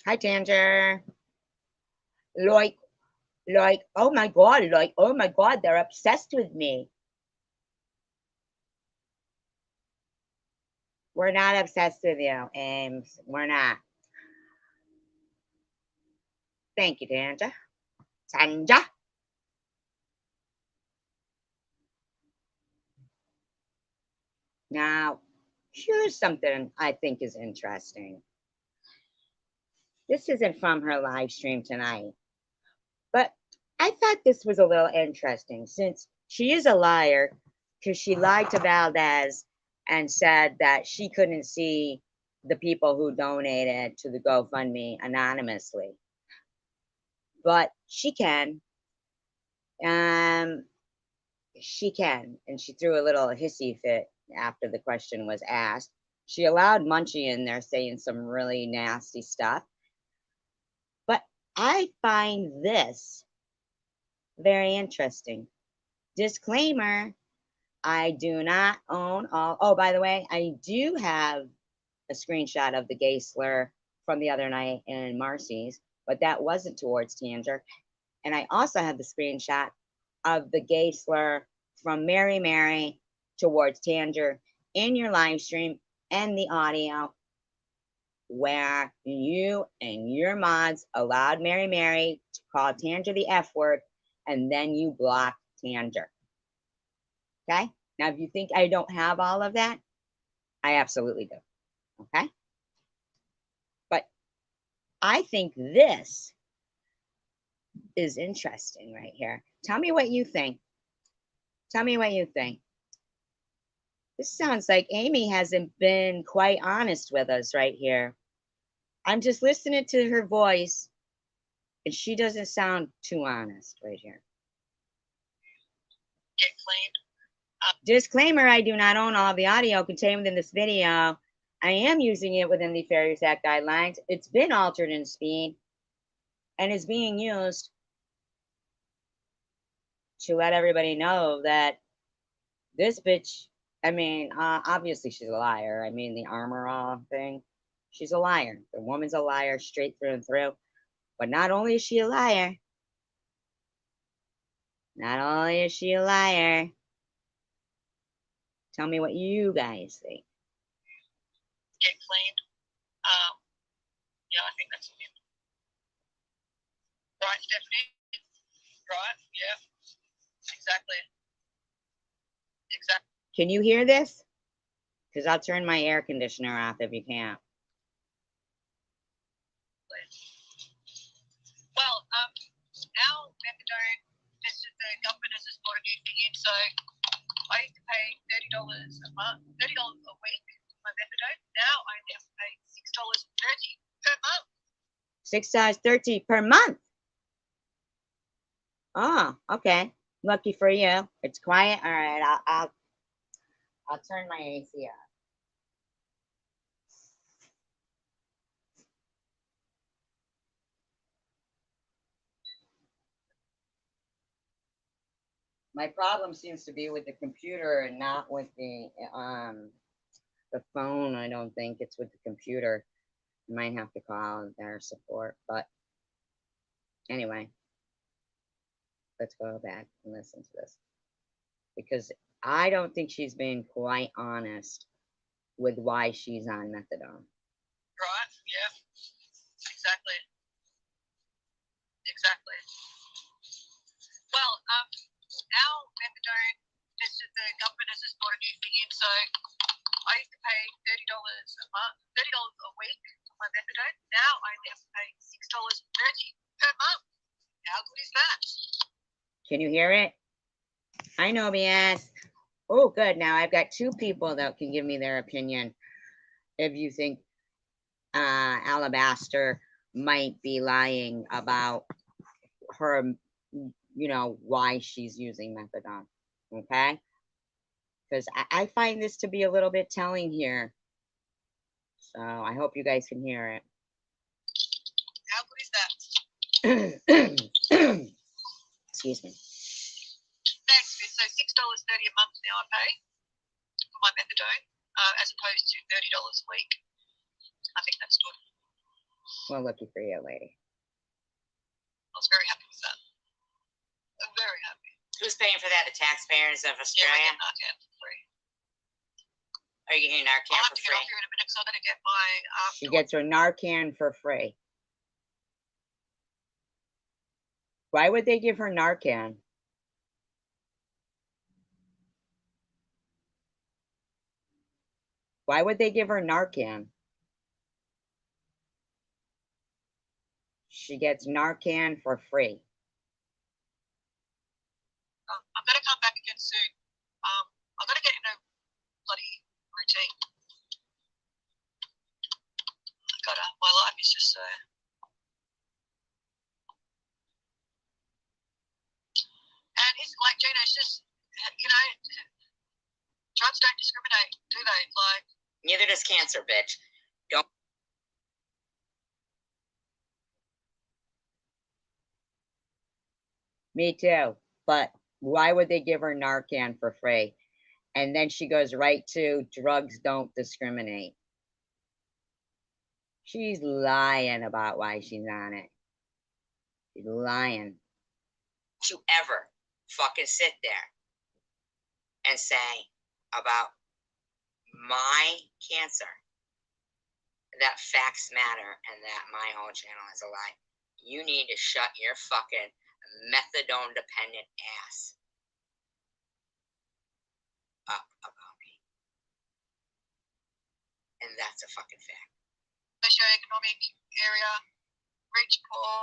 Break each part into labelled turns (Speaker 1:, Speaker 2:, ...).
Speaker 1: Hi, Tanger. Like, oh my God, they're obsessed with me. We're not obsessed with you, Ames. We're not. Thank you, Tanja. Tanja. Now, here's something I think is interesting. This isn't from her live stream tonight, but I thought this was a little interesting since she is a liar because she lied to Valdez and said that she couldn't see the people who donated to the GoFundMe anonymously, but she can. Um, she can, and she threw a little hissy fit after the question was asked. She allowed Munchie in there saying some really nasty stuff, but I find this very interesting. Disclaimer: I do not own all. Oh, by the way, I do have a screenshot of the gay slur from the other night in Marcy's, but that wasn't towards Tanger. And I also have the screenshot of the gay slur from Mary Mary towards Tanger in your live stream and the audio where you and your mods allowed Mary Mary to call Tanger the F word and then you blocked Tanger. Okay? Now, if you think I don't have all of that, I absolutely do. Okay? But I think this is interesting right here. Tell me what you think. Tell me what you think. This sounds like Amy hasn't been quite honest with us right here. I'm just listening to her voice, and she doesn't sound too honest right here.
Speaker 2: Get clean.
Speaker 1: Disclaimer: I do not own all the audio contained within this video. I am using it within the Fair Use Act guidelines. It's been altered in speed and is being used to let everybody know that this bitch, I mean, obviously she's a liar. I mean, the armor all thing, she's a liar. The woman's a liar straight through and through. But not only is she a liar, not only is she a liar, tell me what you guys think.
Speaker 2: Get clean. Yeah, I think that's it. Right, Stephanie? Right, yeah. Exactly. Exactly.
Speaker 1: Can you hear this? Because I'll turn my air conditioner off if you can't.
Speaker 2: Well, our methadone, the government has just brought a new thing in, so I used to pay $30 a month, $30 a week for my methadone. Now I only have to pay $6.30 per month.
Speaker 1: $6.30 per month. Oh, okay. Lucky for you. It's quiet. All right, I'll turn my AC off. My problem seems to be with the computer and not with the phone. I don't think it's with the computer. I might have to call their support, but anyway, let's go back and listen to this because I don't think she's being quite honest with why she's on methadone.
Speaker 2: Right, yeah. Exactly. Exactly. Well, our methadone, the government has just brought a new thing in, so I used to pay $30 a month, $30 a week for my methadone. Now I only have to pay $6.30 per month. How good is that?
Speaker 1: Can you hear it? I know, BS. Oh, good. Now I've got two people that can give me their opinion. If you think Alabaster might be lying about her, why she's using methadone. Okay? Because I find this to be a little bit telling here. So I hope you guys can hear it.
Speaker 2: How good is that?
Speaker 1: Excuse me.
Speaker 2: Thanks, Viv. So $6.30 a month now I pay for my methadone, as opposed to $30 a week. I think that's good.
Speaker 1: Well, lucky for you, lady.
Speaker 2: I was very happy with that. I'm very happy.
Speaker 3: Who's paying for that? The taxpayers of
Speaker 2: Yeah, I
Speaker 3: Australia?
Speaker 2: get Narcan for free.
Speaker 3: Are you getting Narcan
Speaker 2: I'll have
Speaker 3: for
Speaker 2: to get
Speaker 3: free?
Speaker 2: off here in a minute because I'm going to get my.
Speaker 1: She gets her Narcan for free. Why would they give her Narcan? Why would they give her Narcan? She gets Narcan for free.
Speaker 2: I'm going to come back again soon. I'm going to get in a bloody routine. My life is just so. And it's like, Gina, it's just, you know, drugs don't discriminate, do they? Like,
Speaker 3: Neither does cancer, bitch. Don't.
Speaker 1: Me too. But why would they give her Narcan for free? And then she goes right to drugs don't discriminate. She's lying about why she's on it. She's lying.
Speaker 3: You ever fucking sit there and say about my cancer that facts matter and that my whole channel is a lie. You need to shut your fucking methadone dependent ass up about me. And that's a fucking fact.
Speaker 2: socioeconomic area, rich, poor,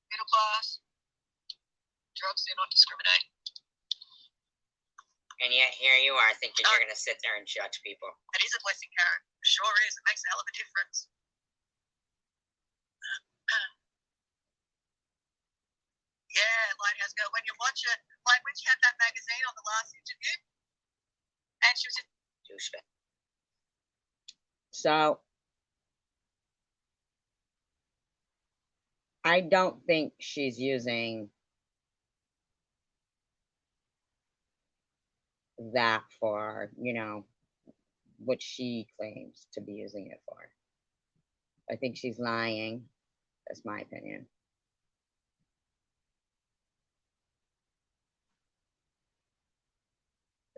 Speaker 2: middle class, drugs do not discriminate.
Speaker 3: And yet here you are thinking you're going to sit there and judge people.
Speaker 2: It is a blessing, Karen. It sure is. It makes a hell of a difference. Yeah, Lighthouse Girl. When you watch it, like when she had that magazine on the last interview, and she was in
Speaker 3: Douchebag.
Speaker 1: So I don't think she's using that for, you know, what she claims to be using it for. I think she's lying. That's my opinion.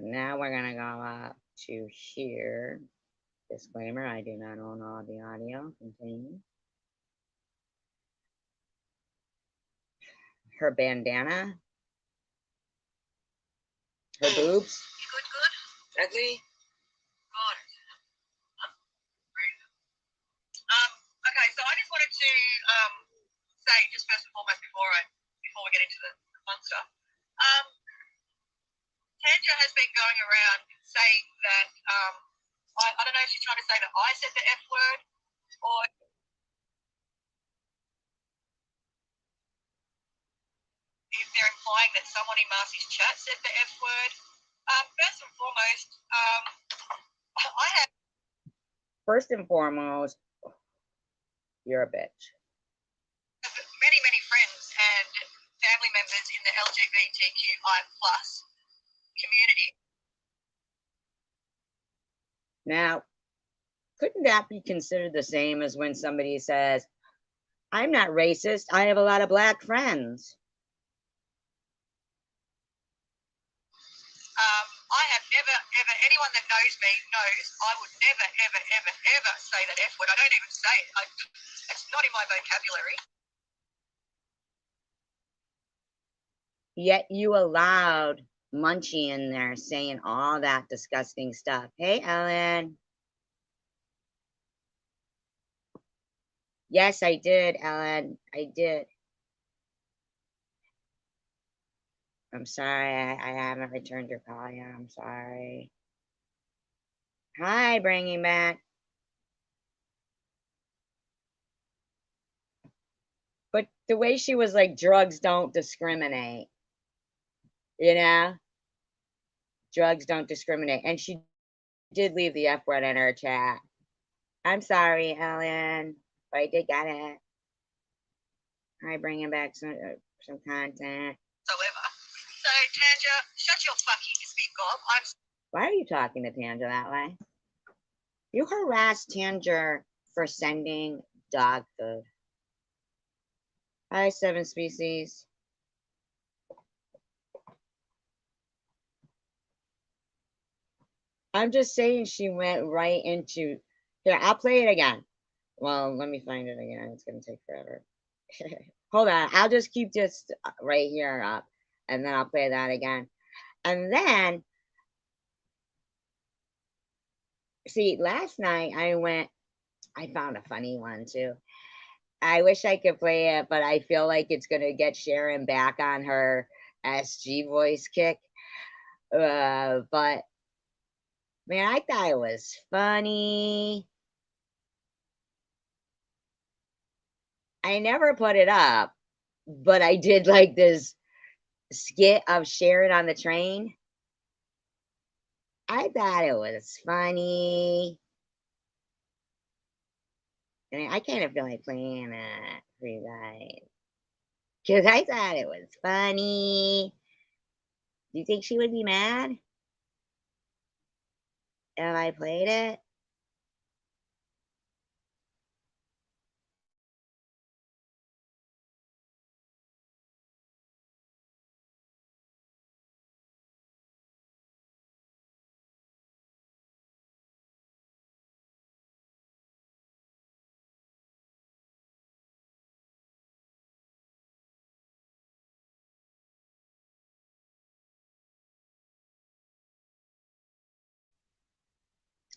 Speaker 1: Now we're gonna go up to here. Disclaimer, I do not own all the audio. Continue. Her bandana. Her boobs.
Speaker 2: You good?
Speaker 3: Ugly?
Speaker 2: Good. Okay, so I just wanted to say, just first and foremost, before we get into the fun stuff, Tanja has been going around saying that I don't know if she's trying to say that I said the F word or if they're implying that someone in Marcy's chat said the F word. First and foremost, I have.
Speaker 1: First and foremost, you're a bitch.
Speaker 2: Many, many friends and family members in the LGBTQI plus community.
Speaker 1: Now, couldn't that be considered the same as when somebody says, I'm not racist, I have a lot of black friends?
Speaker 2: I have never, ever, anyone that knows me knows I would never, ever, ever, ever say that F word. I don't even say it. It's not in my vocabulary.
Speaker 1: Yet you allowed Munchie in there saying all that disgusting stuff. Hey, Ellen. Yes, I did, Ellen. I did. I'm sorry, I haven't returned your call yet. I'm sorry. Hi, bringing back. But the way she was like, drugs don't discriminate. You know? Drugs don't discriminate. And she did leave the F word in her chat. I'm sorry, Ellen, but I did get it. Hi, bringing back some content.
Speaker 2: However, so Tanja, shut your fucking spit gob.
Speaker 1: Why are you talking to Tanja that way? You harassed Tanja for sending dog food. Hi, 7 Species. I'm just saying she went right into. Here, I'll play it again. Well, let me find it again. It's gonna take forever. Hold on. I'll just keep this right here up, and then I'll play that again. And then, see, last night I found a funny one too. I wish I could play it, but I feel like it's gonna get Sharon back on her SG voice kick. But man, I thought it was funny. I never put it up, but I did like this skit of Sharon on the train. I thought it was funny. And I kind of feel like playing it for you guys. Because I thought it was funny. Do you think she would be mad if I played it?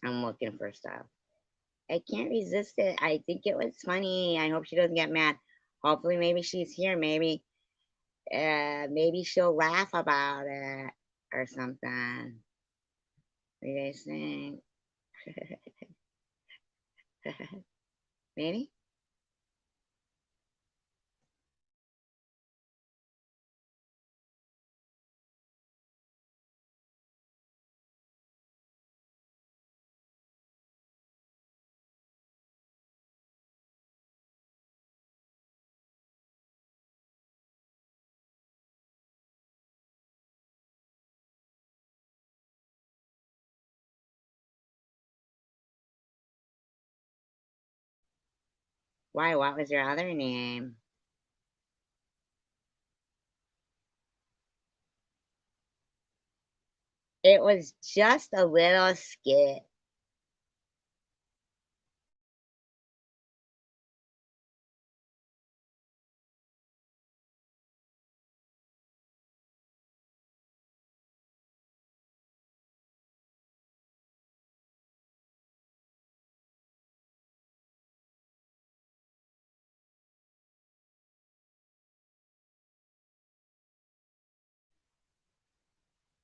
Speaker 1: I'm looking for stuff. I can't resist it. I think it was funny. I hope she doesn't get mad. Hopefully, maybe she's here. Maybe she'll laugh about it or something. What do you guys think? Maybe? Why? What was your other name? It was just a little skit.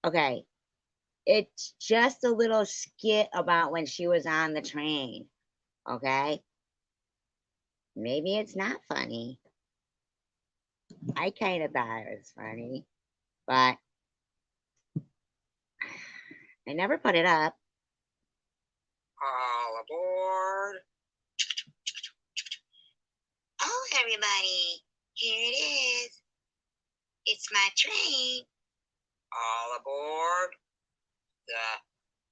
Speaker 1: Okay. It's just a little skit about when she was on the train. Okay. Maybe it's not funny. I kind of thought it was funny, but I never put it up.
Speaker 3: All aboard. Oh, everybody, here it is. It's my train. All aboard the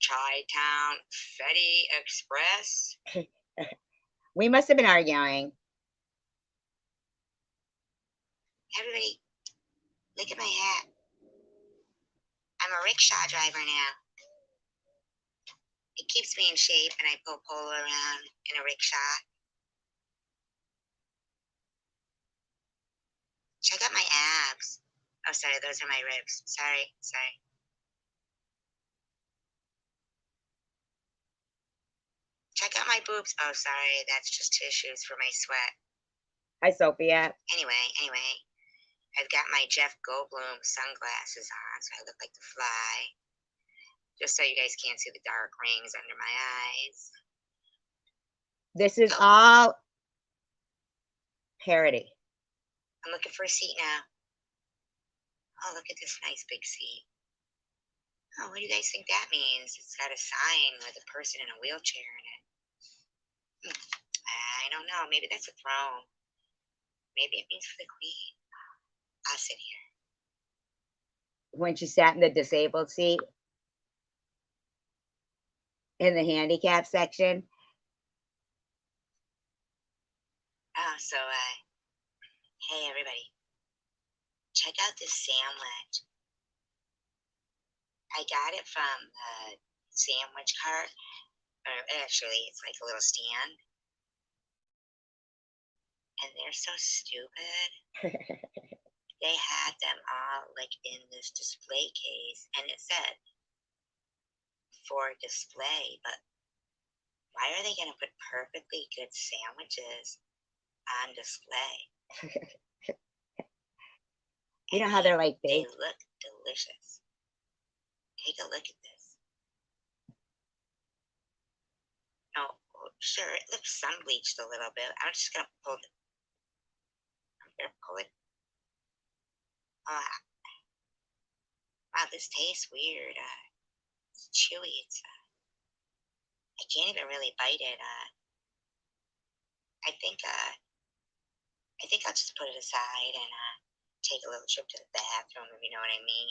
Speaker 3: Chi-Town Fetty Express.
Speaker 1: We must have been arguing.
Speaker 3: Everybody, look at my hat. I'm a rickshaw driver now. It keeps me in shape and I pull around in a rickshaw. Check out my abs. Oh, sorry, those are my ribs. Sorry. Check out my boobs. Oh, sorry, that's just tissues for my sweat.
Speaker 1: Hi, Sophia.
Speaker 3: Anyway, I've got my Jeff Goldblum sunglasses on, so I look like the Fly. Just so you guys can't see the dark rings under my eyes.
Speaker 1: This is all parody.
Speaker 3: I'm looking for a seat now. Oh, look at this nice big seat. Oh, what do you guys think that means? It's got a sign with a person in a wheelchair in it. I don't know. Maybe that's a throne. Maybe it means for the queen. I'll sit here.
Speaker 1: When she sat in the disabled seat in the handicap section.
Speaker 3: Hey everybody, check out this sandwich. I got it from the sandwich cart, or actually, it's like a little stand. And they're so stupid. They had them all like in this display case, and it said for display, but why are they going to put perfectly good sandwiches on display?
Speaker 1: You know how they're like
Speaker 3: They
Speaker 1: baked?
Speaker 3: look delicious. Take a look at this. Oh, sure, it looks sun bleached a little bit. I'm just going to pull it. I'm going to pull it. Wow, this tastes weird. It's chewy. I can't even really bite it. I think I'll just put it aside and take a little trip to the bathroom, if you know what I mean.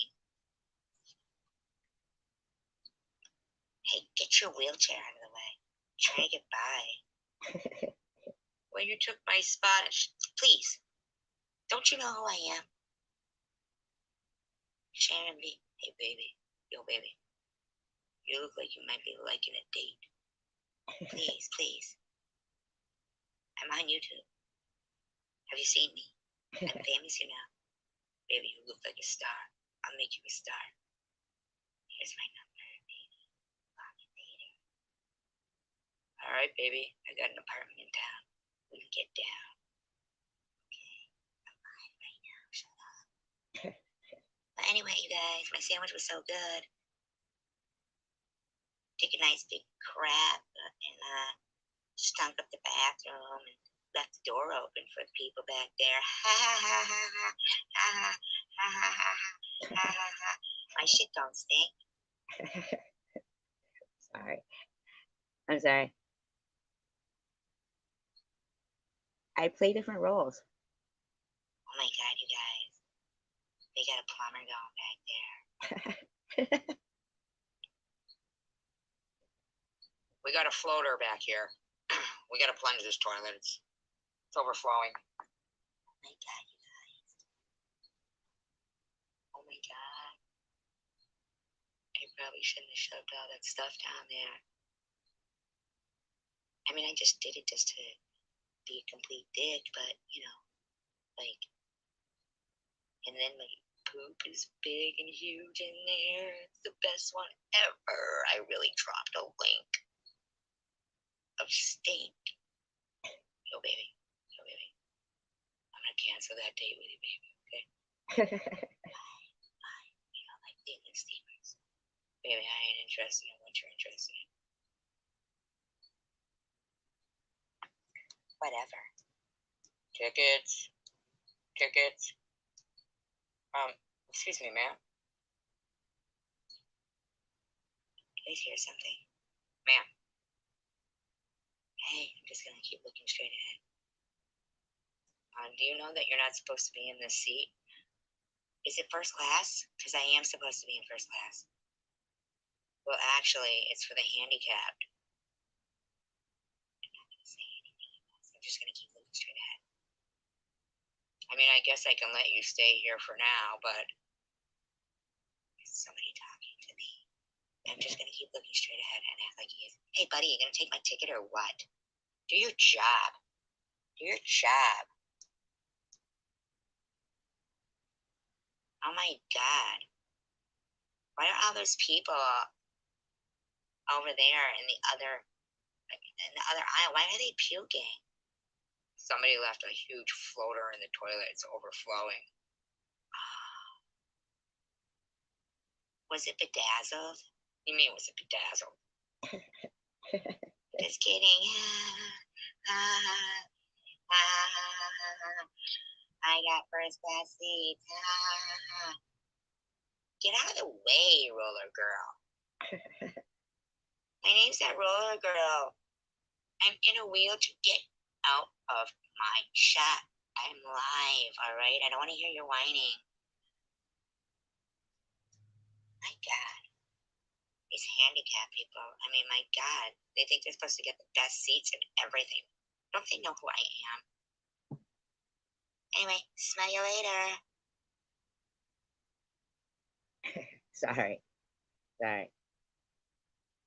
Speaker 3: Hey, get your wheelchair out of the way. I'm trying to get by. Well, you took my spot. Please, don't you know who I am? Sharon B. Hey, baby. Yo, baby. You look like you might be liking a date. Please, please. I'm on YouTube. Have you seen me? I'm famous, you know. Baby, you look like a star. I'll make you a star. Here's my number, baby. Call me later. All right, baby. I got an apartment in town. We can get down. Okay. I'm fine right now. Shut up. But anyway, you guys, my sandwich was so good. Take a nice big crap and stunk up the bathroom and left the door open for the people back there. Ha ha ha ha ha ha ha ha ha ha ha ha. My shit don't stink.
Speaker 1: Sorry. I'm sorry. I play different roles.
Speaker 3: Oh my god, you guys. They got a plumber going back there. We got a floater back here. We gotta plunge this toilet. It's overflowing. Oh my god, you guys. Oh my god. I probably shouldn't have shoved all that stuff down there. I mean, I just did it just to be a complete dick, but you know, like, and then my poop is big and huge in there. It's the best one ever. I really dropped a link of stink. Yo, baby. Yo, baby. I'm gonna cancel that date with you, baby, okay? Bye. You don't like dating steamers. Baby, I ain't interested in what you're interested in. Whatever. Tickets. Tickets. Excuse me, ma'am. You guys hear something? Ma'am. Hey, I'm just gonna keep looking straight ahead. Do you know that you're not supposed to be in this seat? Is it first class? Because I am supposed to be in first class. Well, actually, it's for the handicapped. I'm not gonna say anything else. I'm just gonna keep looking straight ahead. I mean, I guess I can let you stay here for now, but there's somebody talking to me. I'm just gonna keep looking straight ahead and act like he is. Hey, buddy, you gonna take my ticket or what? Do your job. Do your job. Oh my god. Why are all those people over there in the other aisle? Why are they puking? Somebody left a huge floater in the toilet. It's overflowing. Was it bedazzled? You mean was it bedazzled? Just kidding. I got first class seats. Get out of the way, roller girl. My name's that roller girl. I'm in a wheelchair. Get out of my shot. I'm live, all right? I don't want to hear your whining. My God. These handicapped people. I mean, my God. They think they're supposed to get the best seats and everything. Don't they know who I am? Anyway, smell you later.
Speaker 1: Sorry. Sorry.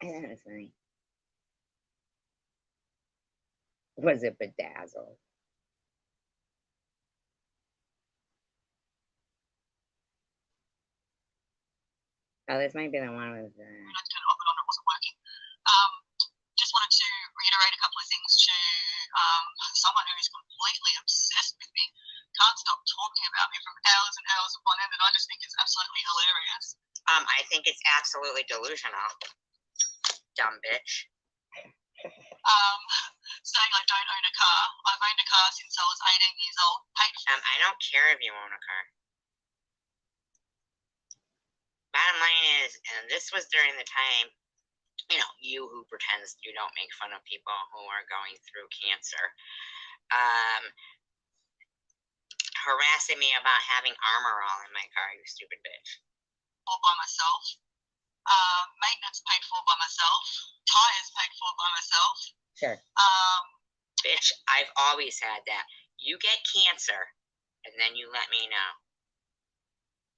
Speaker 1: That was funny. Was it bedazzled? Oh, this might be the one with the.
Speaker 2: I had to turn it off and on, it wasn't working. Just wanted to reiterate a couple of things to someone who is completely obsessed with me. Can't stop talking about me from hours and hours upon end, and I just think it's absolutely hilarious.
Speaker 3: I think it's absolutely delusional. Dumb bitch.
Speaker 2: Saying I don't own a car. I've owned a car since I was 18 years old. Paid for
Speaker 3: I don't care if you own a car. Bottom line is, and this was during the time, you know, you who pretends you don't make fun of people who are going through cancer, harassing me about having Armor All in my car, you stupid bitch.
Speaker 2: for by myself. Maintenance paid for by myself. Tires paid for by myself.
Speaker 1: Sure.
Speaker 3: Bitch, I've always had that. You get cancer, and then you let me know.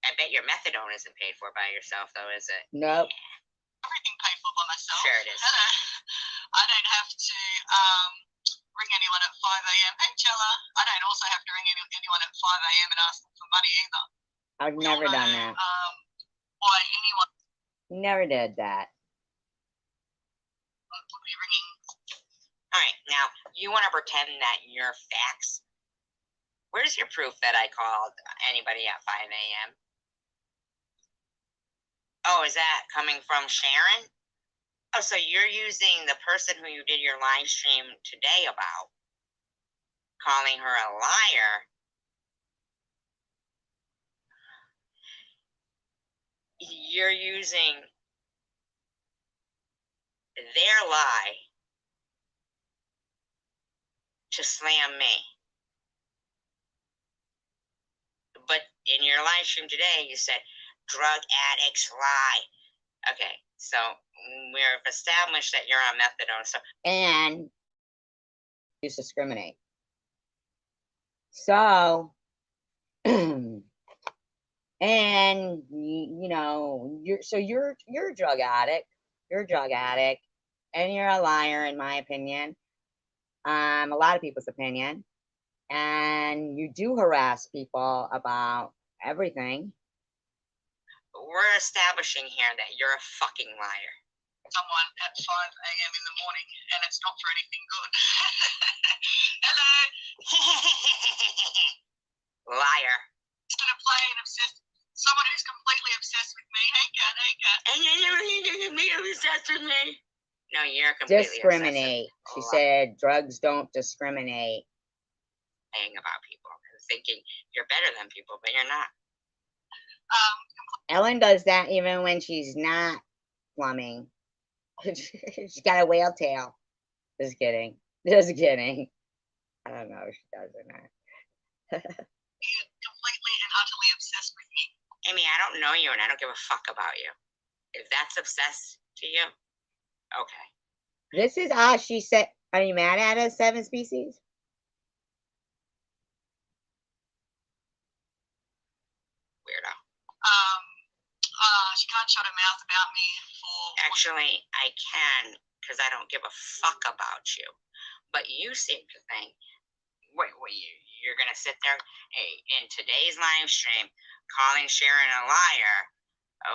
Speaker 3: I bet your methadone isn't paid for by yourself, though, is it?
Speaker 1: Nope.
Speaker 2: Everything paid for by myself.
Speaker 3: Sure it is.
Speaker 2: Hello. I don't have to ring anyone at 5 a.m. Hey, Chella. I don't also have to ring anyone at 5 a.m. and ask them for money either.
Speaker 1: I've never done that.
Speaker 2: Why anyone
Speaker 1: Never did that.
Speaker 2: would be ringing.
Speaker 3: All right, now, you want to pretend that you're facts? Where's your proof that I called anybody at 5 a.m.? Oh, is that coming from Sharon? Oh, so you're using the person who you did your live stream today about, calling her a liar. You're using their lie to slam me. But in your live stream today, you said drug addicts lie. Okay, so we've established that you're on methadone. So
Speaker 1: And you discriminate. So, and you know, you're a drug addict. You're a drug addict, and you're a liar, in my opinion. A lot of people's opinion. And you do harass people about everything.
Speaker 3: we're establishing here that you're a fucking liar.
Speaker 2: Someone at 5 a.m. in the morning, and it's not for anything good. Hello.
Speaker 3: Liar.
Speaker 2: Just gonna play and obsessed. Someone who's completely obsessed with me. Hey, cat. Hey, cat.
Speaker 3: And you're obsessed with me. No, you're completely
Speaker 1: Discriminate. She said drugs don't discriminate.
Speaker 3: Saying about people and thinking you're better than people, but you're not.
Speaker 1: Ellen does that even when she's not plumbing. She's got a whale tail. Just kidding. Just kidding. I don't know if she does or not.
Speaker 2: Completely and utterly obsessed with me.
Speaker 3: Amy, I don't know you and I don't give a fuck about you. If that's obsessed to you, okay.
Speaker 1: This is she said. Are you mad at us, 7 Species?
Speaker 3: Weirdo.
Speaker 2: She can't shut her mouth about me for.
Speaker 3: Actually, I can, because I don't give a fuck about you. But you seem to think, wait, you're gonna sit there in today's live stream calling Sharon a liar,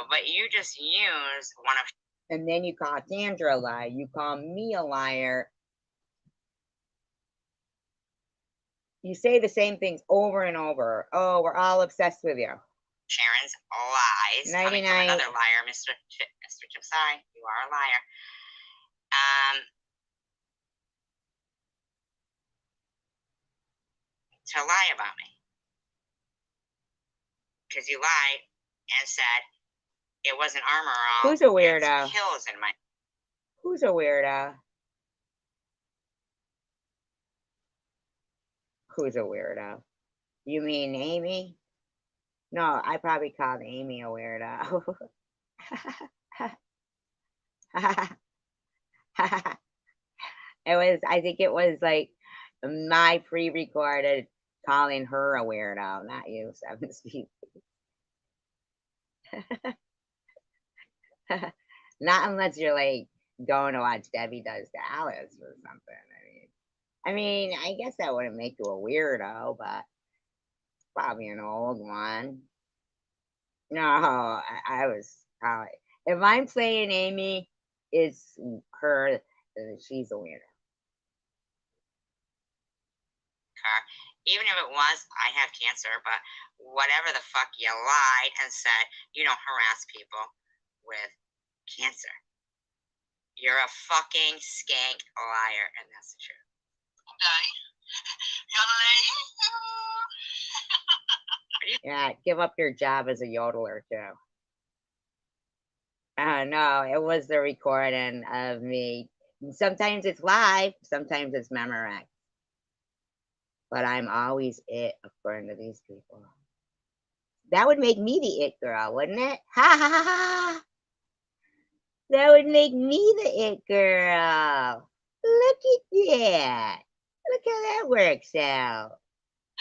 Speaker 3: but you just use one of.
Speaker 1: And then you call Sandra a liar. You call me a liar. You say the same things over and over. Oh, we're all obsessed with you.
Speaker 3: Sharon's lies. Coming from another liar, Mr. Tim. Sorry, you are a liar. To lie about me. Because you lied and said it wasn't Armor All.
Speaker 1: Who's a weirdo?
Speaker 3: Kills in my.
Speaker 1: Who's a weirdo? Who's a weirdo? You mean Amy? No, I probably called Amy a weirdo. I think it was like my pre-recorded calling her a weirdo, not you, Seven Species. Not unless you're like going to watch Debbie Does Dallas or something. I guess that wouldn't make you a weirdo, but probably an old one. No, I was probably. If I'm playing Amy, it's her. She's a weirdo.
Speaker 3: Even if it was, I have cancer, but whatever the fuck you lied and said, you don't harass people with cancer. You're a fucking skank liar, and that's the truth.
Speaker 1: Yeah, give up your job as a yodeler too. No, it was the recording of me. Sometimes it's live, sometimes it's Memorex. But I'm always it according to these people. That would make me the it girl, wouldn't it? Ha ha ha ha! That would make me the it girl. Look at that. Look how that works out.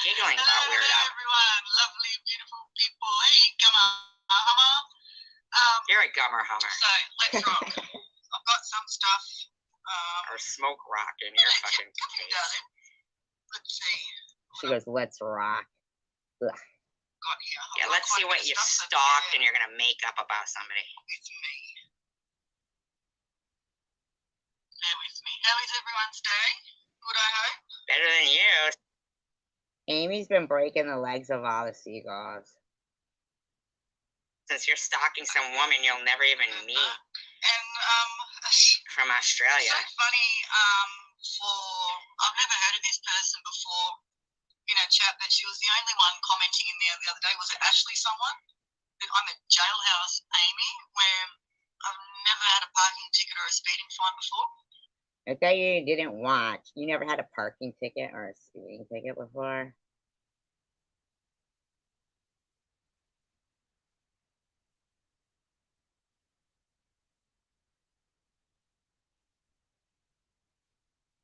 Speaker 3: Giggling about weirdo.
Speaker 2: Everyone, lovely, beautiful people. Hey, Gummer Hummer.
Speaker 3: You're a gummer hummer.
Speaker 2: So let's rock. I've got some stuff.
Speaker 3: Or smoke rock in your fucking face.
Speaker 2: Darling. Let's see.
Speaker 1: She goes, let's rock. Ugh.
Speaker 2: Got here.
Speaker 3: Yeah, let's see what you stalked and you're gonna make up about somebody.
Speaker 2: With me. Bear with me. How is everyone's day? Good, I hope.
Speaker 3: Better than you.
Speaker 1: Amy's been breaking the legs of all the seagulls.
Speaker 3: Since you're stalking some woman you'll never even meet.
Speaker 2: And
Speaker 3: From Australia.
Speaker 2: so funny. I've never heard of this person before. Chat, that she was the only one commenting in there the other day. Was it Ashley someone? That I'm at Jailhouse Amy, where I've never had a parking ticket or a speeding fine before.
Speaker 1: I thought you didn't watch. You never had a parking ticket or a speeding ticket before?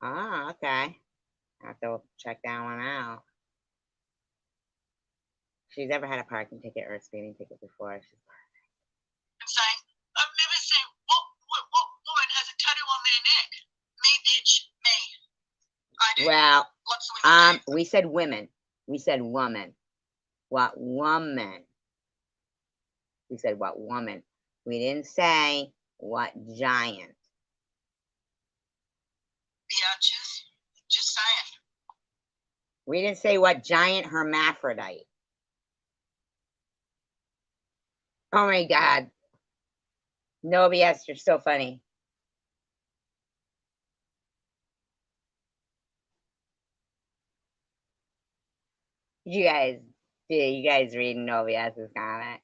Speaker 1: Oh, okay. I have to check that one out. She's never had a parking ticket or a speeding ticket before.
Speaker 2: I'm saying, I've never seen what woman has a tattoo on their neck. Me, bitch, me. I do.
Speaker 1: Well,
Speaker 2: Lots of women do.
Speaker 1: we said women. We said woman. What woman? We said what woman. We didn't say what giant.
Speaker 2: Biatches. Just saying.
Speaker 1: We didn't say what giant hermaphrodite. Oh my God. No BS, you're so funny. You guys read No BS's comment?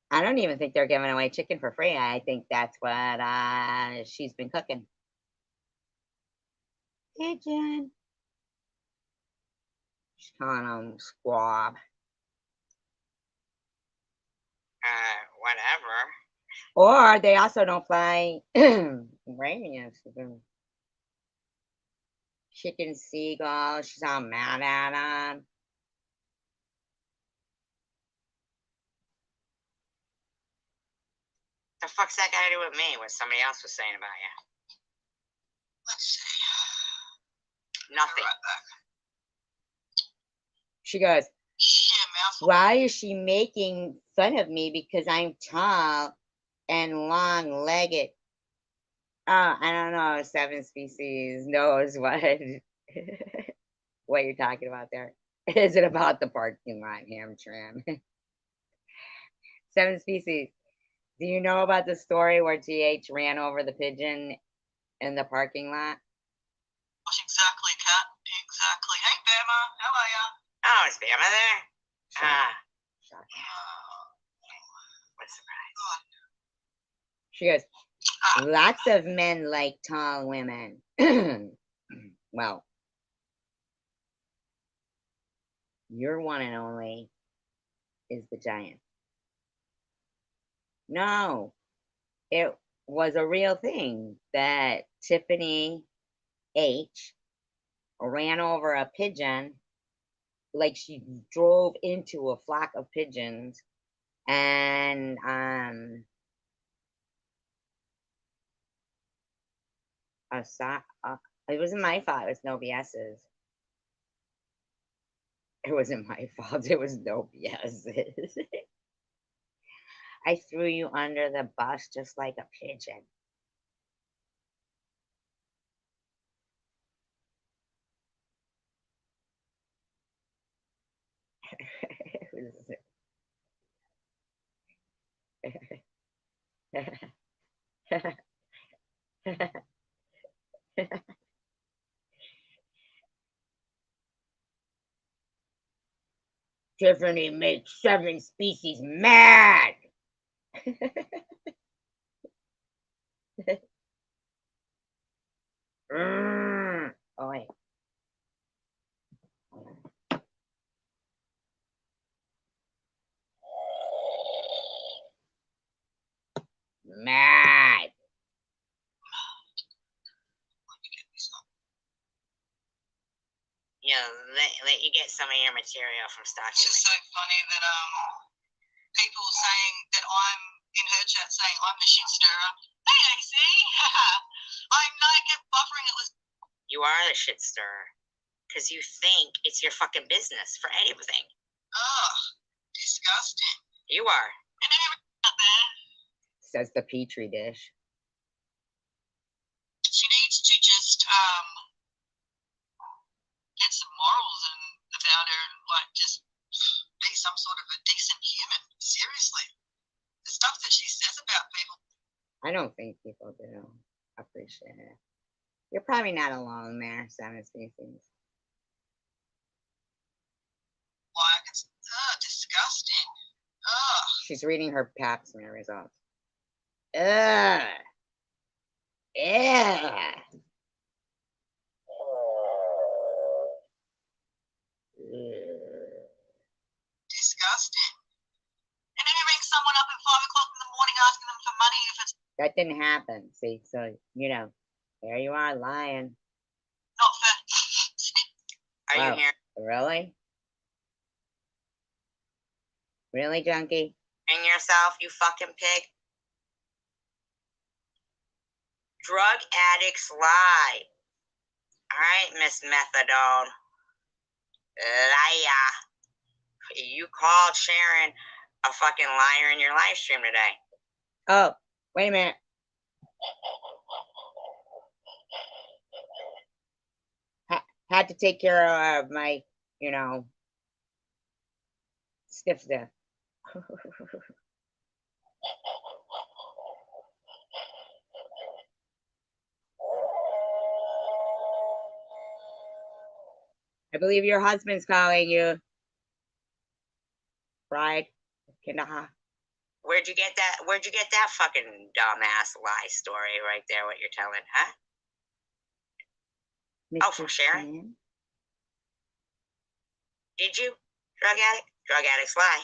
Speaker 1: I don't even think they're giving away chicken for free. I think that's what she's been cooking. Pigeon. She's calling them squab.
Speaker 3: Whatever.
Speaker 1: Or they also don't fly radius. Chicken seagull. She's all mad at him.
Speaker 3: The fuck's that got to do with me? What somebody else was saying about you?
Speaker 2: Let's see.
Speaker 3: Nothing.
Speaker 2: Right back.
Speaker 1: She goes,
Speaker 2: Yeah, mouthful.
Speaker 1: why is she making fun of me because I'm tall and long-legged? Oh, I don't know. Seven Species knows what what you're talking about there. Is it about the parking lot, Hamtram? Seven Species. Do you know about the story where GH ran over the pigeon in the parking lot?
Speaker 2: Exactly, Kat. Exactly. Hey, Bama. How are ya?
Speaker 3: Oh, is Bama there?
Speaker 1: Shock.
Speaker 3: What a surprise.
Speaker 1: She goes, lots of men like tall women. Well, your one and only is the giant. No, it was a real thing that Tiffany H ran over a pigeon, like she drove into a flock of pigeons, and it wasn't my fault. It was no BS's. It wasn't my fault. It was no BS's. I threw you under the bus just like a pigeon. Tiffany makes 7 species mad. Oh wait. Mad.
Speaker 3: Yeah, let you get some of your material from
Speaker 2: It's
Speaker 3: Stockton.
Speaker 2: just so funny that people saying that I'm in her chat saying I'm the shit stirrer. Hey AC, I'm like buffering. It was.
Speaker 3: You are the shit stirrer. Because you think it's your fucking business for anything.
Speaker 2: Ugh, disgusting.
Speaker 3: You are.
Speaker 2: And everyone out there,
Speaker 1: Says the petri dish.
Speaker 2: she needs to just get some morals and about her, and like just be some sort of a decent human. Seriously, the stuff that she says about people.
Speaker 1: I don't think people do appreciate it. You're probably not alone there, 7 species.
Speaker 2: Like it's disgusting. Ugh.
Speaker 1: She's reading her pap smear results. Ugh. Yeah.
Speaker 2: Disgusting. And then you ring someone up at 5 o'clock in the morning asking them for money if it's
Speaker 1: That didn't happen. See, so you know, there you are lying.
Speaker 2: not for.
Speaker 3: Are
Speaker 1: Wow.
Speaker 3: you hearing
Speaker 1: Really? Really, junkie?
Speaker 3: yourself, you fucking pig? Drug addicts lie. Alright, Miss Methadone. Liar. You called Sharon a fucking liar in your live stream today.
Speaker 1: Oh, wait a minute. Had to take care of my, stiff stuff. I believe your husband's calling you. Bride. Kinda.
Speaker 3: Where'd you get that? Where'd you get that fucking dumbass lie story right there? What you're telling, huh? Oh, from Sharon?
Speaker 1: Stan?
Speaker 3: Did you? Drug addict? Drug addicts lie.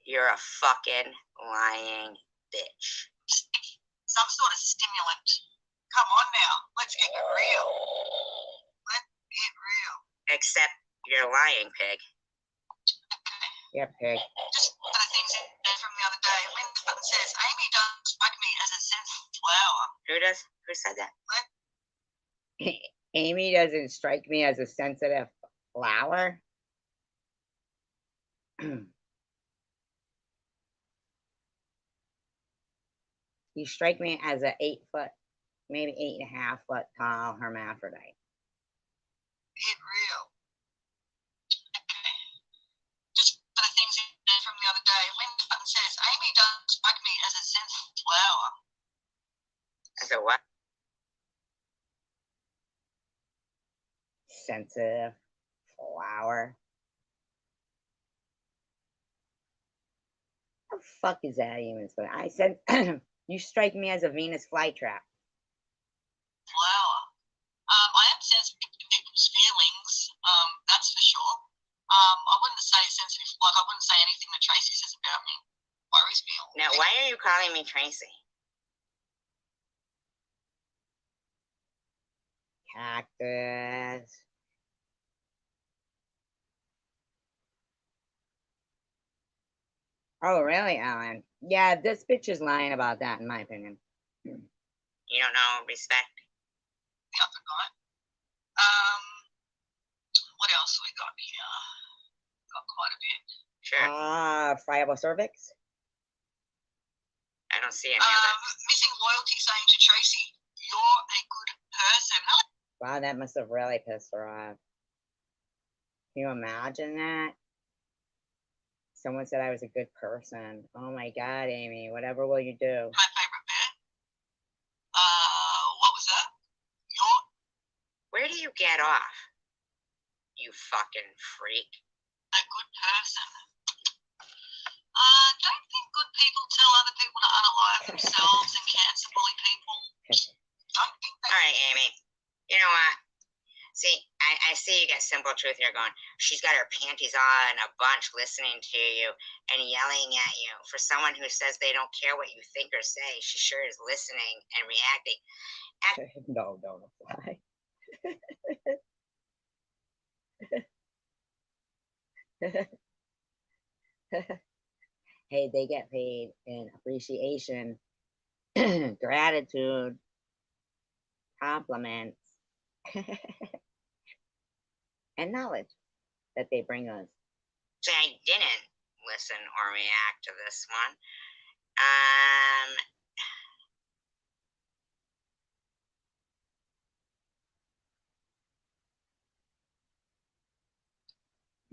Speaker 3: You're a fucking lying bitch.
Speaker 2: Some sort of stimulant. Come on now, let's get it real. Let's get real.
Speaker 3: Except you're lying, pig.
Speaker 1: Yeah, pig.
Speaker 2: Just one of the things that I said from the other day. Linda says, Amy doesn't strike me as a sensitive flower.
Speaker 3: Who does? Who said that?
Speaker 1: Amy doesn't strike me as a sensitive flower. You strike me as a 8 foot, maybe 8.5 foot tall hermaphrodite.
Speaker 2: Get real. Okay. Just one of the things that I said from the other day. Linda says, Amy doesn't strike me as a sensitive flower.
Speaker 3: As a what?
Speaker 1: Sensitive flower. What the fuck is that even? I said, you strike me as a Venus flytrap.
Speaker 2: Flower. I am sensitive to people's feelings. That's for sure. I wouldn't say sensitive. Like I wouldn't say anything that Tracy says about me worries me.
Speaker 3: Now, why are you calling me Tracy?
Speaker 1: cactus. Oh, really, Alan? Yeah, this bitch is lying about that, in my opinion.
Speaker 3: You don't know respect.
Speaker 2: I forgot. What else we got here? Got quite a bit.
Speaker 3: Sure.
Speaker 1: Friable cervix.
Speaker 3: I don't see any of it.
Speaker 2: Missing loyalty saying to Tracy, "You're a good person."
Speaker 1: Wow, that must have really pissed her off. Can you imagine that? Someone said I was a good person. Oh my God, Amy, whatever will you do?
Speaker 2: My favorite bit. What was that? You're
Speaker 3: Where do you get off? You fucking freak.
Speaker 2: a good person. I don't think good people tell other people to unalive themselves and cancer bully people. Don't think
Speaker 3: All right, Amy. You know what? See, I see you got Simple Truth here going, she's got her panties on a bunch listening to you and yelling at you. For someone who says they don't care what you think or say, she sure is listening and reacting.
Speaker 1: No, don't apply. Hey, they get paid in appreciation, gratitude, compliments, and knowledge that they bring us.
Speaker 3: See, I didn't listen or react to this one.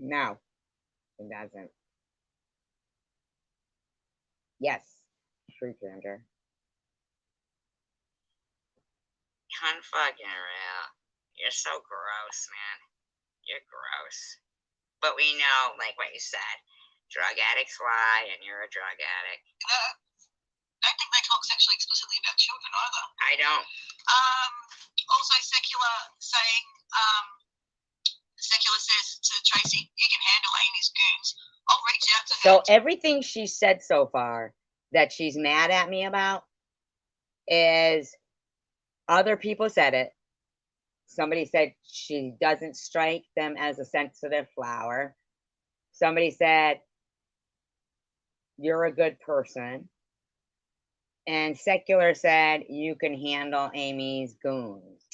Speaker 1: No, it doesn't. Yes, true, Ginger.
Speaker 3: Unfucking real. You're so gross, man. You're gross. But we know, like what you said, drug addicts lie, and you're a drug addict.
Speaker 2: I don't think they talk sexually explicitly about children either.
Speaker 3: I don't.
Speaker 2: Also, Secular says to Tracy, "You can handle Amy's goons. I'll reach out to her."
Speaker 1: So everything she said so far that she's mad at me about is other people said it. Somebody said she doesn't strike them as a sensitive flower. Somebody said you're a good person. And Secular said you can handle Amy's goons.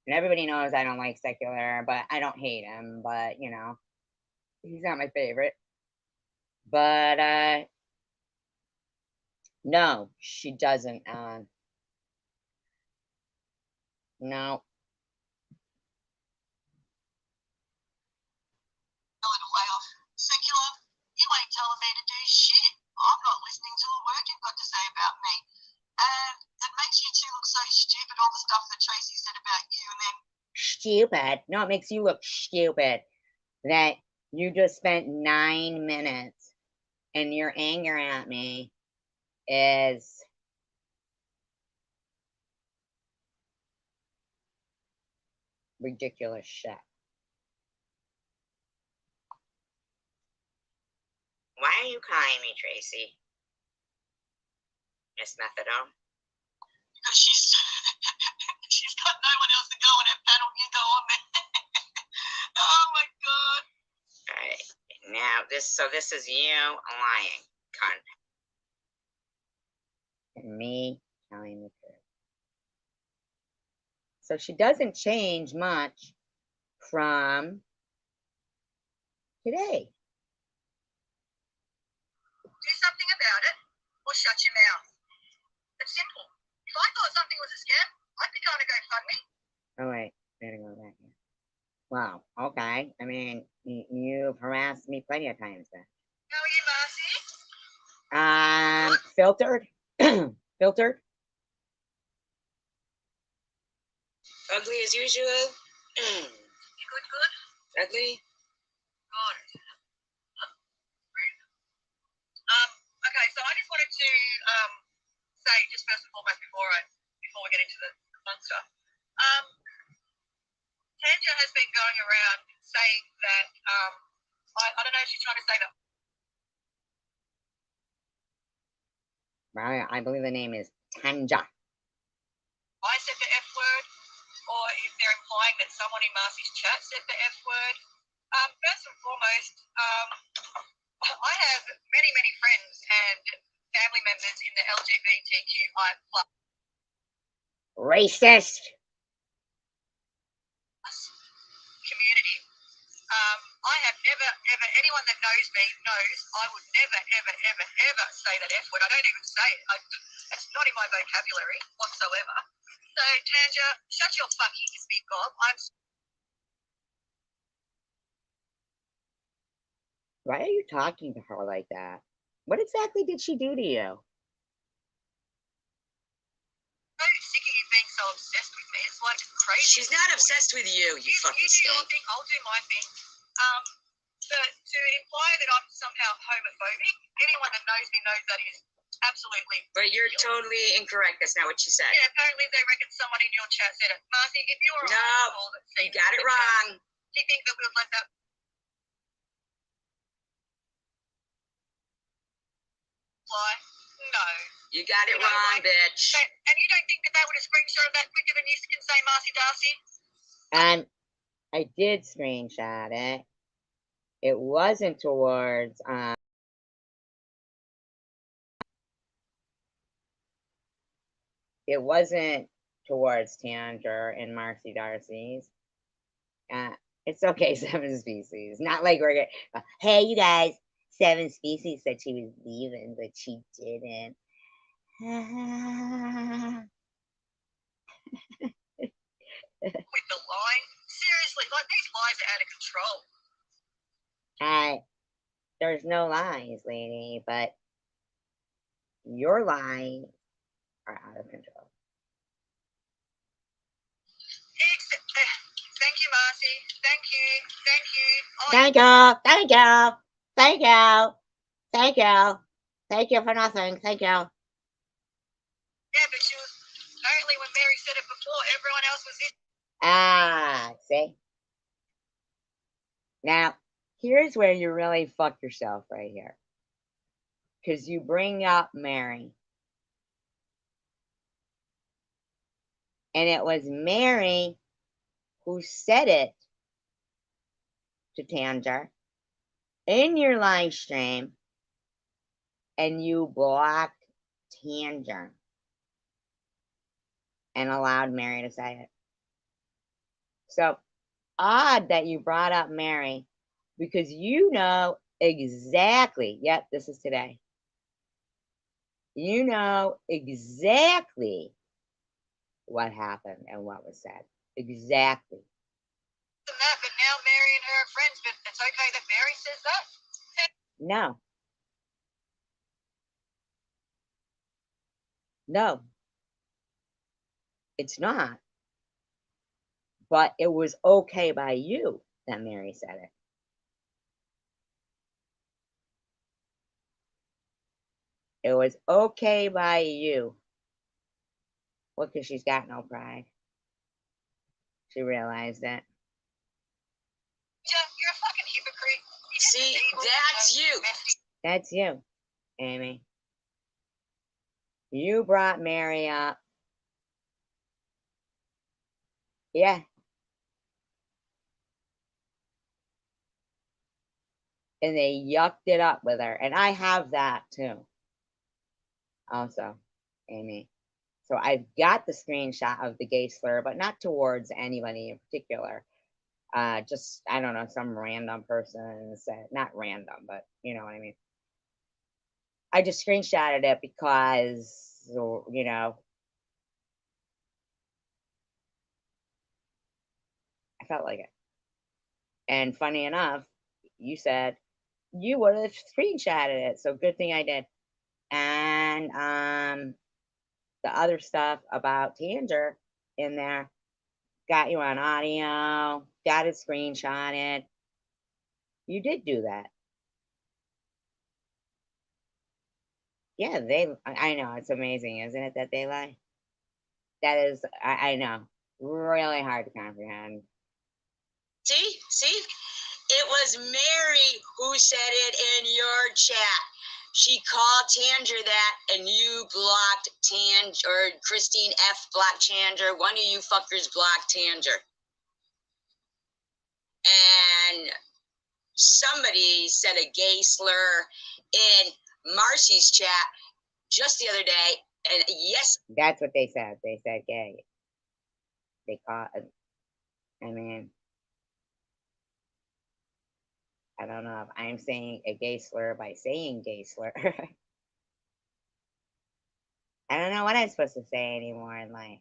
Speaker 1: And everybody knows I don't like Secular, but I don't hate him. But, you know, he's not my favorite. But no, she doesn't. No.
Speaker 2: A little layoff. Secular, you ain't telling me to do shit. I'm not listening to a word you've got to say about me. And it makes you two look so stupid, all the stuff that Tracy said about you, and then
Speaker 1: Stupid. No, it makes you look stupid that you just spent 9 minutes and your anger at me is ridiculous shit.
Speaker 3: Why are you calling me Tracy? Miss Methadone?
Speaker 2: because she's got no one else to go on her panel. You go on there. Oh my god.
Speaker 3: All right. Now this is you lying, cunt.
Speaker 1: And me telling the truth. So she doesn't change much from today.
Speaker 2: Do something about it, or shut your mouth. It's simple. If I thought something was a scam, I'd be going to GoFundMe.
Speaker 1: Oh wait, better go back here. Wow. Okay. I mean, you've harassed me plenty of times then.
Speaker 2: How are you, Marcy?
Speaker 1: Filtered, filtered.
Speaker 3: Ugly as usual.
Speaker 2: You good?
Speaker 3: Ugly.
Speaker 2: Good. Okay, so I just wanted to say, just first and foremost, before we get into the fun stuff, Tanja has been going around saying that I don't know if she's trying to say that.
Speaker 1: I believe the name is Tanja.
Speaker 2: I said the F word. or if they're implying that someone in Marcy's chat said the F word. First and foremost, I have many, many friends and family members in the LGBTQI plus
Speaker 1: Racist.
Speaker 2: community. I have never, ever, anyone that knows me knows I would never, ever, ever, ever say that F word. I don't even say it. It's not in my vocabulary whatsoever. So, Tanja, shut your fucking spit gob.
Speaker 1: Why are you talking to her like that? What exactly did she do to you?
Speaker 2: so sick of you being so obsessed with me. It's like crazy.
Speaker 3: She's not obsessed with you, you fucking
Speaker 2: You do your
Speaker 3: stink.
Speaker 2: thing, I'll do my thing. But to imply that I'm somehow homophobic, anyone that knows me knows that is absolutely.
Speaker 3: But you're totally incorrect. That's not what she said.
Speaker 2: Yeah, apparently they reckon someone in your chat said it. Marcy, if you were
Speaker 3: No,
Speaker 2: asshole that
Speaker 3: You got it wrong.
Speaker 2: do you think that we would let that fly? No.
Speaker 3: You got it wrong, bitch.
Speaker 2: So, and you don't think that they would have screenshot that quicker than you can say Marcy Darcy?
Speaker 1: I did screenshot it. It wasn't towards it wasn't towards Tanger and Marcy Darcy's. It's okay, Seven Species. Not like we're gonna, hey, you guys, Seven Species said she was leaving, but she didn't.
Speaker 2: With the line? Seriously, like these lies are out of control.
Speaker 1: There's no lies, lady, but your lies are out of control.
Speaker 2: Thank you, Marcy. Thank you. Thank you. Oh,
Speaker 1: Thank you. Thank you. Thank you. Thank you. Thank you for nothing. Thank you.
Speaker 2: yeah, but she was apparently when Mary said it before, everyone else was in.
Speaker 1: See? Now, here's where you really fuck yourself right here. Because you bring up Mary. And it was Mary who said it to Tanger in your live stream, and you blocked Tanger and allowed Mary to say it. So odd that you brought up Mary, because you know exactly, yep, this is today. You know exactly what happened and what was said. Exactly.
Speaker 2: That, but now Mary and her are friends, but it's okay that Mary says that?
Speaker 1: No. No. It's not. But it was okay by you that Mary said it. It was okay by you. Well, because she's got no pride. She realized it.
Speaker 2: You're a fucking hypocrite.
Speaker 3: See, that's you.
Speaker 1: That's you, Amy. You brought Mary up. Yeah. And they yucked it up with her. And I have that too. Also, Amy. So I've got the screenshot of the gay slur, but not towards anybody in particular. Just, I don't know, some random person said, not random, but you know what I mean. I just screenshotted it because, you know, I felt like it. And funny enough, you said you would have screenshotted it. So good thing I did. And the other stuff about Tanger in there, got you on audio, got it screenshotted. You did do that. Yeah, I know, it's amazing, isn't it, that they lie? That is, I know, really hard to comprehend.
Speaker 3: See? It was Mary who said it in your chat. She called Tanger that, and you blocked or Christine F. blocked Tanger. One of you fuckers blocked Tanger. And somebody said a gay slur in Marcy's chat just the other day. And yes,
Speaker 1: That's what they said. They said gay. They caught. I mean, I don't know if I'm saying a gay slur by saying gay slur. I don't know what I'm supposed to say anymore in life.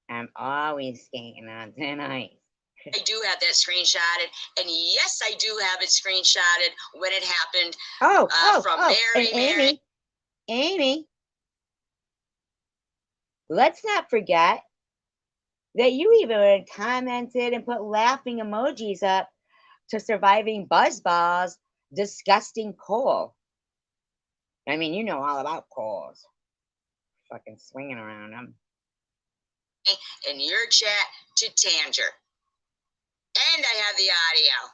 Speaker 1: I'm always skating on thin ice.
Speaker 3: I do have that screenshotted, and yes, I do have it screenshotted when it happened. From Mary,
Speaker 1: and Amy, let's not forget that you even commented and put laughing emojis up to Surviving Buzzballs disgusting Cole. I mean, you know all about Coles. Fucking swinging around them.
Speaker 3: In your chat to Tanger. And I have the audio.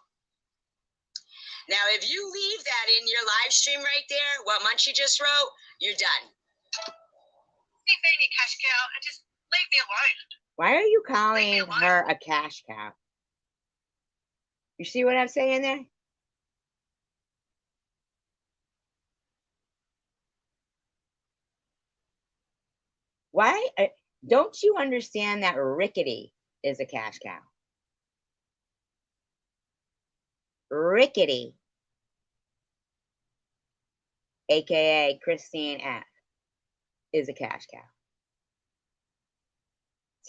Speaker 3: Now, if you leave that in your live stream right there, what Munchie just wrote, you're done.
Speaker 2: Keep being a cash cow and just leave me alone.
Speaker 1: Why are you calling her a cash cow? You see what I'm saying there? Why don't you understand that Rickety is a cash cow? Rickety, aka Christine F, is a cash cow.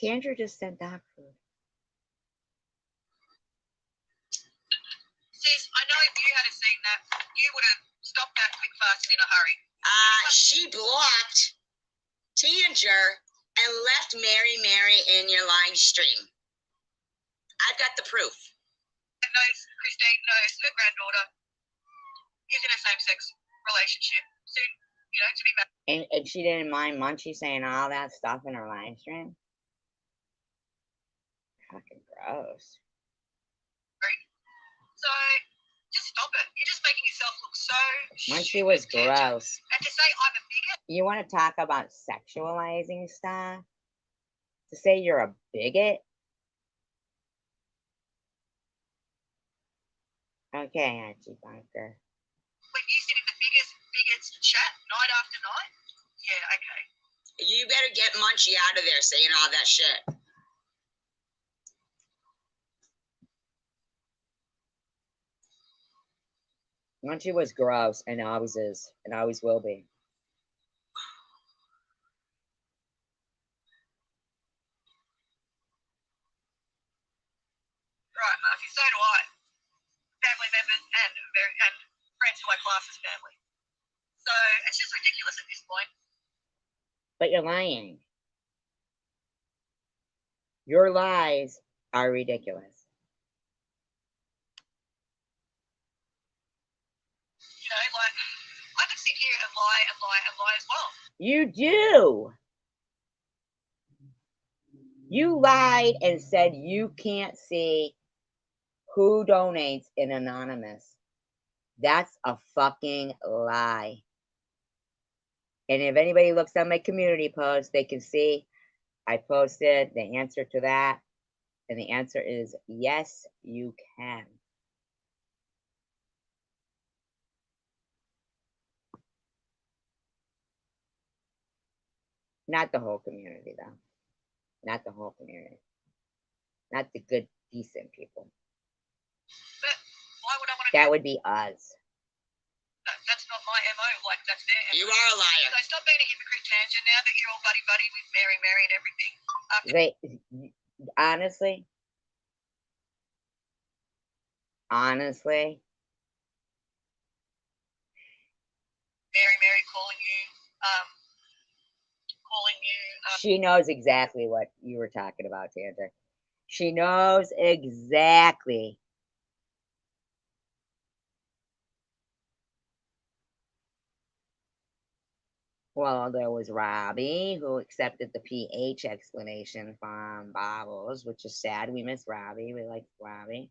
Speaker 1: Tanger just sent dog food.
Speaker 2: Sis, I know if you had seen that, you would have stopped that quick fast and in a hurry.
Speaker 3: She blocked Tanger and left Mary in your live stream. I've got the proof.
Speaker 2: Christine knows her granddaughter is in a same-sex relationship. Soon, to be married.
Speaker 1: And she didn't mind Munchie saying all that stuff in her live stream? Fucking gross.
Speaker 2: So, just stop it. You're just making yourself look so
Speaker 1: Munchie was gross.
Speaker 2: And to say I'm a bigot.
Speaker 1: You want to talk about sexualizing stuff? To say you're a bigot? Okay, Auntie Bunker.
Speaker 2: When you sit in the biggest chat night after night? Yeah, okay.
Speaker 3: You better get Munchie out of there saying all that shit.
Speaker 1: Munchie was gross and always is and always will be.
Speaker 2: Right, Murphy, so do I. Family members and friends who I class as family. So it's just ridiculous at this point.
Speaker 1: But you're lying. Your lies are ridiculous.
Speaker 2: Like, I could sit here and lie as well.
Speaker 1: You do. You lied and said you can't see who donates in Anonymous. That's a fucking lie. And if anybody looks at my community post, they can see I posted the answer to that. And the answer is yes, you can. Not the whole community, though. Not the whole community. Not the good, decent people.
Speaker 2: But why would I want to?
Speaker 1: That would be us.
Speaker 2: That's not my MO. Like, that's their MO.
Speaker 3: You are a liar.
Speaker 2: So stop being a hypocrite, Tanger. Now that you're all buddy with Mary and everything.
Speaker 1: Honestly.
Speaker 2: Mary calling you.
Speaker 1: She knows exactly what you were talking about, Tanger. She knows exactly. Well, there was Robbie, who accepted the pH explanation from Bobbles, which is sad. We miss Robbie. We like Robbie.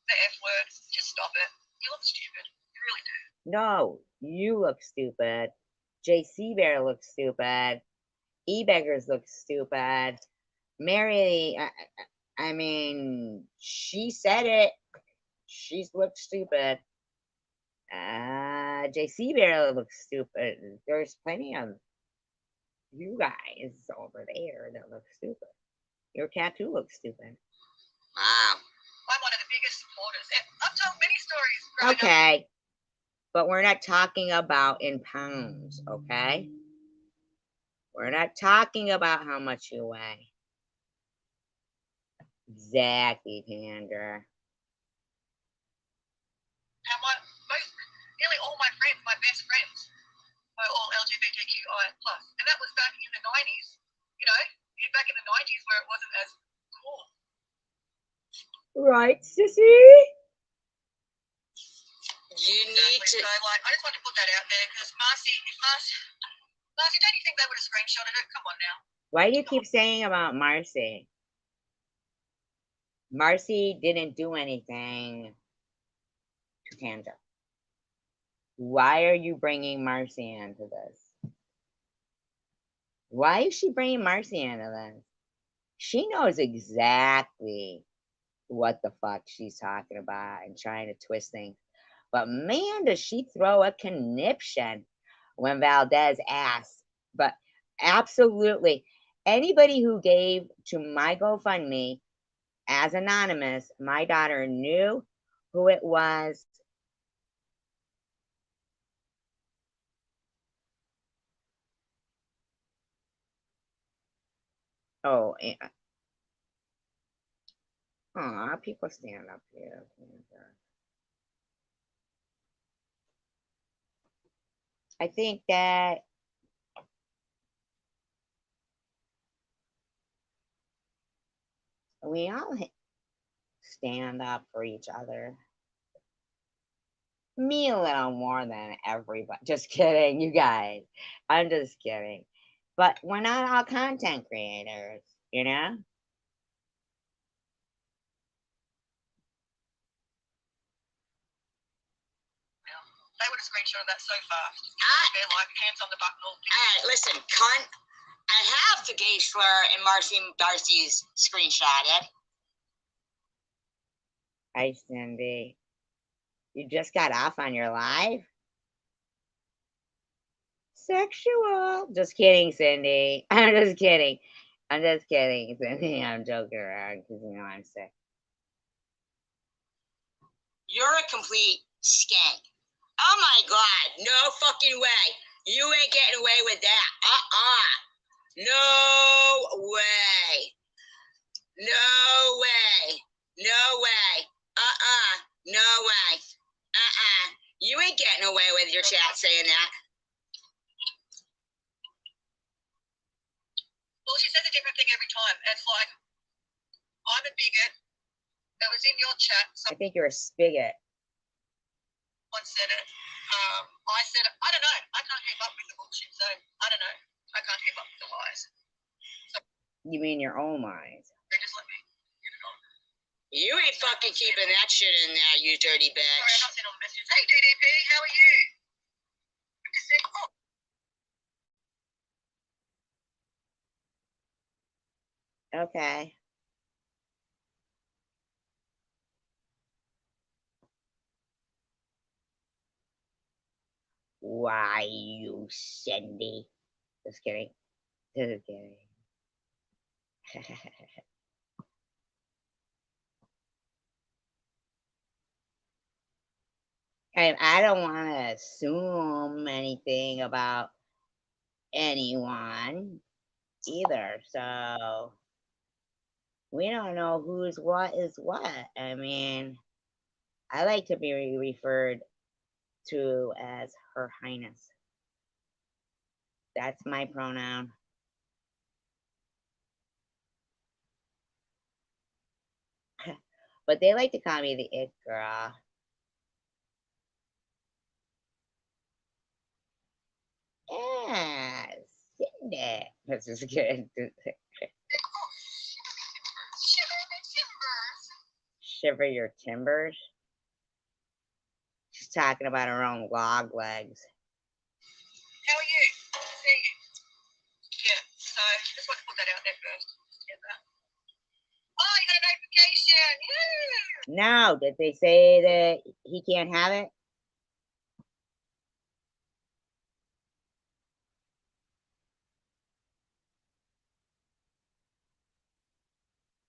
Speaker 2: the F word. Just stop it. You look stupid. You really do.
Speaker 1: No, you look stupid. JC Bear looks stupid. E-beggars look stupid. Mary, I mean, she said it. She's looked stupid. JC Bear looks stupid. There's plenty of you guys over there that look stupid. Your tattoo looks stupid.
Speaker 3: Wow.
Speaker 2: I'm one of the biggest supporters. I've told many stories growing up.
Speaker 1: Okay. But we're not talking about in pounds, okay? We're not talking about how much you weigh. Exactly, Tandra.
Speaker 2: And nearly all my friends, my best friends, were all LGBTQI plus, and that was back in the 90s. You know, back in the 90s where it wasn't as cool.
Speaker 1: Right, sissy?
Speaker 3: You need to.
Speaker 2: So, like, I just want to put that out there because Marcy, don't you think they would have screenshotted it? Come on now.
Speaker 1: Why do you keep saying about Marcy? Marcy didn't do anything to Tandra. Why are you bringing Marcy into this? Why is she bringing Marcy into this? She knows exactly what the fuck she's talking about and trying to twist things. But man, does she throw a conniption when Valdez asks. But absolutely, anybody who gave to my GoFundMe as anonymous, my daughter knew who it was. Oh, people stand up here. I think that we all stand up for each other. Me a little more than everybody. Just kidding, you guys. I'm just kidding. But we're not all content creators, you know?
Speaker 2: They would have screenshotted that so fast. They're like hands on the button. All
Speaker 3: right, listen, cunt. I have the gay slur and Darcy's screenshotted.
Speaker 1: Hi, Cindy. You just got off on your live? Sexual. Just kidding, Cindy. I'm just kidding. I'm just kidding, Cindy. I'm joking around because you know I'm sick.
Speaker 3: You're a complete skank. Oh my God, no fucking way. You ain't getting away with that. No way. No way. No way. No way. You ain't getting away with your chat saying that.
Speaker 2: Well, she says a different thing every time. It's like, I'm a bigot. That was in your chat.
Speaker 1: I think you're a spigot.
Speaker 2: Someone said it. I said it. I don't know. I can't keep up with the bullshit, so I don't know. I can't keep up with the lies. So,
Speaker 1: you mean your own lies?
Speaker 2: They just let me get it on.
Speaker 3: You ain't fucking keeping that shit in there, you dirty bitch.
Speaker 2: Sorry, I'm not sending all the messages. Hey, DDP, how are you? I just said, oh.
Speaker 1: Okay. Why, you Cindy? Just kidding. Just kidding. And I don't want to assume anything about anyone either. So we don't know who's what is what. I mean, I like to be referred to as Her Highness. That's my pronoun. But they like to call me the it girl. Yeah, Cindy. This is good. shiver your timbers. She's talking about her own log legs.
Speaker 2: How are you? See you. Yeah, so just want to put that out there first. Get that. Oh, you got a notification. Yeah.
Speaker 1: No, did they say that he can't have it?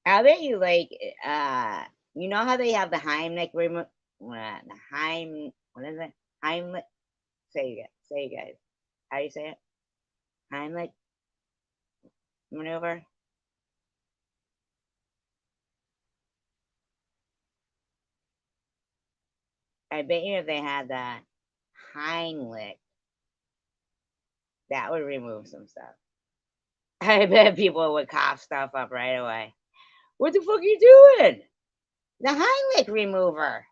Speaker 1: I bet you like you know how they have the Heimlich remote, the what is it? Heimlich. Say you guys. How do you say it? Heimlich maneuver. I bet you if they had the Heimlich, that would remove some stuff. I bet people would cough stuff up right away. What the fuck are you doing? The Heimlich remover.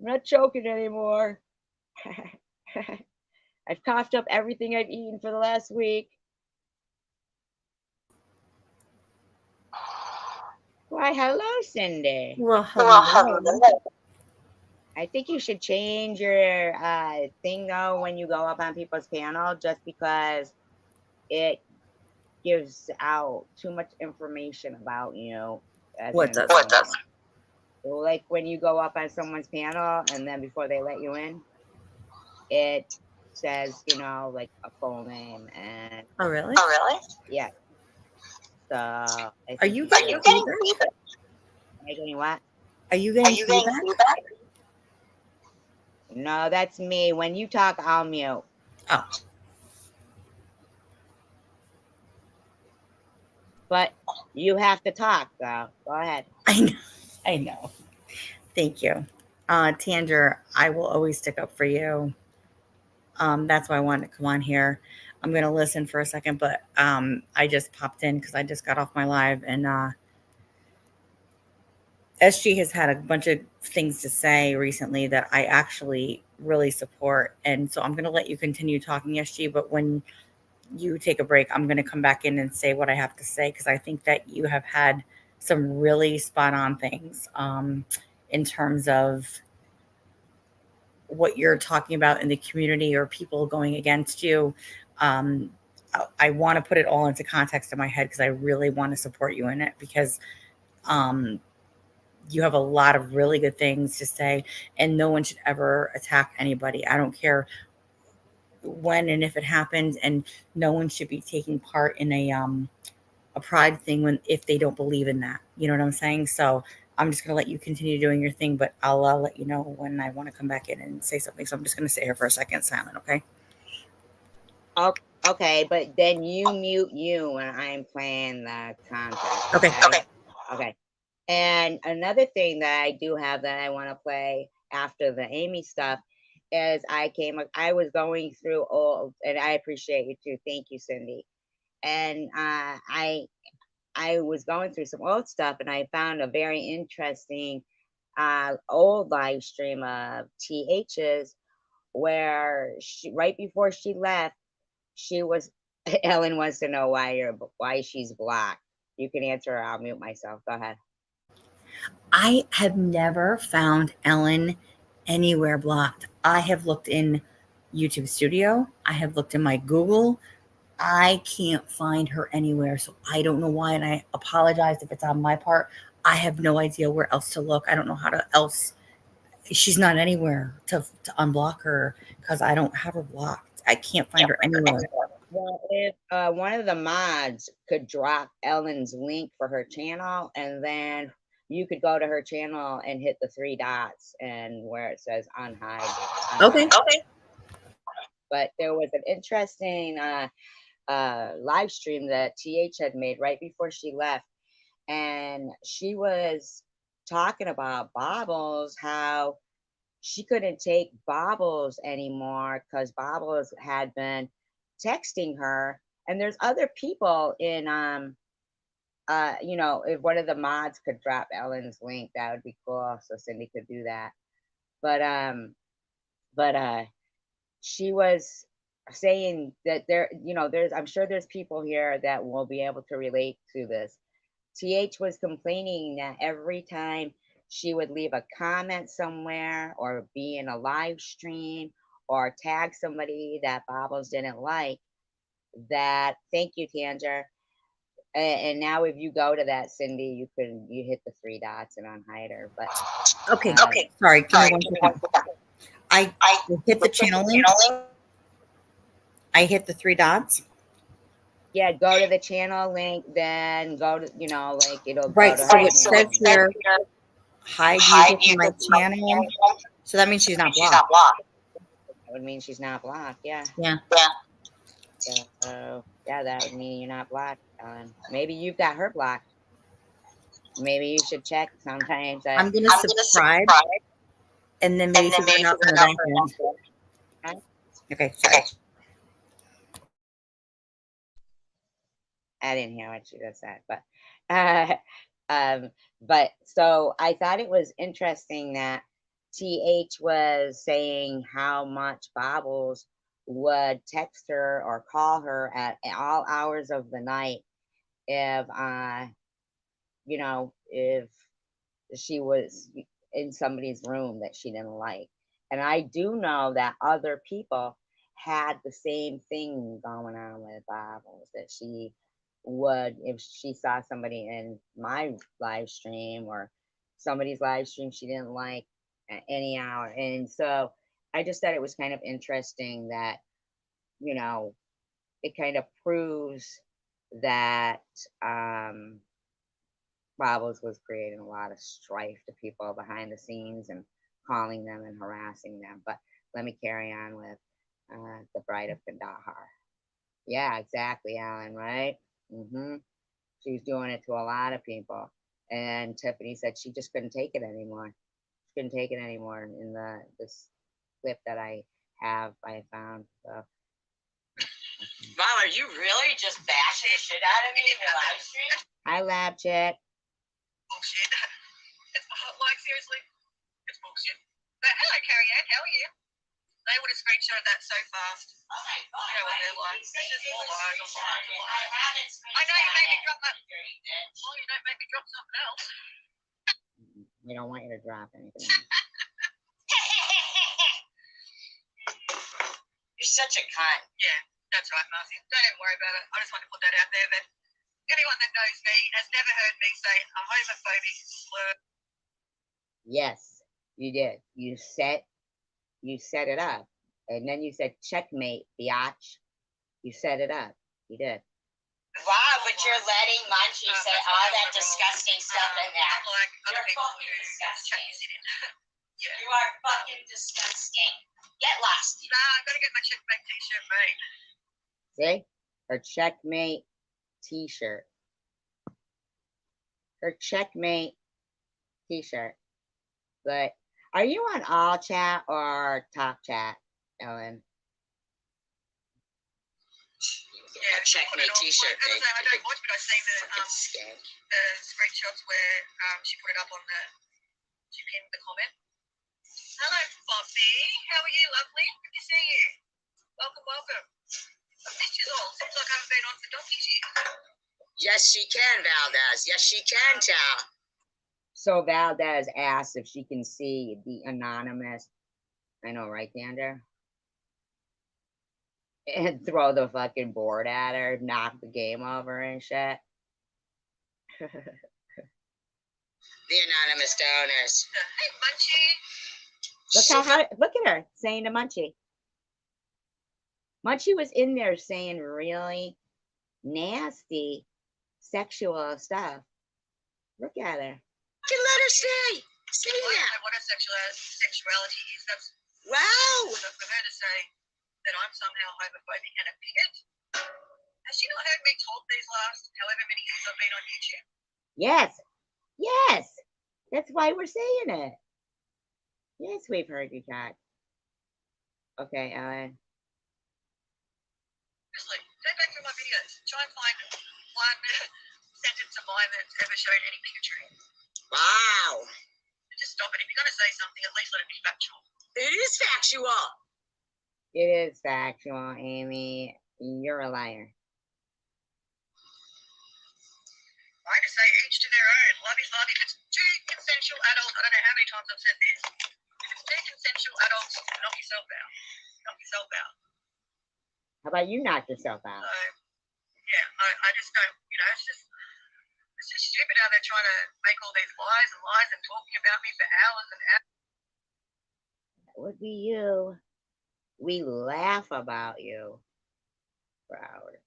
Speaker 1: I'm not choking anymore. I've coughed up everything I've eaten for the last week. Why, hello, Cindy.
Speaker 4: Well, hello.
Speaker 1: I think you should change your thing though when you go up on people's panel, just because it gives out too much information about you.
Speaker 4: What does?
Speaker 1: So, like when you go up on someone's panel and then before they let you in, it says, you know, like a full name and
Speaker 4: Oh, really?
Speaker 1: yeah. So
Speaker 4: Are you getting feedback?
Speaker 1: Am I getting what?
Speaker 4: Are you getting feedback?
Speaker 1: No, that's me. When you talk, I'll mute.
Speaker 4: Oh,
Speaker 1: But you have to talk, though. Go ahead.
Speaker 4: I know. Thank you. Tanger, I will always stick up for you. That's why I wanted to come on here. I'm going to listen for a second, but I just popped in because I just got off my live, and SG has had a bunch of things to say recently that I actually really support. And so I'm going to let you continue talking, SG, but when you take a break, I'm going to come back in and say what I have to say, because I think that you have had some really spot on things in terms of what you're talking about in the community or people going against you. I want to put it all into context in my head because I really want to support you in it, because you have a lot of really good things to say, and no one should ever attack anybody. I don't care when and if it happens, and no one should be taking part in a pride thing if they don't believe in that. You know what I'm saying? So I'm just going to let you continue doing your thing, but I'll let you know when I want to come back in and say something. So I'm just going to sit here for a second silent, okay?
Speaker 1: Okay, but then you mute you when I'm playing the content. Okay. And another thing that I do have that I want to play after the Amy stuff is I was going through old, and I appreciate you too. Thank you, Cindy. And I was going through some old stuff, and I found a very interesting old live stream of TH's where right before she left, she was Ellen wants to know why she's blocked. You can answer her. I'll mute myself. Go ahead.
Speaker 4: I have never found Ellen anywhere blocked. I have looked in YouTube Studio. I have looked in my Google. I can't find her anywhere. So I don't know why. And I apologize if it's on my part. I have no idea where else to look. I don't know how to else. She's not anywhere to unblock her because I don't have her blocked. I can't find her anywhere.
Speaker 1: Well, if one of the mods could drop Ellen's link for her channel, and then you could go to her channel and hit the 3 dots and where it says unhide.
Speaker 4: Okay.
Speaker 1: But there was an interesting live stream that TH had made right before she left, and she was talking about Bobbles, how she couldn't take Bobbles anymore because Bobbles had been texting her, and there's other people in you know, if one of the mods could drop Ellen's link, that would be cool, so Cindy could do that. But she was saying that there, I'm sure there's people here that will be able to relate to this. TH was complaining that every time she would leave a comment somewhere or be in a live stream or tag somebody that Bobbles didn't like, that thank you, Tanger. And now if you go to that, Cindy, you hit the three dots and unhide her. But
Speaker 4: Okay. Sorry. Give me 1 second. I hit the channel link. I hit the three dots.
Speaker 1: yeah, go to the channel link, then go to, like it'll
Speaker 4: Right.
Speaker 1: go to
Speaker 4: So
Speaker 1: her
Speaker 4: it says
Speaker 1: channel.
Speaker 4: here, hide user from my channel. So that means she's not blocked.
Speaker 1: That would mean she's not blocked. Yeah.
Speaker 4: Yeah.
Speaker 1: So yeah, that would mean you're not blocked. Maybe you've got her blocked. Maybe you should check sometimes.
Speaker 4: I'm gonna subscribe, and then maybe figure it out from the back end. Okay. Sorry.
Speaker 1: I didn't hear what you just said, but so I thought it was interesting that TH was saying how much Bobbles would text her or call her at all hours of the night if if she was in somebody's room that she didn't like. And I do know that other people had the same thing going on with Bobbles, that she would, if she saw somebody in my live stream or somebody's live stream she didn't like at any hour. And so I just thought it was kind of interesting that, it kind of proves that Bobbles was creating a lot of strife to people behind the scenes and calling them and harassing them. But let me carry on with the Bride of Kandahar. Yeah, exactly, Alan, right? She was doing it to a lot of people. And Tiffany said she just couldn't take it anymore. She couldn't take it anymore in this clip that I found. So.
Speaker 3: Mom, are you really just bashing the shit out of me in your live stream?
Speaker 1: Hi, Lab Chat.
Speaker 2: Bullshit. It's like seriously, it's bullshit. But hello, Carrie Ann, how are you? They would have screenshotted that so fast.
Speaker 3: Oh my god.
Speaker 2: You know what they're like. It's just all lies.
Speaker 3: I
Speaker 2: I know you made me drop that. Well, you don't make me drop something else.
Speaker 1: We don't want you to drop anything.
Speaker 3: You're such a cunt.
Speaker 2: Yeah, that's right, Marcy. Don't worry about it. I just want to put that out there that anyone that knows me has never heard me say a homophobic slur.
Speaker 1: Yes, you did. You set it up. And then you said checkmate, biatch. You set it up. You did.
Speaker 3: Wow, but you're letting Munchie say all that disgusting stuff in there.
Speaker 2: Like other
Speaker 3: You're
Speaker 2: people
Speaker 3: fucking
Speaker 2: who
Speaker 3: disgusting.
Speaker 2: chuck this in. Yeah.
Speaker 3: You are fucking disgusting. Get lost.
Speaker 2: Nah, I gotta get my checkmate t-shirt made.
Speaker 1: See? Her checkmate t-shirt. Her checkmate t-shirt. But are you on all chat or top chat, Ellen?
Speaker 3: Yeah, checkmate t-shirt.
Speaker 2: As I say, I don't watch, but I've seen
Speaker 3: Scared.
Speaker 2: the screenshots where she put it up on she pinned the comment. Hello, Bobby. How are you, lovely? Good to see you. Welcome, welcome. I've missed you all. Seems like I haven't been on for donkey's years.
Speaker 3: Yes, she can, Valdez. Yes, she can, Chow.
Speaker 1: So Valdez asked if she can see the anonymous. I know, right, Dander? And throw the fucking board at her, knock the game over and shit.
Speaker 3: The anonymous donors.
Speaker 2: Hey, Munchie.
Speaker 1: Look at her saying to Munchie. Munchie was in there saying really nasty sexual stuff. Look at her.
Speaker 3: You let her say
Speaker 2: I don't
Speaker 3: that.
Speaker 2: know what her sexuality is. That's
Speaker 3: Wow.
Speaker 2: for her to say that I'm somehow homophobic and a bigot. Has she not heard me talk these last however many years I've been on YouTube?
Speaker 1: Yes. Yes. That's why we're saying it. Yes, we've heard you talk. Okay, Ellen.
Speaker 2: Seriously, go back through my videos. Try and find one sentence of mine that's ever shown any bigotry.
Speaker 3: Wow.
Speaker 2: Just stop it. If you're going to say something, at least let it be factual.
Speaker 3: It is factual.
Speaker 1: It is factual, Amy. You're a liar.
Speaker 2: I just say each to their own. Love is love. If it's two consensual adults, I don't know how many times I've said this. If it's two consensual adults, knock yourself out. Knock yourself out.
Speaker 1: How about you knock yourself out?
Speaker 2: So, yeah, I just don't, it's just stupid how they're trying to make all these lies and talking about me for hours and hours.
Speaker 1: That would be you. We laugh about you for hours.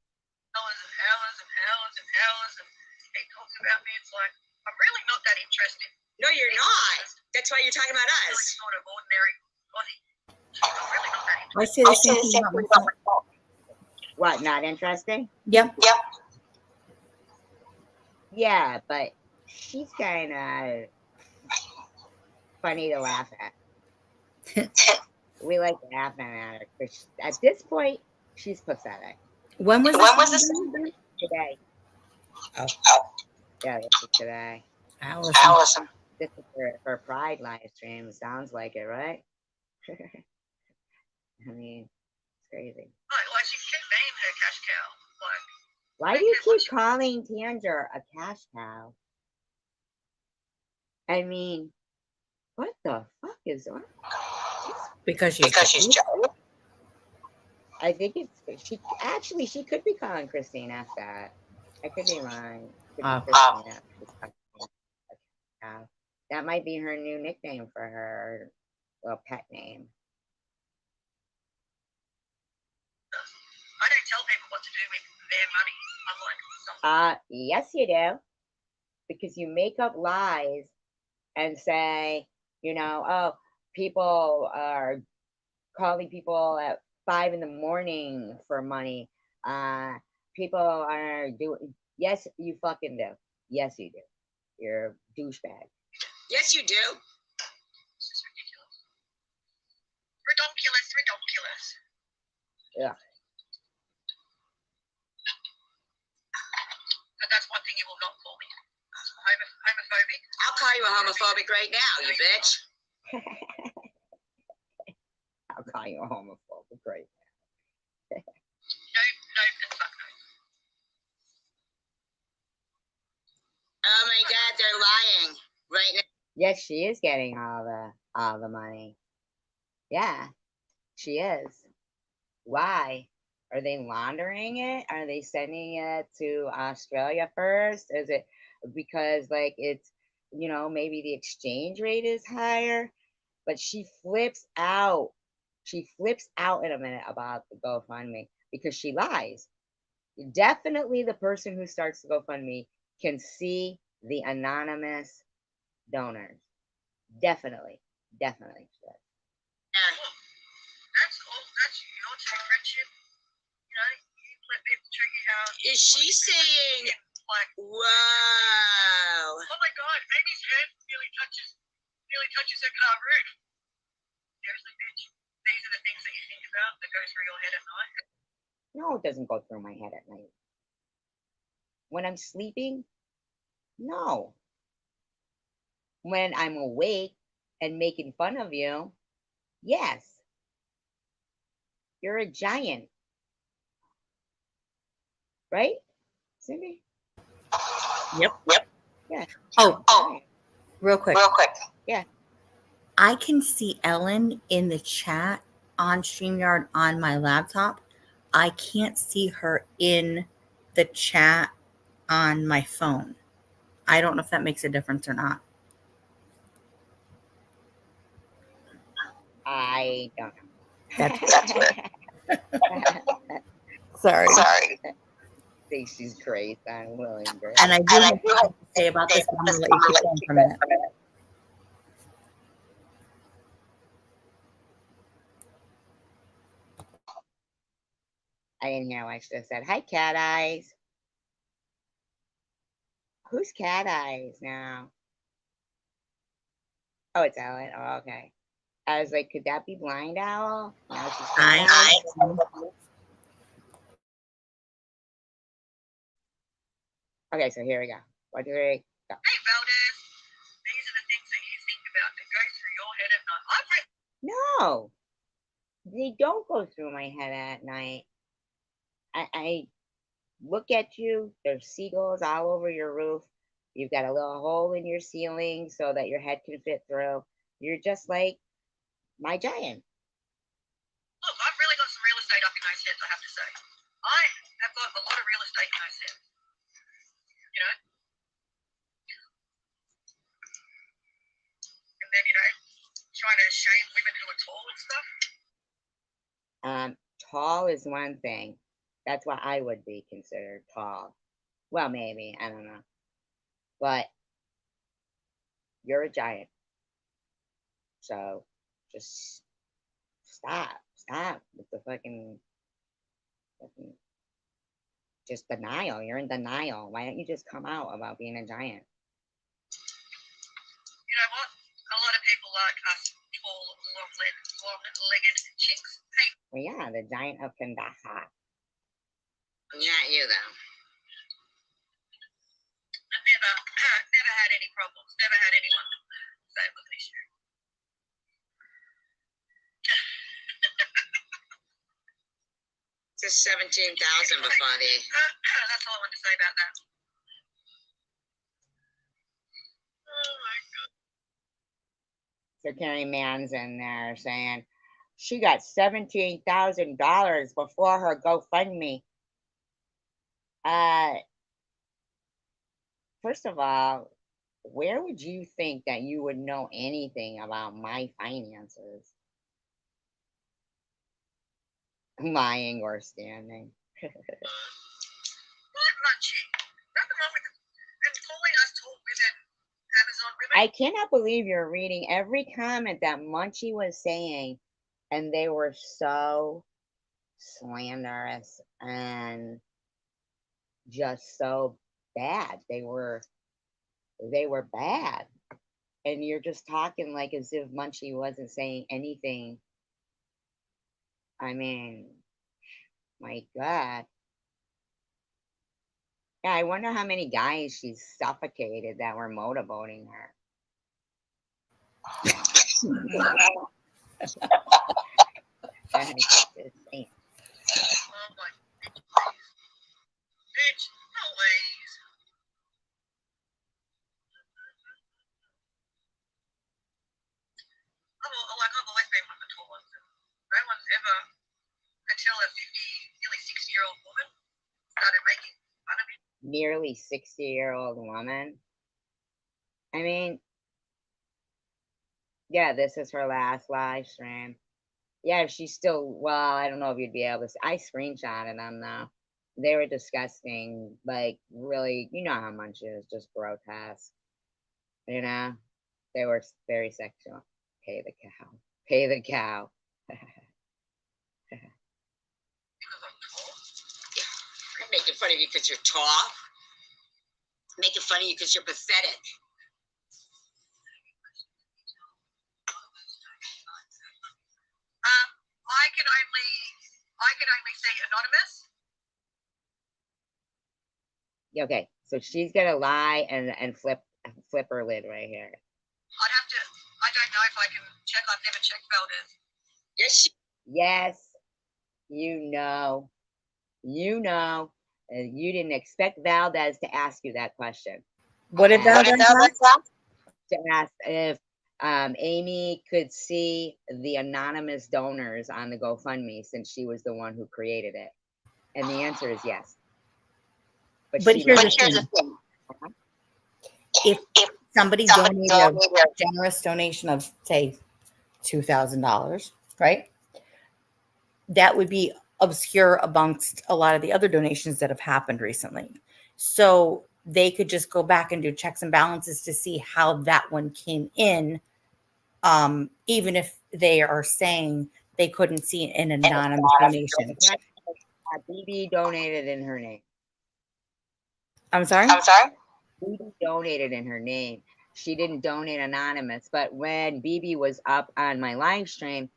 Speaker 2: Hours and hours and hours and hours, and he talks about me. It's like, I'm really not that interesting.
Speaker 3: No, you're not. That's why you're talking about
Speaker 2: I'm
Speaker 3: us.
Speaker 2: really sort of ordinary Aussie. I'm really not that
Speaker 4: I
Speaker 2: interesting.
Speaker 4: say the same thing about myself.
Speaker 1: What, not interesting?
Speaker 4: Yep.
Speaker 1: Yeah, but she's kind of funny to laugh at. We like laughing at her. 'Cause at this point, she's pathetic.
Speaker 4: When was this?
Speaker 1: Today.
Speaker 4: Oh.
Speaker 1: Yeah, this is today.
Speaker 4: Allison.
Speaker 1: This is her Pride live stream. Sounds like it, right? I mean, it's crazy.
Speaker 2: Like she can name her cash cow. Like,
Speaker 1: Why do you keep calling Tanger a cash cow? I mean, what the fuck is wrong?
Speaker 4: Because she's
Speaker 3: jealous.
Speaker 1: I think she could be calling Christina that. I could be wrong. Could be Christina. That might be her new nickname for her, well, pet name.
Speaker 2: I don't tell people what to do with their money. I'm like,
Speaker 1: Yes, you do. Because you make up lies and say, oh, people are calling people at 5 a.m. for money. People are doing. Yes, you fucking do. Yes, you do. You're a douchebag.
Speaker 3: Yes, you do.
Speaker 2: This is ridiculous. Redonkulous.
Speaker 1: Yeah.
Speaker 2: But that's one thing you will not call me. Homophobic.
Speaker 3: I'll call you a homophobic right now, you bitch.
Speaker 1: I'll call you a homophobic, right?
Speaker 2: No, and fuck no.
Speaker 3: Oh my God, they're lying right now.
Speaker 1: Yes, she is getting all the money. Yeah, she is. Why? Are they laundering it? Are they sending it to Australia first? Is it because like it's maybe the exchange rate is higher? But she flips out. She flips out in a minute about the GoFundMe because she lies. Definitely the person who starts the GoFundMe can see the anonymous donors. Definitely.
Speaker 2: That's your two friendship. You let people treat you how.
Speaker 3: Is she saying,
Speaker 2: Like,
Speaker 3: wow?
Speaker 2: oh my God, Amy's head nearly touches her car roof. Seriously, bitch. These are the things that you think about that go through your head at night.
Speaker 1: No, it doesn't go through my head at night. When I'm sleeping, no. When I'm awake and making fun of you, yes. You're a giant. Right, Cindy?
Speaker 4: Yep.
Speaker 1: Yeah.
Speaker 4: Oh, real quick.
Speaker 1: Yeah.
Speaker 4: I can see Ellen in the chat on StreamYard on my laptop. I can't see her in the chat on my phone. I don't know if that makes a difference or not.
Speaker 1: I don't know.
Speaker 4: That's Sorry.
Speaker 1: Think she's great. I'm willing.
Speaker 4: And I do have to say about this. I'm going to let you keep going for a minute.
Speaker 1: I didn't hear what she just said. Hi, Cat Eyes. Who's Cat Eyes now? Oh, it's Ellen. Oh, okay. I was like, could that be Blind Owl? Now she's Cat Eyes. Okay, so here we go. 1, 2, 3, go.
Speaker 2: Hey, Valdez. These are the things that you think about that go through your head at night.
Speaker 1: No. they don't go through my head at night. I look at you, there's seagulls all over your roof. You've got a little hole in your ceiling so that your head can fit through. You're just like my giant.
Speaker 2: Look, I've really got some real estate up in those heads, I have to say. I have got a lot of real estate in those heads. You know? And then, trying to shame women who are tall and stuff.
Speaker 1: Tall is one thing. That's why I would be considered tall. Well, maybe, I don't know. But you're a giant. So just stop with the fucking just denial. You're in denial. Why don't you just come out about being a giant?
Speaker 2: You know what? A lot of people like us tall, long-legged chicks. Hey,
Speaker 1: Well, yeah, the giant of Kandahar.
Speaker 3: Not you though.
Speaker 2: I've never had any problems. Never had anyone say it was an issue.
Speaker 3: It's 17,000 before the.
Speaker 2: That's all I wanted to say about that. Oh my god.
Speaker 1: So Carrie Mann's in there saying she got $17,000 before her GoFundMe. First of all, where would you think that you would know anything about my finances? Lying or standing.
Speaker 2: What munchie? Nothing wrong with it. And calling us tall women, Amazon women.
Speaker 1: I cannot believe you're reading every comment that Munchie was saying, and they were so slanderous and just so bad. They were bad. And you're just talking like as if Munchie wasn't saying anything. I mean, my God. Yeah, I wonder how many guys she's suffocated that were motivating her. That's insane.
Speaker 2: Oh my bitch, please. I've always been one of the tall ones. No one's ever, until a 50, nearly 60-year-old woman started making fun of me.
Speaker 1: Nearly 60-year-old woman. I mean, yeah, this is her last live stream. Yeah, she's still, well, I don't know if you'd be able to see. I screenshotted them though. They were disgusting. Like, really, you know how much it is, just grotesque. You know? They were very sexual. Pay the cow. Pay the cow.
Speaker 2: Because I'm tall.
Speaker 3: I'm making fun of you because you're tall. Making fun of you because you're pathetic.
Speaker 2: I can only see anonymous.
Speaker 1: Okay, so she's gonna lie and flip her lid right here.
Speaker 2: I'd have to, I don't know if I can check. I've never checked Valdez.
Speaker 3: Yes,
Speaker 1: Yes, you know. You know. You didn't expect Valdez to ask you that question.
Speaker 4: What did
Speaker 1: What
Speaker 4: Valdez
Speaker 3: Valdez
Speaker 4: ask?
Speaker 1: To ask if Amy could see the anonymous donors on the GoFundMe since she was the one who created it. And the answer is yes.
Speaker 4: But
Speaker 1: she
Speaker 4: here's
Speaker 1: lied.
Speaker 4: the thing. If somebody donated a generous donation of, say, $2,000, right? That would be obscure amongst a lot of the other donations that have happened recently. So they could just go back and do checks and balances to see how that one came in, even if they are saying they couldn't see an anonymous donation.
Speaker 1: BB donated in her name.
Speaker 4: I'm sorry?
Speaker 1: BB donated in her name. She didn't donate anonymous. But when BB was up on my live stream,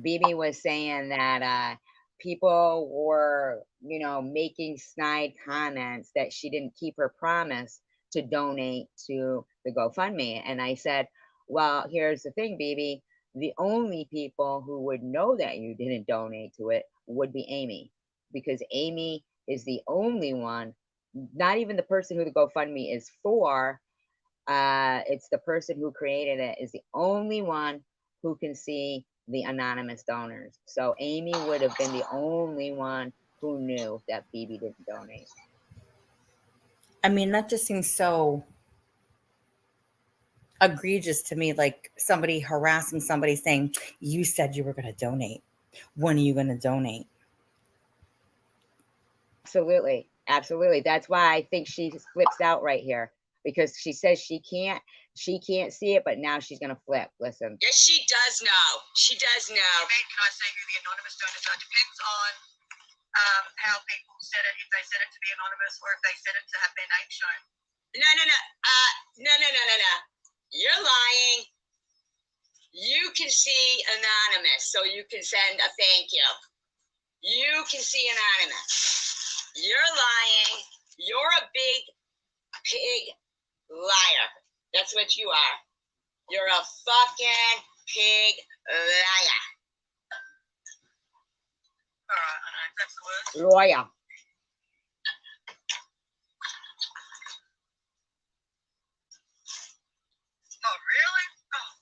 Speaker 1: BB was saying that people were, making snide comments that she didn't keep her promise to donate to the GoFundMe. And I said, well, here's the thing, BB. the only people who would know that you didn't donate to it would be Amy, because Amy is the only one, not even the person who the GoFundMe is for. It's the person who created it is the only one who can see the anonymous donors. So Amy would have been the only one who knew that Phoebe didn't donate.
Speaker 4: I mean, that just seems so egregious to me, like somebody harassing somebody saying, you said you were going to donate. When are you going to donate?
Speaker 1: Absolutely. Absolutely. That's why I think she flips out right here, because she says she can't see it, but now she's going to flip. Listen.
Speaker 3: Yes, she does know. She does know.
Speaker 2: Can I say who the anonymous donors are? Depends on how people set it, if they set it to be anonymous or if they set it to have their name shown.
Speaker 3: No. No. You're lying. You can see anonymous, so you can send a thank you. You can see anonymous. You're lying. You're a big pig liar. That's what you are. You're a fucking pig liar.
Speaker 2: All right, I know that's the word.
Speaker 1: Lawyer.
Speaker 2: Oh, really? Oh,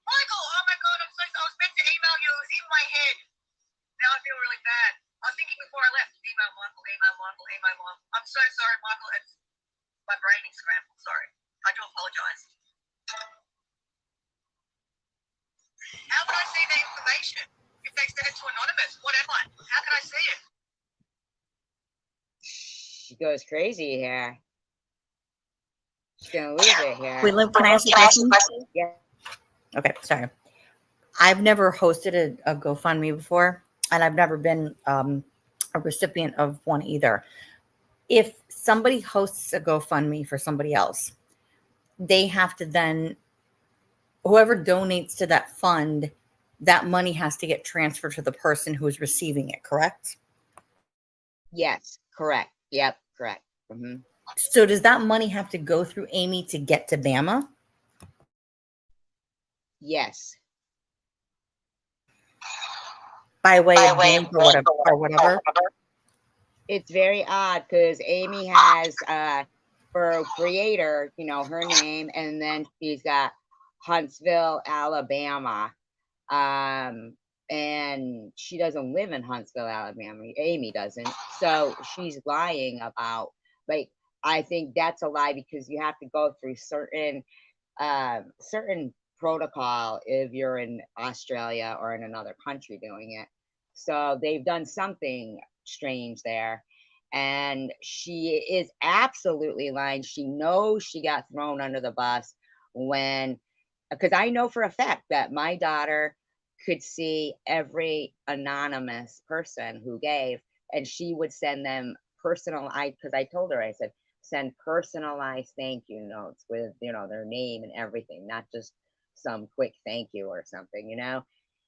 Speaker 2: Michael, oh my God, I'm so sorry. I was meant to email you. It was in my head. Now I feel really bad. I was thinking before I left, email Michael. I'm so sorry, Michael. It's my brain is scrambled. Sorry. I do apologize. How would I see the information if they send it to anonymous? What am I? How can I see it?
Speaker 1: She goes crazy here. She's gonna lose it here.
Speaker 4: Wait, can I ask you a question?
Speaker 1: Yeah.
Speaker 4: Okay, sorry. I've never hosted a GoFundMe before, and I've never been a recipient of one either. If somebody hosts a GoFundMe for somebody else, they have to then, whoever donates to that fund, that money has to get transferred to the person who's receiving it, correct?
Speaker 1: Yes, correct. Yep, correct. Mm-hmm.
Speaker 4: So does that money have to go through Amy to get to Bama?
Speaker 1: Yes.
Speaker 4: By way of bank or whatever?
Speaker 1: It's very odd because Amy has for creator, her name, and then she's got Huntsville, Alabama. And she doesn't live in Huntsville, Alabama. Amy doesn't. So she's lying about, like, I think that's a lie, because you have to go through certain protocol if you're in Australia or in another country doing it. So they've done something strange there. And she is absolutely lying. She knows she got thrown under the bus because I know for a fact that my daughter could see every anonymous person who gave, and she would send them because I told her, I said, send personalized thank you notes with, their name and everything, not just some quick thank you or something,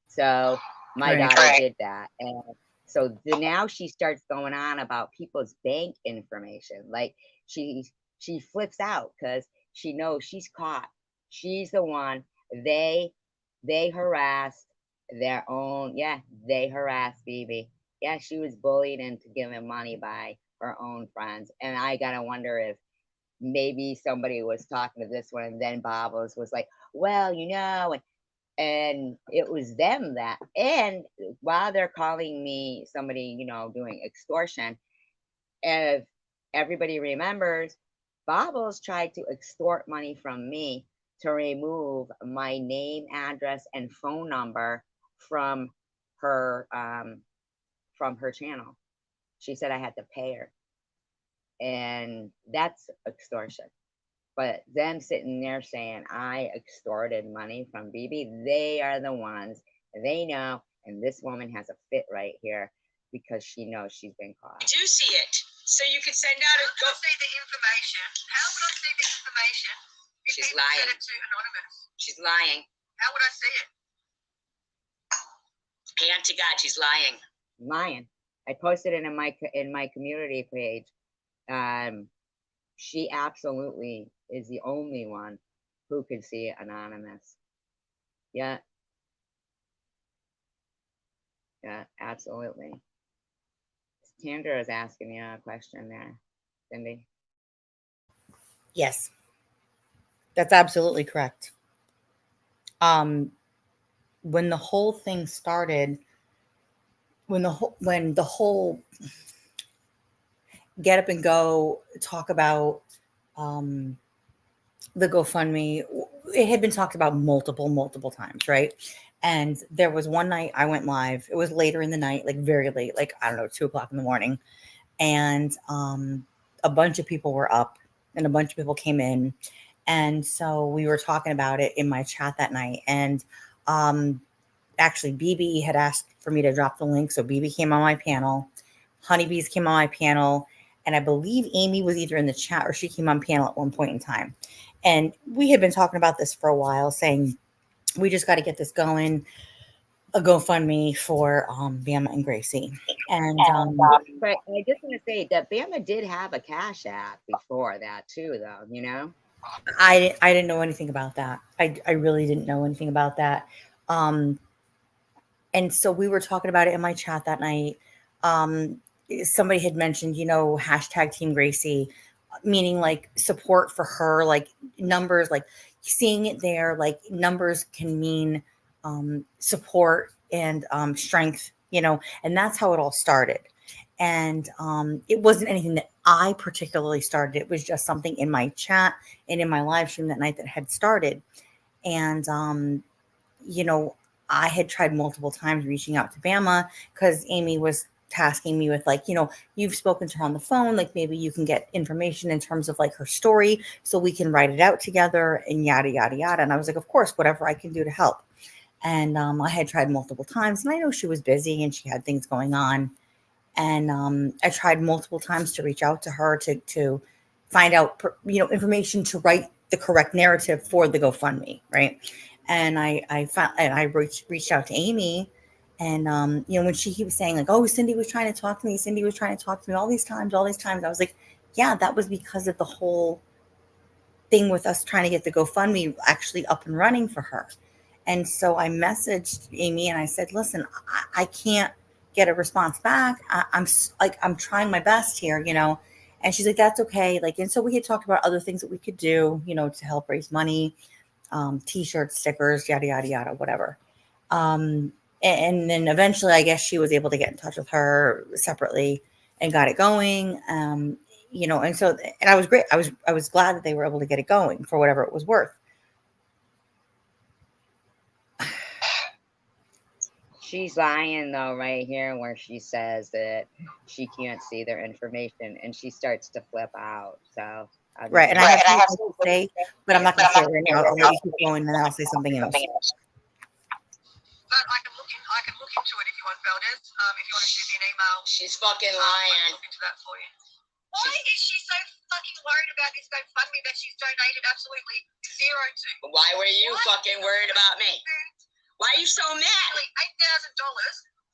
Speaker 1: So my daughter did that. And so now she starts going on about people's bank information. Like she flips out because she knows she's caught. She's the one. They harassed their own. Yeah, they harassed Phoebe. Yeah, she was bullied into giving money by her own friends. And I gotta wonder if maybe somebody was talking to this one, and then Bobbles was like, well, and it was them that, and while they're calling me somebody, doing extortion, if everybody remembers, Bobbles tried to extort money from me to remove my name, address, and phone number from her channel. She said I had to pay her, and that's extortion. But them sitting there saying I extorted money from Bibi, they are the ones, they know. And this woman has a fit right here because she knows she's been caught.
Speaker 3: I do see it. So you could send out a
Speaker 2: How would I see the information? How would I see the information if
Speaker 3: She's
Speaker 2: people
Speaker 3: lying.
Speaker 2: send it to anonymous?
Speaker 3: She's lying.
Speaker 2: How would I see it?
Speaker 3: Hand to God, she's lying.
Speaker 1: Lying. I posted it in my community page. She absolutely is the only one Who can see anonymous? Yeah, yeah, absolutely. Tandra is asking you a question there, Cindy.
Speaker 4: Yes, that's absolutely correct. When the whole thing started, when the whole get up and go talk about um, the GoFundMe, it had been talked about multiple times, right? And there was one night I went live. It was later in the night, like very late, like I don't know, 2 o'clock in the morning, and a bunch of people were up, and a bunch of people came in, and so we were talking about it in my chat that night, and actually BB had asked for me to drop the link, so BB came on my panel, Honeybees came on my panel, and I believe Amy was either in the chat or she came on panel at one point in time. And we had been talking about this for a while, saying we just got to get this going, a GoFundMe for Bama and Gracie. And
Speaker 1: But I just want to say that Bama did have a Cash App before that too, though. You know.
Speaker 4: I didn't know anything about that. I really didn't know anything about that. And so we were talking about it in my chat that night. Somebody had mentioned, hashtag Team Gracie, meaning like support for her, like numbers, like seeing it there, like numbers can mean support and strength, and that's how it all started. And it wasn't anything that I particularly started. It was just something in my chat and in my live stream that night that had started. And, I had tried multiple times reaching out to Bama because Amy was tasking me with like, you've spoken to her on the phone, like maybe you can get information in terms of like her story so we can write it out together and yada, yada, yada. And I was like, of course, whatever I can do to help. And I had tried multiple times, and I know she was busy and she had things going on. And I tried multiple times to reach out to her to find out, information to write the correct narrative for the GoFundMe, right? And I reached out to Amy, and when she was saying like, oh, Cindy was trying to talk to me, Cindy was trying to talk to me all these times, I was like, yeah, that was because of the whole thing with us trying to get the GoFundMe actually up and running for her. And so I messaged Amy and I said, listen, I can't get a response back. I'm trying my best here, and she's like, that's okay. Like, and so we had talked about other things that we could do, to help raise money, t-shirts, stickers, yada, yada, yada, whatever. And then eventually I guess she was able to get in touch with her separately and got it going. And so, and I was great. I was glad that they were able to get it going for whatever it was worth.
Speaker 1: She's lying though, right here, where she says that she can't see their information, and she starts to flip out. So
Speaker 4: right, and I have something to say, but I'm not going to say it right now. I'll let you keep going, and then I'll say something else.
Speaker 2: But I can look into it if you want, Valdez. If you want to shoot me an email.
Speaker 3: She's fucking
Speaker 2: I
Speaker 3: lying.
Speaker 2: can look into that for you. Why is she so fucking worried about this GoFundMe that she's donated absolutely zero to?
Speaker 3: Why were you fucking worried about me? Why are you so mad?
Speaker 2: $8,000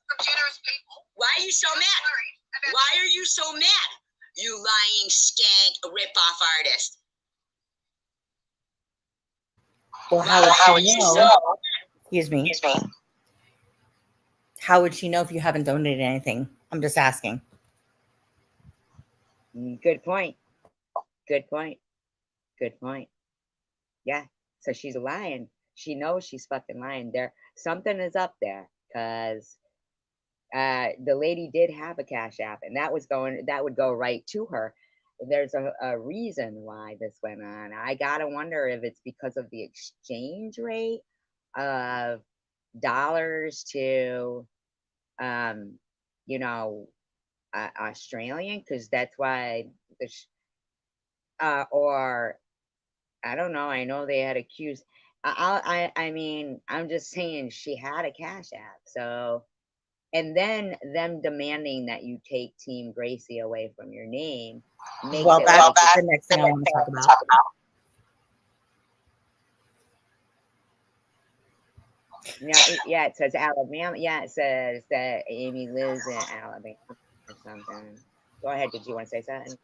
Speaker 2: from generous people.
Speaker 3: Why are you so mad? Why are you so mad? You lying skank rip-off artist.
Speaker 4: Well, how would she know? Excuse me. How would she know if you haven't donated anything? I'm just asking.
Speaker 1: Good point. Good point. Good point. Yeah. So she's lying. She knows she's fucking lying. Something is up there, because the lady did have a Cash App, and that would go right to her. There's a reason why this went on. I gotta wonder if it's because of the exchange rate of dollars to Australian, because that's why or I don't know. I know they had accused. I mean, I'm just saying she had a Cash App. So, and then them demanding that you take Team Gracie away from your name.
Speaker 4: Well, that's the next thing I want to talk about.
Speaker 1: Yeah, it says Alabama. Yeah, it says that Amy lives in Alabama or something. Go ahead. Did you want to say something?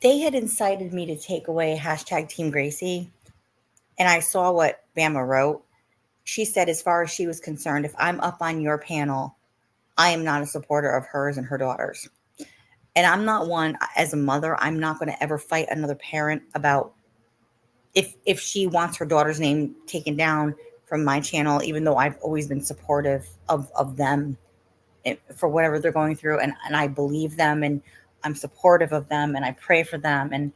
Speaker 4: They had incited me to take away hashtag Team Gracie And I saw what Bama wrote. She said, as far as she was concerned, if I'm up on your panel, I am not a supporter of hers and her daughters. And I'm not one, as a mother, I'm not going to ever fight another parent about if she wants her daughter's name taken down from my channel, even though I've always been supportive of them for whatever they're going through. And I believe them and I'm supportive of them and I pray for them. And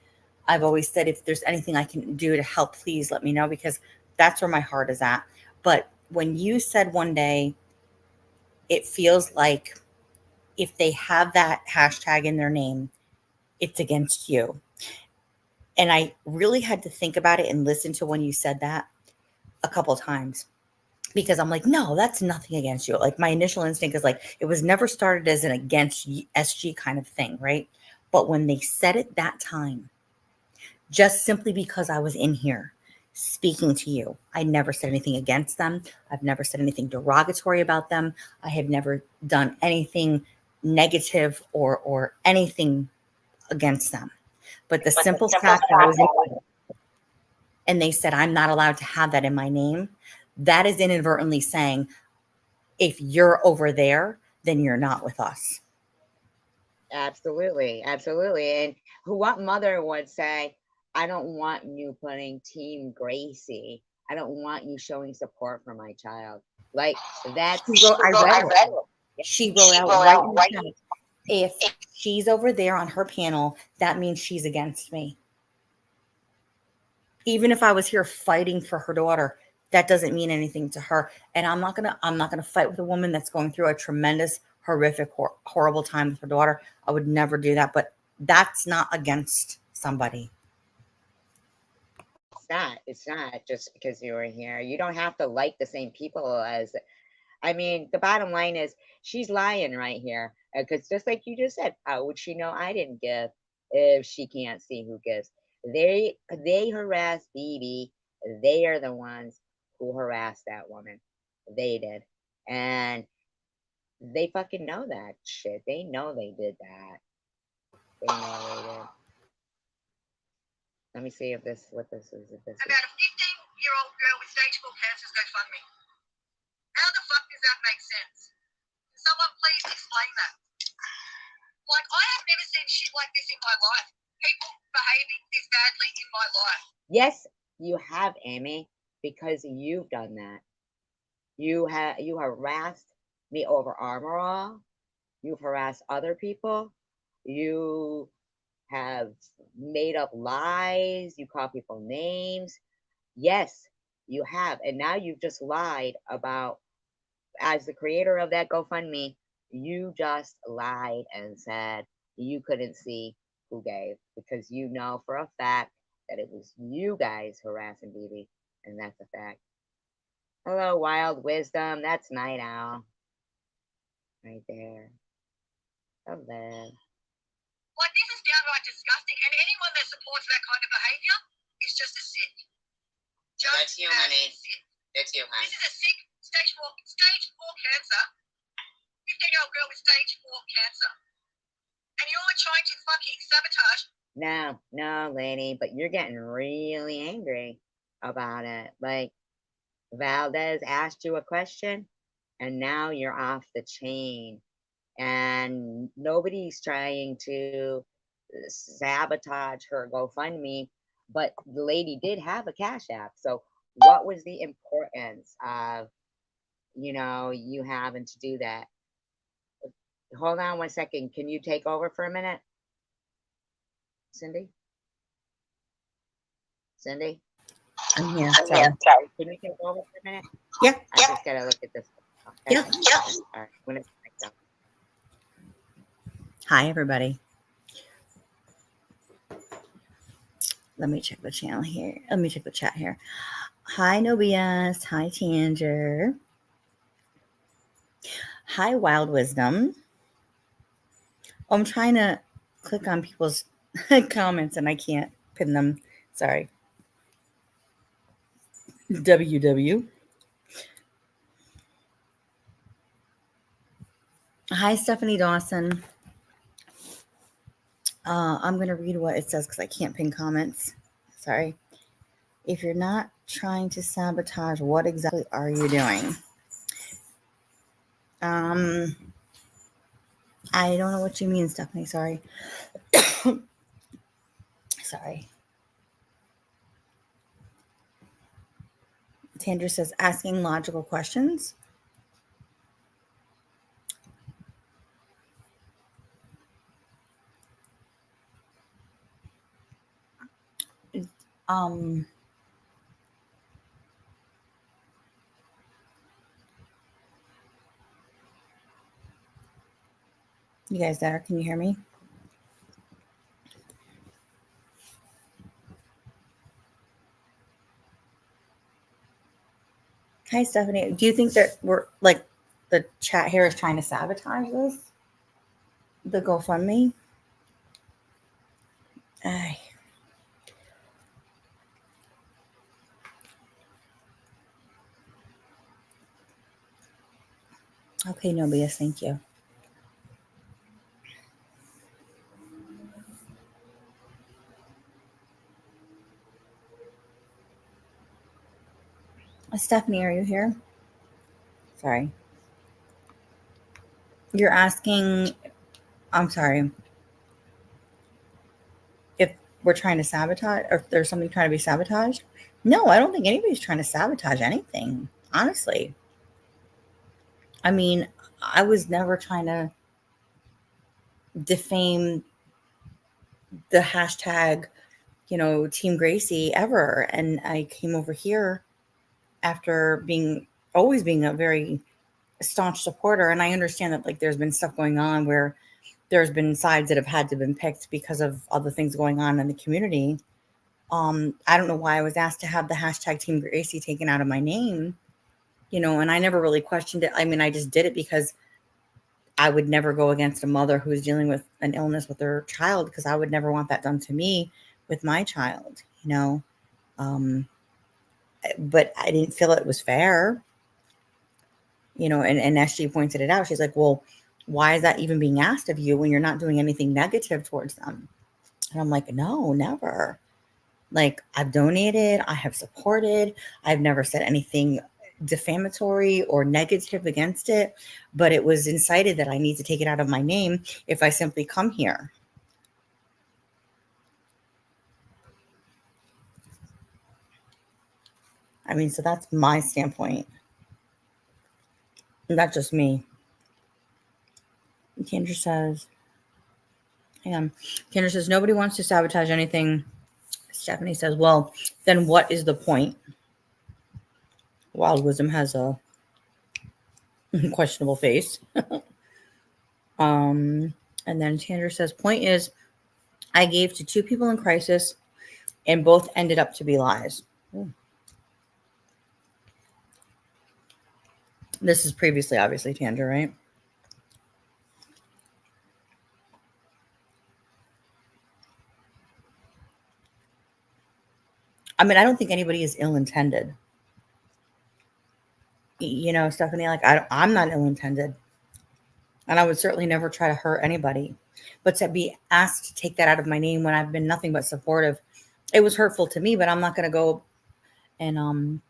Speaker 4: I've always said, if there's anything I can do to help, please let me know, because that's where my heart is at. But when you said one day, it feels like if they have that hashtag in their name, it's against you. And I really had to think about it and listen to when you said that a couple times, because I'm like, no, that's nothing against you. Like my initial instinct is like, it was never started as an against SG kind of thing, right? But when they said it that time, just simply because I was in here speaking to you, I never said anything against them. I've never said anything derogatory about them. I have never done anything negative or anything against them. But the simple fact that I was in, and they said I'm not allowed to have that in my name, that is inadvertently saying, if you're over there, then you're not with us.
Speaker 1: Absolutely, absolutely. And what mother would say, I don't want you putting Team Gracie. I don't want you showing support for my child. Like that's
Speaker 4: I read it. She wrote out right in the chat, if she's over there on her panel, that means she's against me. Even if I was here fighting for her daughter, that doesn't mean anything to her. And I'm not gonna fight with a woman that's going through a tremendous, horrific, horrible time with her daughter. I would never do that. But that's not against somebody.
Speaker 1: it's not just because you were here. You don't have to like the same people as, I mean, the bottom line is she's lying right here. Because just like you just said, how would she know I didn't give if she can't see who gives? They harassed BB. They are the ones who harassed that woman. They did. And they fucking know that shit. They know they did that. They know they did. Let me see if this what this is. If this is.
Speaker 2: About a 15-year-old girl with stage 4 cancer's GoFundMe. How the fuck does that make sense? Can someone please explain that? Like, I have never seen shit like this in my life. People behaving this badly in my life.
Speaker 1: Yes, you have, Amy, because you've done that. You harassed me over Armor All. You've harassed other people. You have made up lies. You call people names. Yes, you have. And now you've just lied about, as the creator of that GoFundMe, you just lied and said you couldn't see who gave, because you know for a fact that it was you guys harassing BB. And that's a fact. Hello, Wild Wisdom. That's Night Owl. Right there. Hello.
Speaker 2: Like, this is downright disgusting, and anyone that supports that kind of behaviour is just a sick.
Speaker 3: That's you, honey.
Speaker 2: Sick.
Speaker 3: That's you, honey.
Speaker 2: This is a sick stage 4 cancer. 15-year-old girl with stage 4 cancer. And you're trying to fucking sabotage.
Speaker 1: No, lady, but you're getting really angry about it. Like, Valdez asked you a question, and now you're off the chain. And nobody's trying to sabotage her GoFundMe, but the lady did have a Cash App. So what was the importance of, you having to do that? Hold on 1 second. Can you take over for a minute? Cindy?
Speaker 4: I'm here.
Speaker 1: Sorry.
Speaker 4: Sorry.
Speaker 1: Can you take over for a minute?
Speaker 4: Yeah.
Speaker 1: I just gotta look at this. Okay.
Speaker 4: Yeah.
Speaker 1: All right. When it's done.
Speaker 4: Hi, everybody. Let me check the channel here. Let me check the chat here. Hi, Nobias. Hi, Tanger. Hi, Wild Wisdom. Oh, I'm trying to click on people's comments and I can't pin them. Sorry. WW. Hi, Stephanie Dawson. I'm going to read what it says because I can't pin comments. Sorry. If you're not trying to sabotage, what exactly are you doing? I don't know what you mean, Stephanie. Sorry. Sorry. Tandra says asking logical questions. Um, you guys there? Can you hear me? Hi, Stephanie. Do you think that we're like the chat here is trying to sabotage this? The GoFundMe? Ay. Okay, Nobius, thank you. Stephanie, are you here? Sorry. You're asking, I'm sorry, if we're trying to sabotage or if there's something trying to be sabotaged. No, I don't think anybody's trying to sabotage anything, honestly. I mean, I was never trying to defame the hashtag, Team Gracie ever. And I came over here after always being a very staunch supporter. And I understand that like there's been stuff going on where there's been sides that have had to been picked because of all the things going on in the community. I don't know why I was asked to have the hashtag Team Gracie taken out of my name, and I never really questioned it. I mean, I just did it because I would never go against a mother who's dealing with an illness with their child because I would never want that done to me with my child, but I didn't feel it was fair, and as she pointed it out, she's like, well, why is that even being asked of you when you're not doing anything negative towards them? And I'm like, no, never. Like, I've donated, I have supported, I've never said anything defamatory or negative against it, but it was incited that I need to take it out of my name if I simply come here. I mean, so that's my standpoint. And that's just me. Kendra says, hang on. Kendra says, nobody wants to sabotage anything. Stephanie says, well, then what is the point? Wild Wisdom has a questionable face. And then Tandra says, point is, I gave to 2 people in crisis and both ended up to be lies. Ooh. This is previously, obviously, Tandra, right? I mean, I don't think anybody is ill-intended. Stephanie, like, I'm not ill-intended. And I would certainly never try to hurt anybody. But to be asked to take that out of my name when I've been nothing but supportive, it was hurtful to me, but I'm not going to go and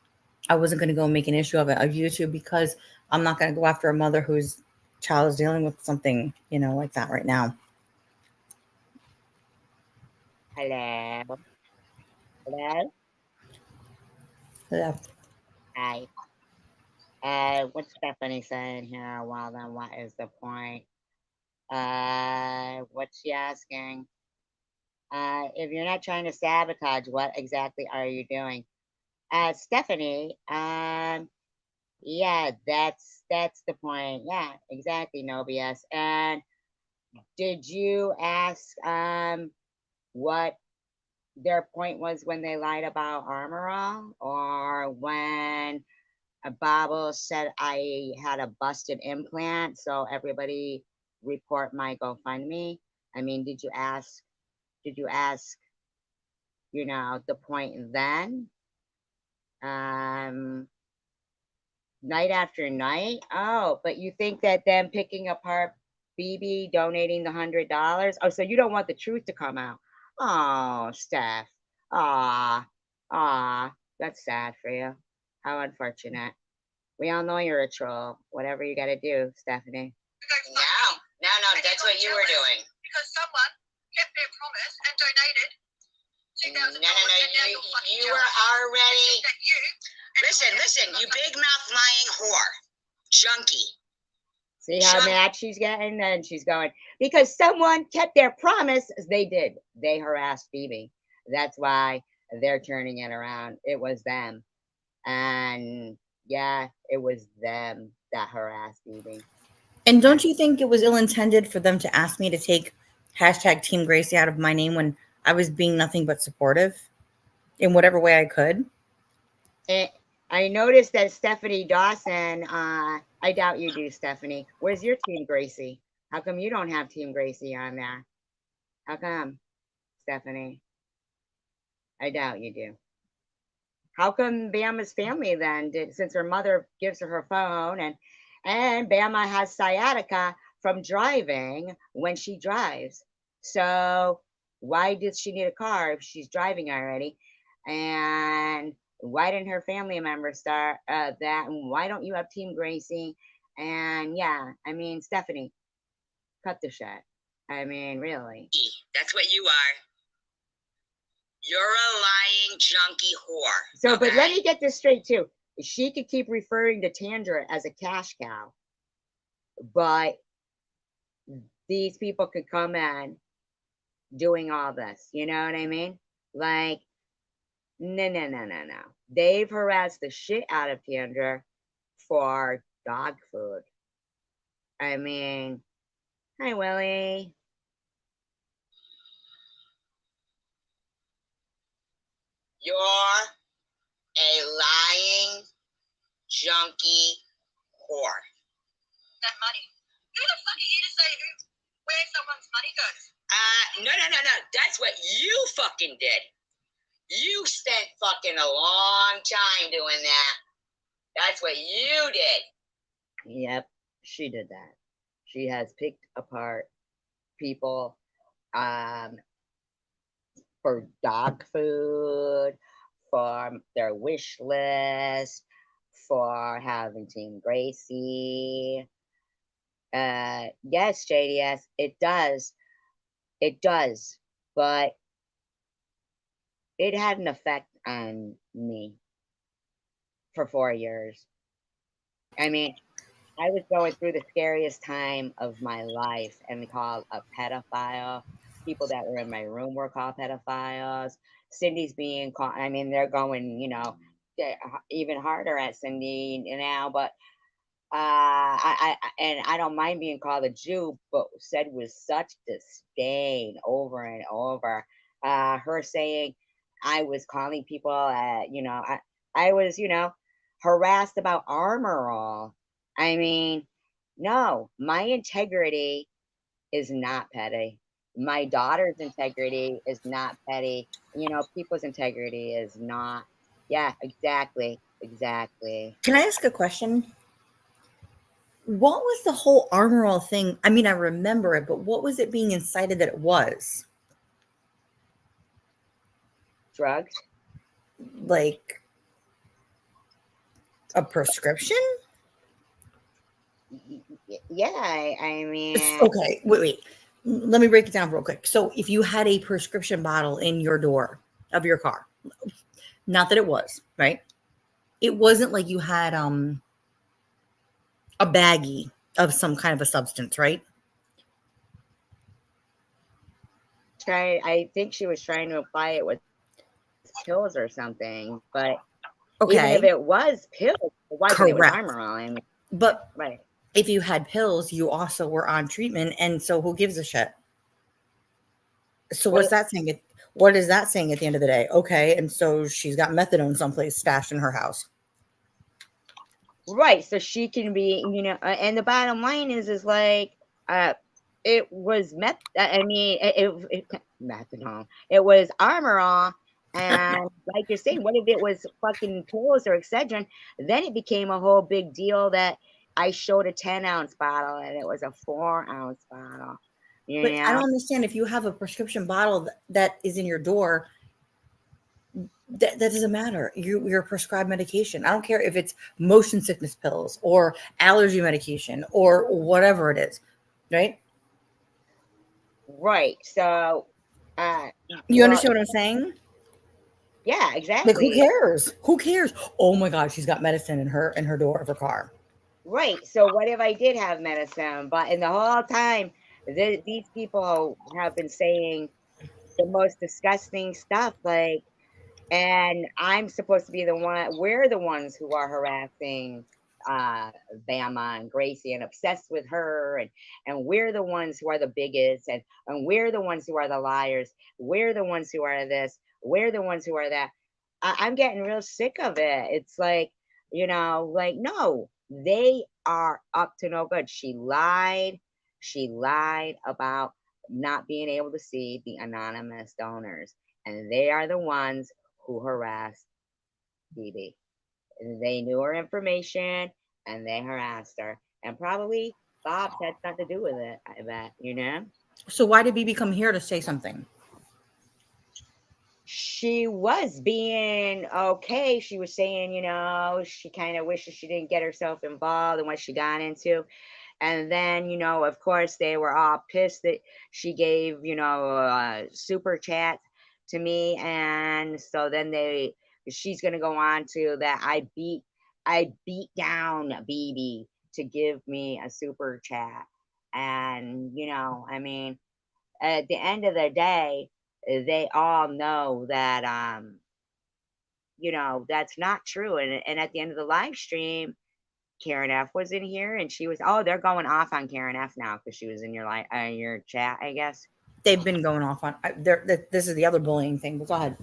Speaker 4: I wasn't going to go make an issue of YouTube because I'm not going to go after a mother whose child is dealing with something, like that right now.
Speaker 1: Hello. Hello.
Speaker 4: Yeah.
Speaker 1: Hi. What's Stephanie saying here? Well, then what is the point? What's she asking? If you're not trying to sabotage, what exactly are you doing? Stephanie, yeah, that's the point. Yeah, exactly, no BS. And did you ask what their point was when they lied about Armor All, or when Bobble said I had a busted implant, so everybody report my GoFundMe? I mean, did you ask, the point then? Night after night? Oh, but you think that them picking apart BB donating the $100? Oh, so you don't want the truth to come out. Oh, Steph. Ah, Aw, that's sad for you. How unfortunate. We all know you're a troll. Whatever you gotta do, Stephanie.
Speaker 2: Go
Speaker 3: No,
Speaker 2: fuck me.
Speaker 3: no,
Speaker 2: And
Speaker 3: that's
Speaker 2: you
Speaker 3: what
Speaker 2: got
Speaker 3: you were
Speaker 2: jealous
Speaker 3: doing.
Speaker 2: because someone kept their promise and donated $2,000,
Speaker 3: No,
Speaker 2: and now you're fucking
Speaker 3: you
Speaker 2: jealous.
Speaker 3: were
Speaker 2: You
Speaker 3: already.
Speaker 2: think that you and
Speaker 3: Listen,
Speaker 2: someone else
Speaker 3: listen,
Speaker 2: got
Speaker 3: you
Speaker 2: fucking-
Speaker 3: big mouth lying whore, junkie.
Speaker 1: See how
Speaker 3: Shut-
Speaker 1: mad she's getting? And she's going, because someone kept their promise. They did. They harassed Phoebe. That's why they're turning it around. It was them. And yeah, it was them that harassed Phoebe.
Speaker 4: And don't you think it was ill-intended for them to ask me to take hashtag Team Gracie out of my name when I was being nothing but supportive in whatever way I could?
Speaker 1: I noticed that Stephanie Dawson, I doubt you do, Stephanie. Where's your Team Gracie? How come you don't have Team Gracie on there? How come, Stephanie? I doubt you do. How come Bama's family then did, since her mother gives her her phone and Bama has sciatica from driving when she drives. So why does she need a car if she's driving already? And why didn't her family members start that? And why don't you have Team Gracie? And yeah, I mean, Stephanie, cut the shit. I mean, really.
Speaker 3: That's what you are. You're a lying junkie whore.
Speaker 1: So, but let
Speaker 3: okay?
Speaker 1: me get this straight too. She could keep referring to Tandra as a cash cow, but these people could come in doing all this. You know what I mean? Like, no. They've harassed the shit out of Tandra for dog food. I mean, hi, Willie.
Speaker 3: You're a lying junkie whore.
Speaker 2: that money. Who the fuck are you to say where someone's money goes?
Speaker 3: No. That's what you fucking did. You spent fucking a long time doing that. That's what you did.
Speaker 1: Yep, she did that. She has picked apart people for dog food, for their wish list, for having Team Gracie. Yes, JDS, it does. It does. But it had an effect on me for 4 years. I mean, I was going through the scariest time of my life and called a pedophile. People that were in my room were called pedophiles. Cindy's being called, I mean, they're going, even harder at Cindy now, but I don't mind being called a Jew, but said with such disdain over and over. Her saying I was calling people, I was, harassed about Armor All. I mean, no, my integrity is not petty. My daughter's integrity is not petty. People's integrity is not. Yeah, exactly.
Speaker 4: Can I ask a question? What was the whole Armor All thing? I mean, I remember it, but what was it being incited that it was?
Speaker 1: Drugs.
Speaker 4: Like a prescription?
Speaker 1: Yeah, I mean,
Speaker 4: Okay, wait. Let me break it down real quick. So if you had a prescription bottle in your door of your car, not that it was, right? It wasn't like you had a baggie of some kind of a substance, right?
Speaker 1: I think she was trying to apply it with pills or something, but
Speaker 4: Okay.
Speaker 1: even if it was pills, it wasn't. It was
Speaker 4: Correct.
Speaker 1: Armor All. I mean,
Speaker 4: But
Speaker 1: right.
Speaker 4: if you had pills, you also were on treatment, and so who gives a shit? So what's that saying? What is that saying at the end of the day? Okay, and so she's got methadone someplace stashed in her house.
Speaker 1: Right, so she can be, and the bottom line is like, it was methadone. It was Armor All, and like you're saying, what if it was fucking pills or Excedrin? Then it became a whole big deal that I showed a 10-ounce bottle and it was a 4-ounce bottle.
Speaker 4: But I don't understand, if you have a prescription bottle that is in your door, That doesn't matter. You're prescribed medication. I don't care if it's motion sickness pills or allergy medication or whatever it is, right?
Speaker 1: Right. So,
Speaker 4: You
Speaker 1: well,
Speaker 4: understand what I'm saying?
Speaker 1: yeah,
Speaker 4: Like, who
Speaker 1: exactly.
Speaker 4: cares? Who cares? Oh my God, she's got medicine in her door of her car.
Speaker 1: Right. So what if I did have medicine? But in the whole time, these people have been saying the most disgusting stuff, like, and I'm supposed to be the one. We're the ones who are harassing uh Bama and Gracie and obsessed with her, and we're the ones who are the bigots, and we're the ones who are the liars. We're the ones who are this. We're the ones who are that. I'm getting real sick of it. It's like, like, no, they are up to no good. She lied. She lied about not being able to see the anonymous donors, and they are the ones who harassed Dee. They knew her information and they harassed her. And probably Bob had something to do with it, I bet.
Speaker 4: So why did BB come here to say something?
Speaker 1: She was being okay. She was saying, she kind of wishes she didn't get herself involved in what she got into. And then, of course, they were all pissed that she gave, super chat to me. And so then she's going to go on to that. I beat down BB to give me a super chat. And, I mean, at the end of the day, they all know that, that's not true. And at the end of the live stream, Karen F was in here, and she was. Oh, they're going off on Karen F now because she was in your chat, I guess.
Speaker 4: They've been going off on. This is the other bullying thing. But go ahead.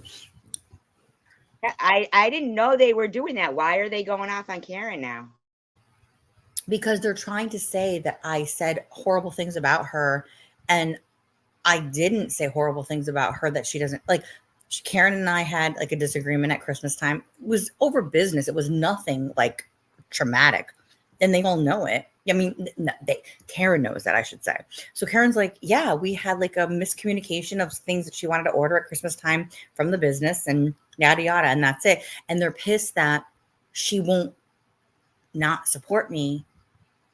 Speaker 1: I didn't know they were doing that. Why are they going off on Karen now?
Speaker 4: Because they're trying to say that I said horrible things about her, and I didn't say horrible things about her that she doesn't like. Karen and I had like a disagreement at Christmas time. It was over business. It was nothing like traumatic, and they all know it. I mean, Karen knows that, I should say. So Karen's like, yeah, we had like a miscommunication of things that she wanted to order at Christmas time from the business, and yada yada, and that's it. And they're pissed that she won't not support me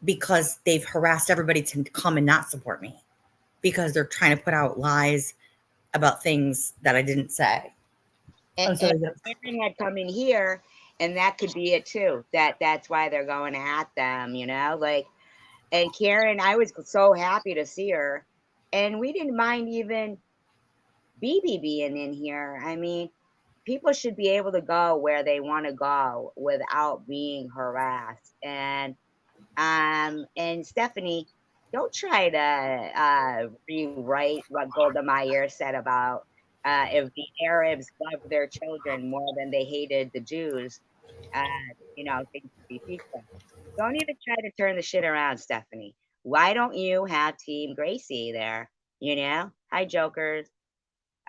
Speaker 4: because they've harassed everybody to come and not support me because they're trying to put out lies about things that I didn't say.
Speaker 1: And Karen had come in here, and that could be it too. That's why they're going at them, like. And Karen, I was so happy to see her, and we didn't mind even BB being in here. I mean, people should be able to go where they want to go without being harassed. And Stephanie, don't try to rewrite what Golda Meir said about if the Arabs loved their children more than they hated the Jews, uh, things would be peaceful. Don't even try to turn the shit around, Stephanie. Why don't you have Team Gracie there? Hi, Jokers.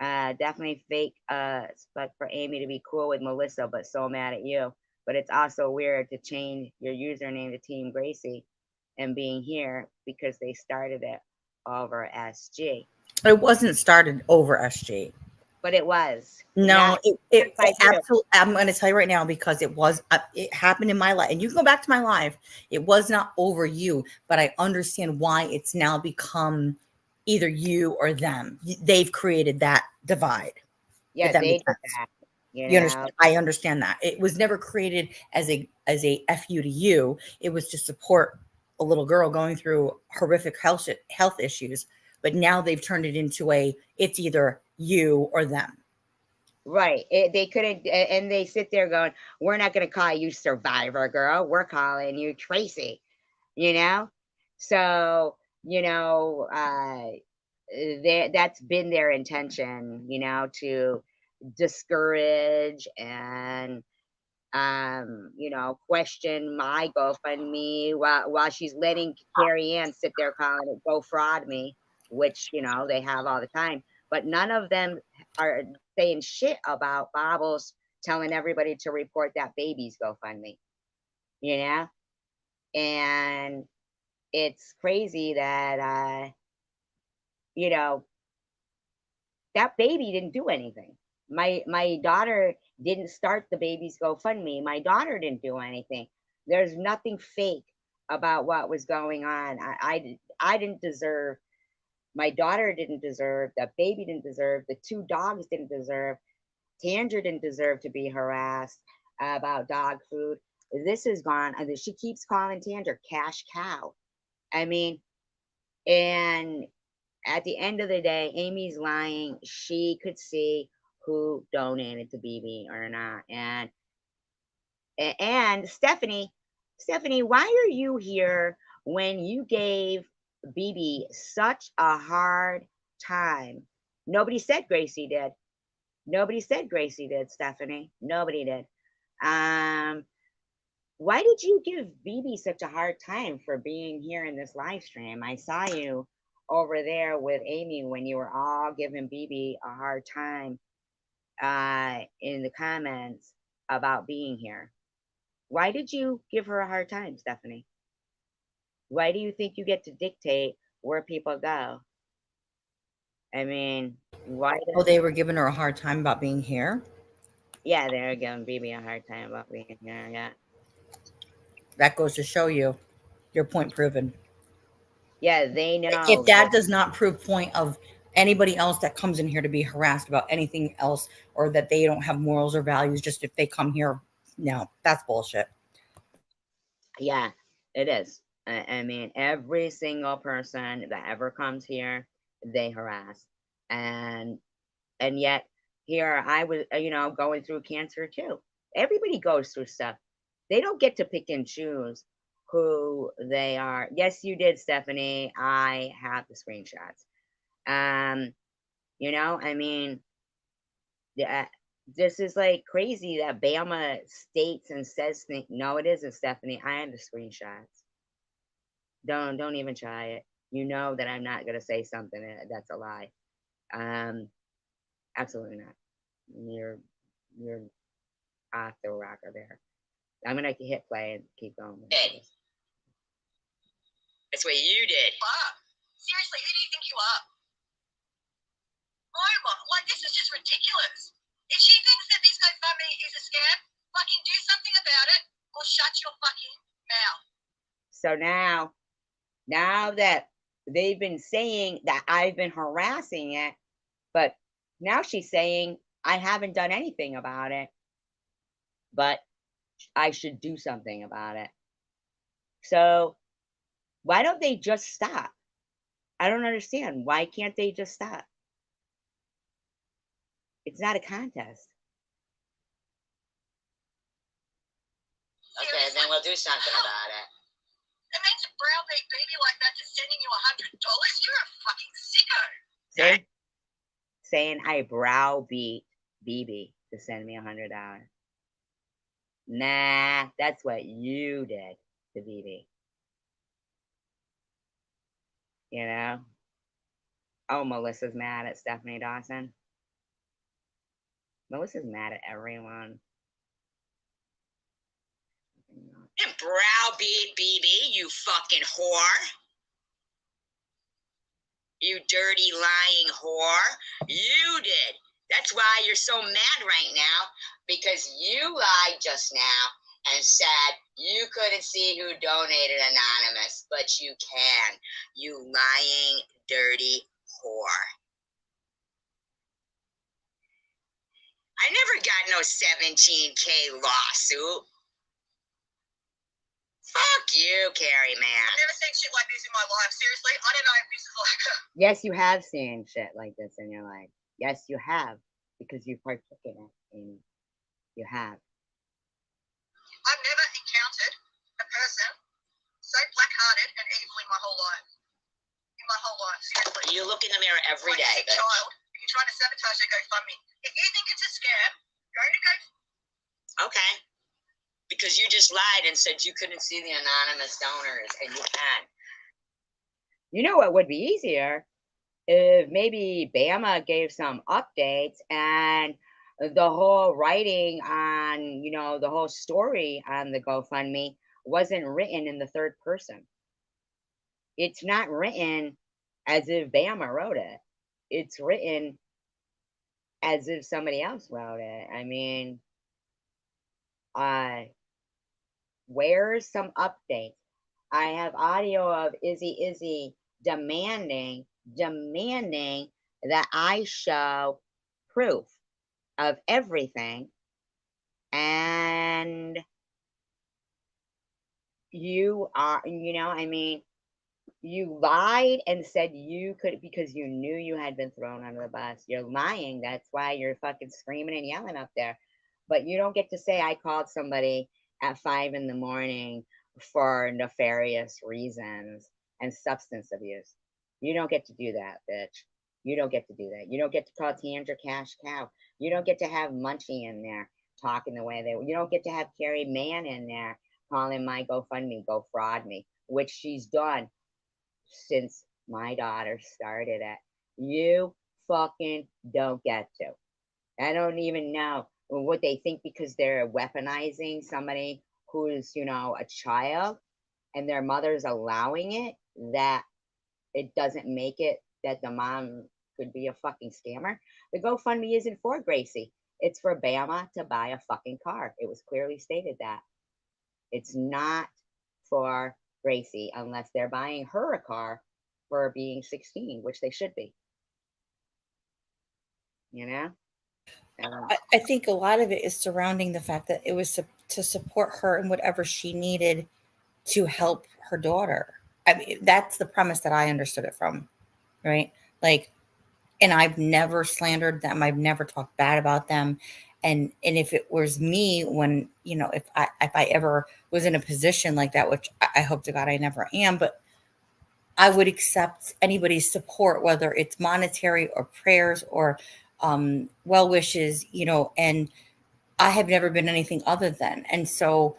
Speaker 1: Definitely fake, but for Amy to be cool with Melissa, but so mad at you. But it's also weird to change your username to Team Gracie and being here because they started it over SG.
Speaker 4: It wasn't started over SG.
Speaker 1: But it was.
Speaker 4: No, it
Speaker 1: I do.
Speaker 4: absolutely. I'm going to tell you right now because it happened in my life, and you can go back to my life. It was not over you, but I understand why it's now become either you or them. They've created that divide.
Speaker 1: Yeah,
Speaker 4: that
Speaker 1: they
Speaker 4: makes
Speaker 1: did
Speaker 4: sense.
Speaker 1: that.
Speaker 4: You understand? I understand that it was never created as a fu to you. It was to support a little girl going through horrific health issues. But now they've turned it into it's either you or them.
Speaker 1: Right. They couldn't, and they sit there going, "We're not going to call you Survivor Girl. We're calling you Tracy." So that's been their intention. To discourage and question my GoFundMe while she's letting Carrie Ann sit there calling it Go Fraud Me, which they have all the time. But none of them are saying shit about Bobbles telling everybody to report that baby's GoFundMe. And it's crazy that that baby didn't do anything. My daughter didn't start the baby's GoFundMe. My daughter didn't do anything. There's nothing fake about what was going on. I didn't deserve, my daughter didn't deserve, the baby didn't deserve, the two dogs didn't deserve, Tandra didn't deserve to be harassed about dog food. This is gone. And she keeps calling Tandra cash cow. I mean, and at the end of the day, Amy's lying. She could see who donated to BB or not. And Stephanie, why are you here when you gave BB such a hard time? Nobody said Gracie did. Nobody said Gracie did, Stephanie. Nobody did. Why did you give BB such a hard time for being here in this live stream? I saw you over there with Amy when you were all giving BB a hard time in the comments about being here. Why did you give her a hard time, Stephanie? Why do you think you get to dictate where people go? I mean, why?
Speaker 4: Oh, they were giving her a hard time about being here.
Speaker 1: Yeah, they're giving BB a hard time about being here. Yeah.
Speaker 4: That goes to show you your point proven.
Speaker 1: Yeah, they know.
Speaker 4: If that does not prove point of anybody else that comes in here to be harassed about anything else, or that they don't have morals or values, just if they come here, no, that's bullshit.
Speaker 1: Yeah, it is. I mean, every single person that ever comes here, they harass, and yet here I was, going through cancer too. Everybody goes through stuff. They don't get to pick and choose who they are. Yes, you did, Stephanie. I have the screenshots. I mean, this is like crazy that Bama states and says things. No, it isn't, Stephanie. I have the screenshots. Don't even try it. You know that I'm not gonna say something that's a lie. Absolutely not. You're off the rocker there. I'm gonna hit play and keep going.
Speaker 3: Hey. That's what you did.
Speaker 2: Wow. Seriously, who do you think you are? Roma, like, this is just ridiculous. If she thinks that this GoFundMe is a scam, fucking do something about it or shut your fucking mouth.
Speaker 1: So now that they've been saying that I've been harassing it, but now she's saying I haven't done anything about it, but I should do something about it. So why don't they just stop? I don't understand. Why can't they just stop? It's not a contest.
Speaker 3: Okay, then we'll do something about it.
Speaker 2: It means a browbeat baby like that just sending you $100. You're a fucking sicko.
Speaker 1: See? Saying I browbeat BB to send me $100. Nah, that's what you did to BB. You know? Oh, Melissa's mad at Stephanie Dawson. Melissa's mad at everyone.
Speaker 3: And browbeat BB, you fucking whore. You dirty lying whore. You did. That's why you're so mad right now, because you lied just now and said you couldn't see who donated anonymous, but you can. You lying, dirty whore. I never got no 17K lawsuit. Fuck you, Carrie, man.
Speaker 2: I've never seen shit like this in my life. Seriously, I don't know if this is like a...
Speaker 1: Yes, you have seen shit like this in your life. Yes, you have, because you partook in it, Amy. You have.
Speaker 2: I've never encountered a person so black-hearted and evil in my whole life. In my whole life, seriously.
Speaker 3: You look in the mirror every
Speaker 2: Like
Speaker 3: day,
Speaker 2: a sick
Speaker 3: bitch.
Speaker 2: child, you're trying to sabotage their GoFundMe. If you think it's a scam, go to Go.
Speaker 3: Okay. Because you just lied and said you couldn't see the anonymous donors, and you can.
Speaker 1: You know what would be easier? If maybe Bama gave some updates and the whole writing on, the whole story on the GoFundMe wasn't written in the third person. It's not written as if Bama wrote it. It's written as if somebody else wrote it. I mean, where's some updates? I have audio of Izzy demanding that I show proof of everything. And you are, I mean, you lied and said you could because you knew you had been thrown under the bus. You're lying. That's why you're fucking screaming and yelling up there. But you don't get to say I called somebody at 5 a.m. for nefarious reasons and substance abuse. You don't get to do that, bitch. You don't get to do that. You don't get to call Tandra Cash Cow. You don't get to have Munchie in there talking the way they. You don't get to have Carrie Mann in there calling my GoFundMe, go fraud me, which she's done since my daughter started it. You fucking don't get to. I don't even know what they think because they're weaponizing somebody who's, a child and their mother's allowing it, that it doesn't make it that the mom could be a fucking scammer. The GoFundMe isn't for Gracie. It's for Bama to buy a fucking car. It was clearly stated that. It's not for Gracie unless they're buying her a car for being 16, which they should be.
Speaker 4: I think a lot of it is surrounding the fact that it was to support her in whatever she needed to help her daughter. I mean, that's the premise that I understood it from, right? Like, and I've never slandered them. I've never talked bad about them. And if it was me, when, if I ever was in a position like that, which I hope to God I never am, but I would accept anybody's support, whether it's monetary or prayers or well wishes, and I have never been anything other than. And so,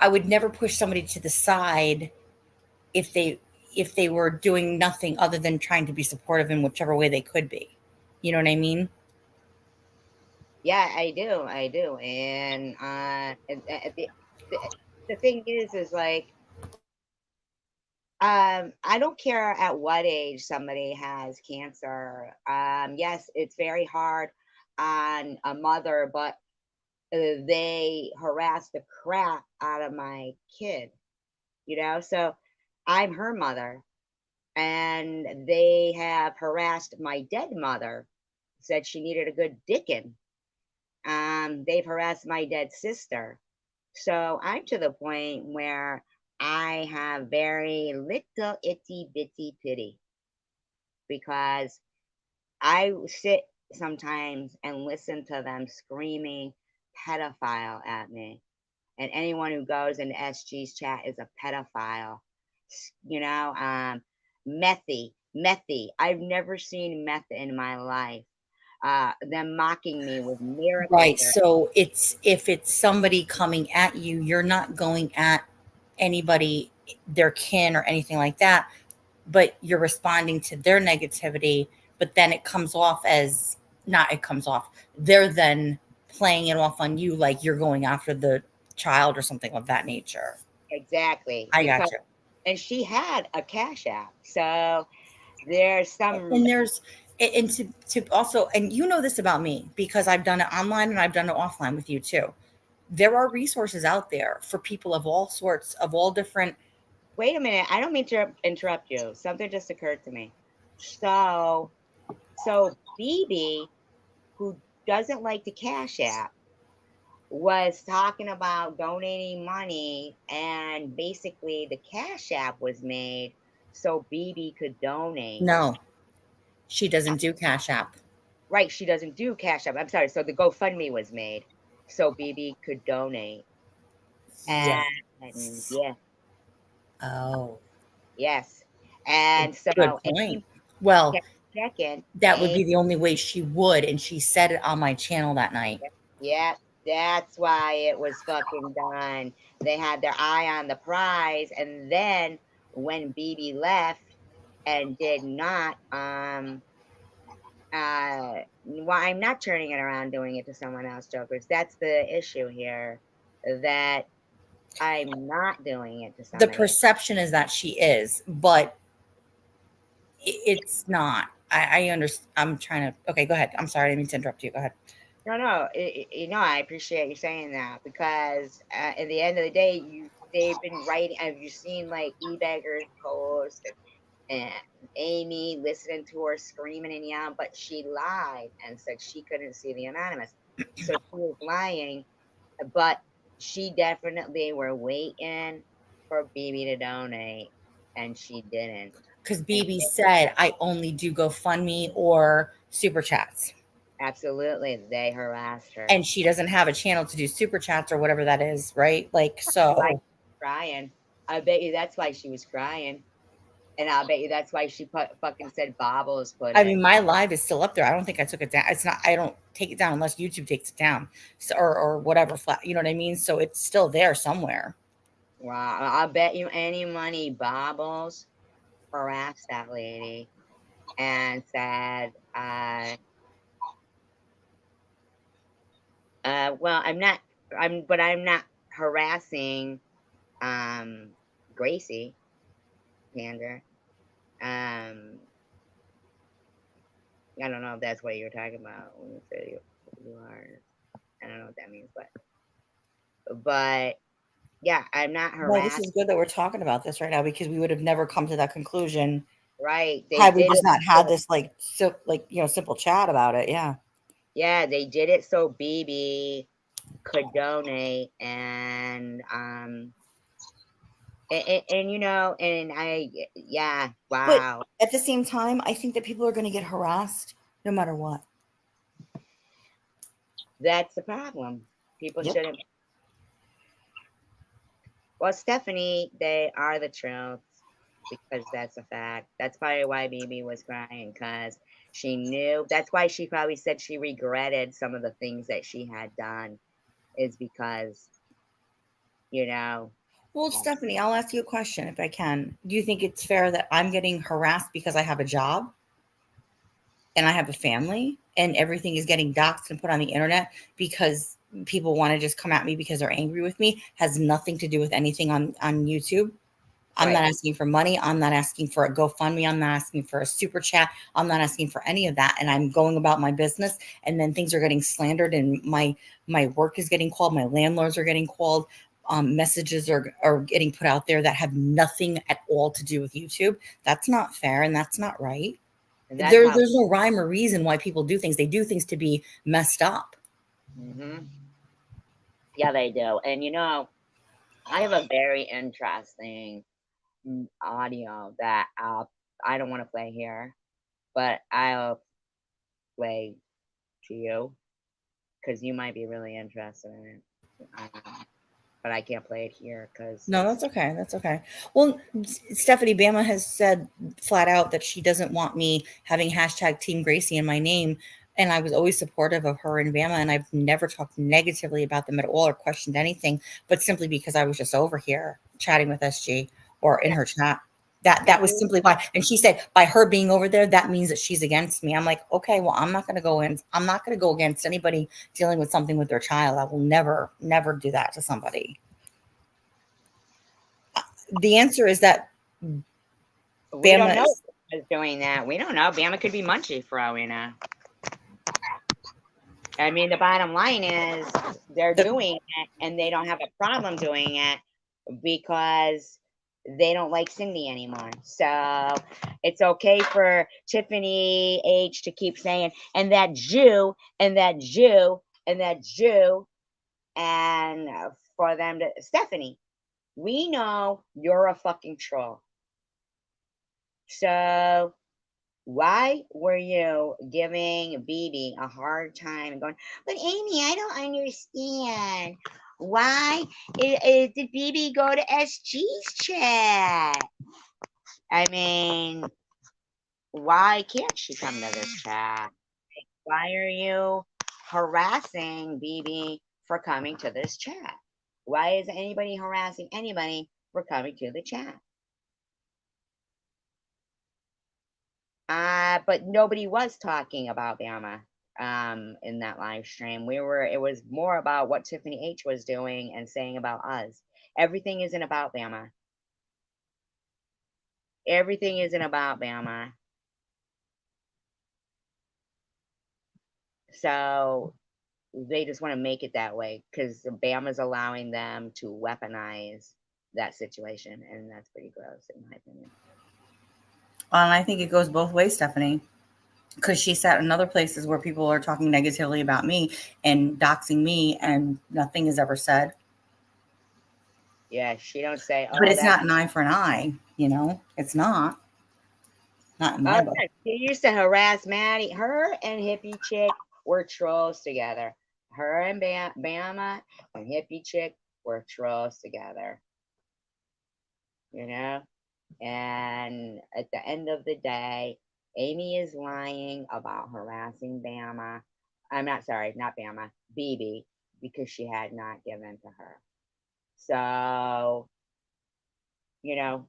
Speaker 4: I would never push somebody to the side if they were doing nothing other than trying to be supportive in whichever way they could be. You know what I mean?
Speaker 1: Yeah, I do. And the thing is like, I don't care at what age somebody has cancer. Yes, it's very hard on a mother, but they harass the crap out of my kid, So I'm her mother, and they have harassed my dead mother, said she needed a good dicking. They've harassed my dead sister. So I'm to the point where I have very little itty bitty pity, because I sit sometimes and listen to them screaming pedophile at me. And anyone who goes into SG's chat is a pedophile. Methy. I've never seen meth in my life. Them mocking me with miracle.
Speaker 4: Right. So if it's somebody coming at you, you're not going at anybody, their kin or anything like that, but you're responding to their negativity. But then it comes off as they're then playing it off on you like you're going after the child or something of that nature.
Speaker 1: Exactly.
Speaker 4: I got you.
Speaker 1: And she had a Cash App. So there's some.
Speaker 4: And there's, and to also, and this about me because I've done it online and I've done it offline with you too. There are resources out there for people of all sorts, of all different.
Speaker 1: Wait a minute. I don't mean to interrupt you. Something just occurred to me. So BB, who doesn't like the Cash App, was talking about donating money, and basically the Cash App was made so BB could donate.
Speaker 4: No, she doesn't do Cash App.
Speaker 1: Right, she doesn't do Cash App. I'm sorry. So the GoFundMe was made so BB could donate. And yeah.
Speaker 4: Oh.
Speaker 1: Yes. And so
Speaker 4: good point. Well, that would be the only way she would, and she said it on my channel that night.
Speaker 1: Yeah, that's why it was fucking done. They had their eye on the prize, and then when BB left and did not, well, I'm not turning it around doing it to someone else, jokers. That's the issue here, that I'm not doing it to somebody.
Speaker 4: The perception is that she is, but it's not. I understand. I'm trying to. Okay, go ahead. I'm sorry. I didn't mean to interrupt you. Go ahead.
Speaker 1: No, I appreciate you saying that because at the end of the day, they've been writing. Have you seen like e-beggars post and Amy listening to her screaming and yelling, but she lied and said she couldn't see the anonymous, so she was lying. But she definitely were waiting for BB to donate, and she didn't.
Speaker 4: Because
Speaker 1: And
Speaker 4: BB said I only do GoFundMe or super chats.
Speaker 1: absolutely, they harassed her.
Speaker 4: And she doesn't have a channel to do super chats or whatever that is, right? Like,
Speaker 1: Why
Speaker 4: so
Speaker 1: crying? I bet you that's why she was crying. And I'll bet you that's why she fucking said Bobbles put
Speaker 4: I
Speaker 1: it.
Speaker 4: mean, my live is still up there. I don't think I took it down. It's not, I don't take it down unless YouTube takes it down, so, or whatever flat, you know what I mean? So it's still there somewhere.
Speaker 1: Wow, I'll bet you any money Bobbles harassed that lady and said, well, I'm not harassing, Gracie Pander. I don't know if that's what you're talking about when you say you are. I don't know what that means, but yeah, I'm not
Speaker 4: No, this
Speaker 1: harassed.
Speaker 4: is good that we're talking about this right now because we would have never come to that conclusion
Speaker 1: Right? They
Speaker 4: had we
Speaker 1: did
Speaker 4: just
Speaker 1: it.
Speaker 4: not had this like so like simple chat about it. Yeah.
Speaker 1: Yeah, they did it so BB could donate and and yeah,
Speaker 4: But
Speaker 1: wow.
Speaker 4: at the same time, I think that people are going to get harassed no matter what.
Speaker 1: That's the problem. People
Speaker 4: Yep.
Speaker 1: shouldn't. Well, Stephanie, they are the truth because that's a fact. That's probably why BB was crying because she knew. That's why she probably said she regretted some of the things that she had done is because, you know,
Speaker 4: Well, Stephanie, I'll ask you a question if I can. Do you think it's fair that I'm getting harassed because I have a job and I have a family and everything is getting doxxed and put on the internet because people want to just come at me because they're angry with me? Has nothing to do with anything on YouTube. I'm
Speaker 1: right.
Speaker 4: not asking for money. I'm not asking for a GoFundMe. I'm not asking for a super chat. I'm not asking for any of that. And I'm going about my business. And then things are getting slandered, and my work is getting called. My landlords are getting called. Messages are getting put out there that have nothing at all to do with YouTube. That's not fair, and that's not right.
Speaker 1: And that's
Speaker 4: There,
Speaker 1: how.
Speaker 4: there's no rhyme or reason why people do things. They do things to be messed up.
Speaker 1: Hmm. Yeah, they do. And I have a very interesting audio that I don't want to play here, but I'll play to you because you might be really interested in it. But I can't play it here because
Speaker 4: No,
Speaker 1: it's
Speaker 4: that's okay. That's okay. Well, Stephanie Bama has said flat out that she doesn't want me having hashtag Team Gracie in my name. And I was always supportive of her and Bama, and I've never talked negatively about them at all or questioned anything, but simply because I was just over here chatting with SG or in
Speaker 1: yeah.
Speaker 4: her chat. That was simply why. And she said, by her being over there, that means that she's against me. I'm like, okay, well, I'm not gonna go in, I'm not gonna go against anybody dealing with something with their child. I will never, never do that to somebody. The answer is that
Speaker 1: We don't
Speaker 4: Bama
Speaker 1: know
Speaker 4: is
Speaker 1: who's doing that. We don't know. Bama could be Munchie for all we know. I mean, the bottom line is they're
Speaker 4: the,
Speaker 1: doing it and they don't have a problem doing it because they don't like Cindy anymore. So it's okay for Tiffany H to keep saying, and that Jew, and that Jew, and that Jew, and for them to, Stephanie, we know you're a fucking troll. So why were you giving BB a hard time and going, but Amy, I don't understand. Why did BB go to SG's chat? I mean, why can't she come to this chat? Why are you harassing BB for coming to this chat? Why is anybody harassing anybody for coming to the chat? But nobody was talking about Bama in that live stream. It was more about what Tiffany H was doing and saying about us. Everything isn't about Bama. Everything isn't about Bama. So they just want to make it that way because Bama's allowing them to weaponize that situation, and that's pretty gross in my opinion.
Speaker 4: And I think it goes both ways, Stephanie, because she sat in other places where people are talking negatively about me and doxing me, and nothing is ever said.
Speaker 1: Yeah, she don't say,
Speaker 4: But
Speaker 1: oh,
Speaker 4: it's not an eye for an eye, you know. It's not in my book.
Speaker 1: yeah, she used to harass Maddie. Her and Hippie Chick were trolls together. Her and Bama and Hippie Chick were trolls together. You know? And at the end of the day, Amy is lying about harassing Bama. I'm not sorry, not Bama, BB, because she had not given to her. So, you know,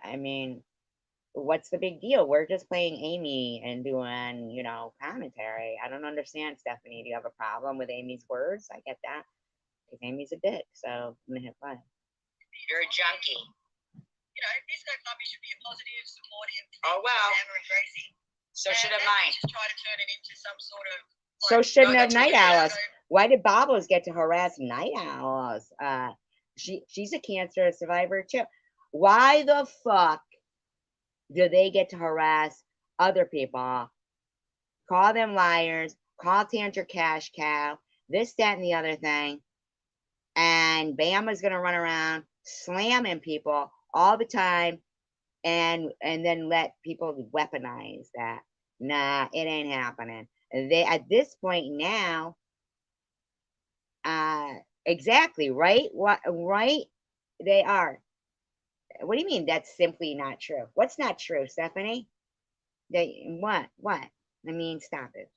Speaker 1: I mean, what's the big deal? We're just playing Amy and doing, you know, commentary. I don't understand, Stephanie. Do you have a problem with Amy's words? I get that. Because Amy's a dick, so I'm gonna hit play.
Speaker 3: You're a junkie.
Speaker 2: You know, Disco Clubby should be a positive, supportive.
Speaker 3: Oh, well.
Speaker 2: Amber and Gracie.
Speaker 3: So should have
Speaker 2: And
Speaker 3: mine.
Speaker 2: Just try to turn it into some sort of.
Speaker 1: So shouldn't
Speaker 3: no,
Speaker 1: have
Speaker 3: that's
Speaker 1: Night
Speaker 3: what
Speaker 1: Owls. Why did Bobbles get to harass Night Owls? She's a cancer survivor too. Why the fuck do they get to harass other people? Call them liars, call Tantra Cash Cow, this, that, and the other thing. And Bama's gonna run around slamming people all the time and then let people weaponize that. Nah, it ain't happening. They at this point now, exactly, right? What right? They are. What do you mean that's simply not true? What's not true, Stephanie? They what? What? I mean, stop it.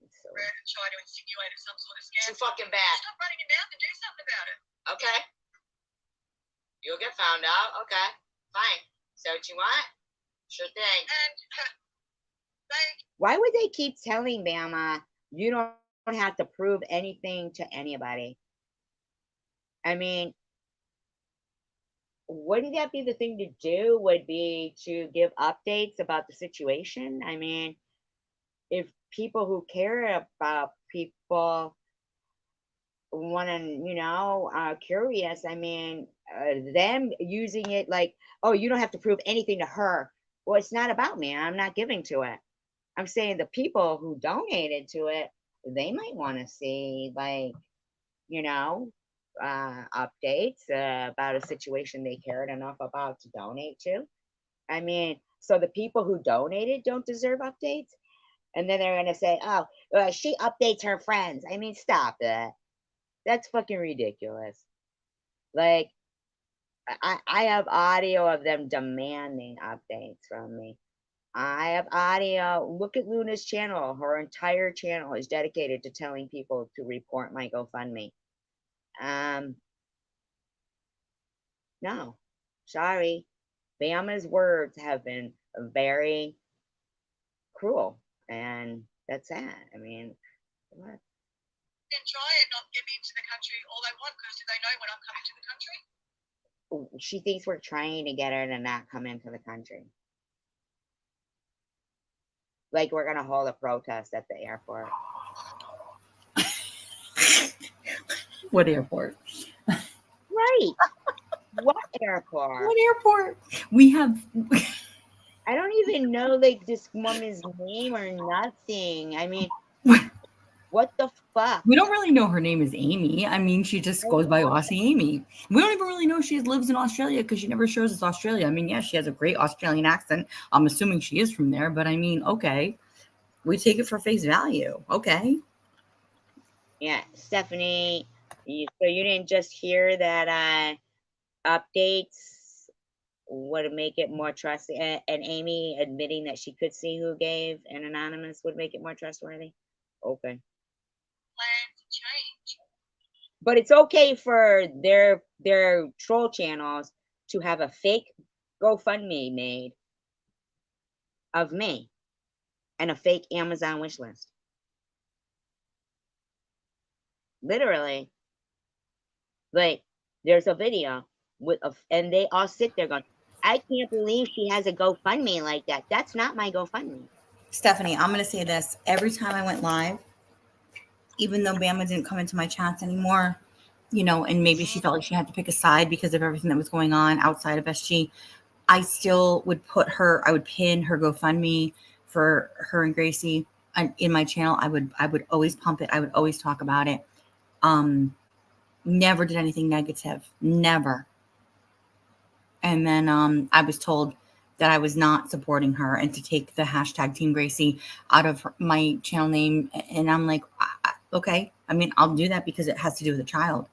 Speaker 1: So,
Speaker 2: Try to insinuate some sort of scam.
Speaker 3: Too fucking bad.
Speaker 2: Stop running your mouth and do something about it.
Speaker 3: Okay. You'll get found out. Okay. Fine. So what you want? Sure thing.
Speaker 2: And
Speaker 1: why would they keep telling Bama you don't have to prove anything to anybody? I mean, wouldn't that be the thing to do? Would be to give updates about the situation? I mean, if people who care about people want to, you know, are curious, I mean, them using it like, oh, you don't have to prove anything to her. Well, it's not about me. I'm not giving to it. I'm saying the people who donated to it, they might want to see, like, you know, updates about a situation they cared enough about to donate to. I mean, so the people who donated don't deserve updates? And then they're going to say, oh, she updates her friends. I mean, stop it. That's fucking ridiculous. Like, I have audio of them demanding updates from me. I have audio. Look at Luna's channel. Her entire channel is dedicated to telling people to report my GoFundMe. No, sorry. Bama's words have been very cruel, and that's sad. I mean, what?
Speaker 2: then try and not get me into the country all they want, because do they know when I'm coming to the country?
Speaker 1: She thinks we're trying to get her to not come into the country. Like we're gonna hold a protest at the airport.
Speaker 4: What airport?
Speaker 1: Right. What airport?
Speaker 4: What airport? We have.
Speaker 1: I don't even know like this woman's name or nothing. I mean, what the fuck?
Speaker 4: We don't really know her name is Amy. I mean, she just goes by Aussie Amy. We don't even really know she lives in Australia because she never shows us Australia. I mean, yeah, she has a great Australian accent. I'm assuming she is from there, but I mean, okay. We take it for face value. Okay.
Speaker 1: Yeah, Stephanie, so you didn't just hear that updates would make it more trustworthy, and Amy admitting that she could see who gave an anonymous would make it more trustworthy? Okay.
Speaker 2: Plans change.
Speaker 1: But it's okay for their troll channels to have a fake GoFundMe made of me and a fake Amazon wish list. Literally, like there's a video and they all sit there going, I can't believe she has a GoFundMe like that. That's not my GoFundMe.
Speaker 4: Stephanie, I'm going to say this. Every time I went live, even though Bama didn't come into my chats anymore, you know, and maybe she felt like she had to pick a side because of everything that was going on outside of SG, I still would I would pin her GoFundMe for her and Gracie in my channel. I would always pump it. I would always talk about it. Never did anything negative, never. And then I was told that I was not supporting her and to take the hashtag Team Gracie out of my channel name. And I'm like, okay, I mean, I'll do that because it has to do with a child.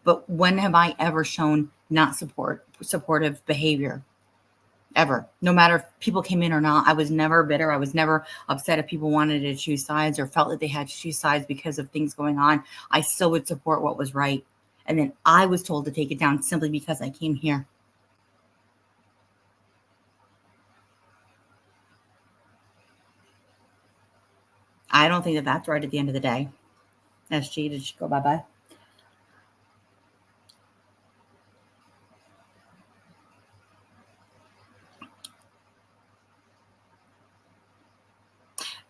Speaker 4: But when have I ever shown not supportive behavior? Ever. No matter if people came in or not, I was never bitter. I was never upset if people wanted to choose sides or felt that they had to choose sides because of things going on. I still would support what was right. And then I was told to take it down simply because I came here. I don't think that that's right at the end of the day. SG, did she go bye-bye?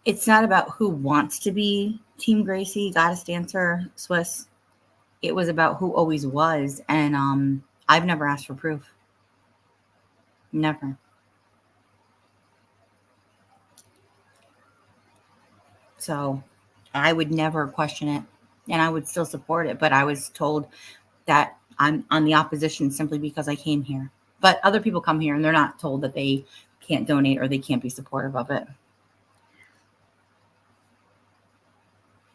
Speaker 4: It's not about who wants to be Team Gracie, Goddess Dancer, Swiss. It was about who always was. And I've never asked for proof. Never. So I would never question it. And I would still support it. But I was told that I'm on the opposition simply because I came here. But other people come here and they're not told that they can't donate or they can't be supportive of it.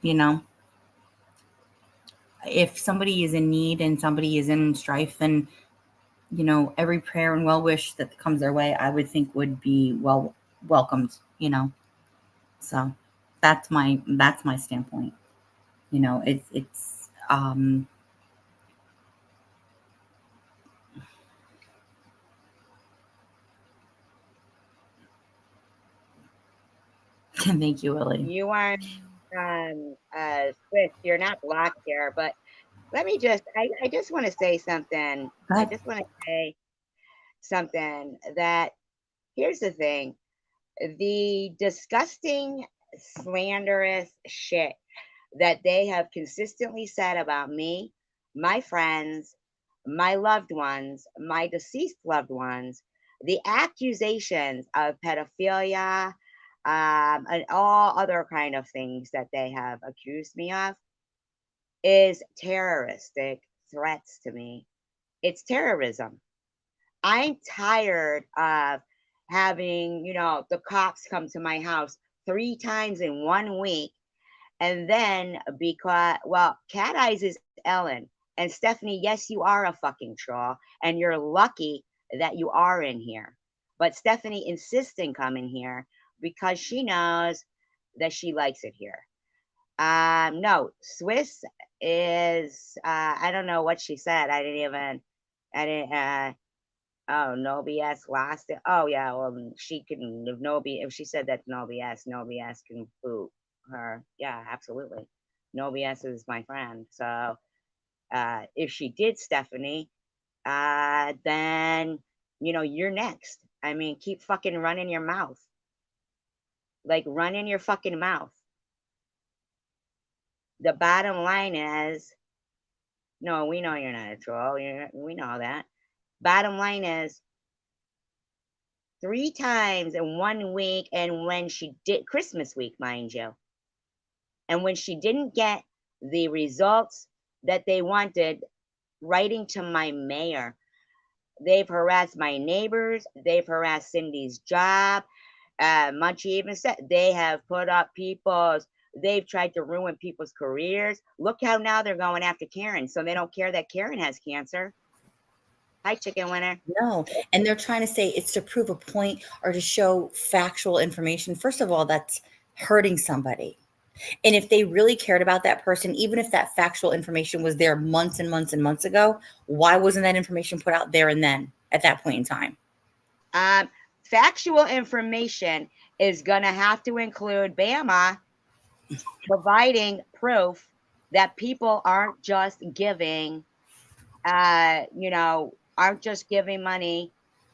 Speaker 4: You know, if somebody is in need and somebody is in strife, then, you know, every prayer and well wish that comes their way, I would think would be well welcomed, you know. So that's my standpoint. You know, it's thank you, Willie.
Speaker 1: You are Swiss, you're not blocked here, but let me just, I just want to say something. I just want to say something that here's the thing. The disgusting, slanderous shit that they have consistently said about me, my friends, my loved ones, my deceased loved ones, the accusations of pedophilia, and all other kind of things that they have accused me of is terroristic threats to me. It's terrorism. I'm tired of having, you know, the cops come to my house 3 times in 1 week. And then because, well, Cat Eyes is Ellen. And Stephanie, yes, you are a fucking troll. And you're lucky that you are in here. But Stephanie insists in coming here because she knows that she likes it here. No, Swiss is, I don't know what she said. I didn't, oh, no BS lost it. Oh yeah, well she can if no B if she said that no BS can boot her. Yeah, absolutely. No BS is my friend. So if she did, Stephanie, then you know you're next. I mean, keep fucking running your mouth. Like run in your fucking mouth. The bottom line is, no, we know you're not a troll. We know that. Bottom line is 3 times in 1 week, and when she did Christmas week, mind you, and when she didn't get the results that they wanted, writing to my mayor, they've harassed my neighbors, they've harassed Cindy's job. Munchie even said they have put up they've tried to ruin people's careers. Look how now they're going after Karen, so they don't care that Karen has cancer. Hi, chicken winner.
Speaker 4: No, and they're trying to say it's to prove a point or to show factual information. First of all, that's hurting somebody. And if they really cared about that person, even if that factual information was there months and months and months ago, why wasn't that information put out there and then at that point in time?
Speaker 1: Factual information is going to have to include Bama providing proof that people aren't just giving, aren't just giving money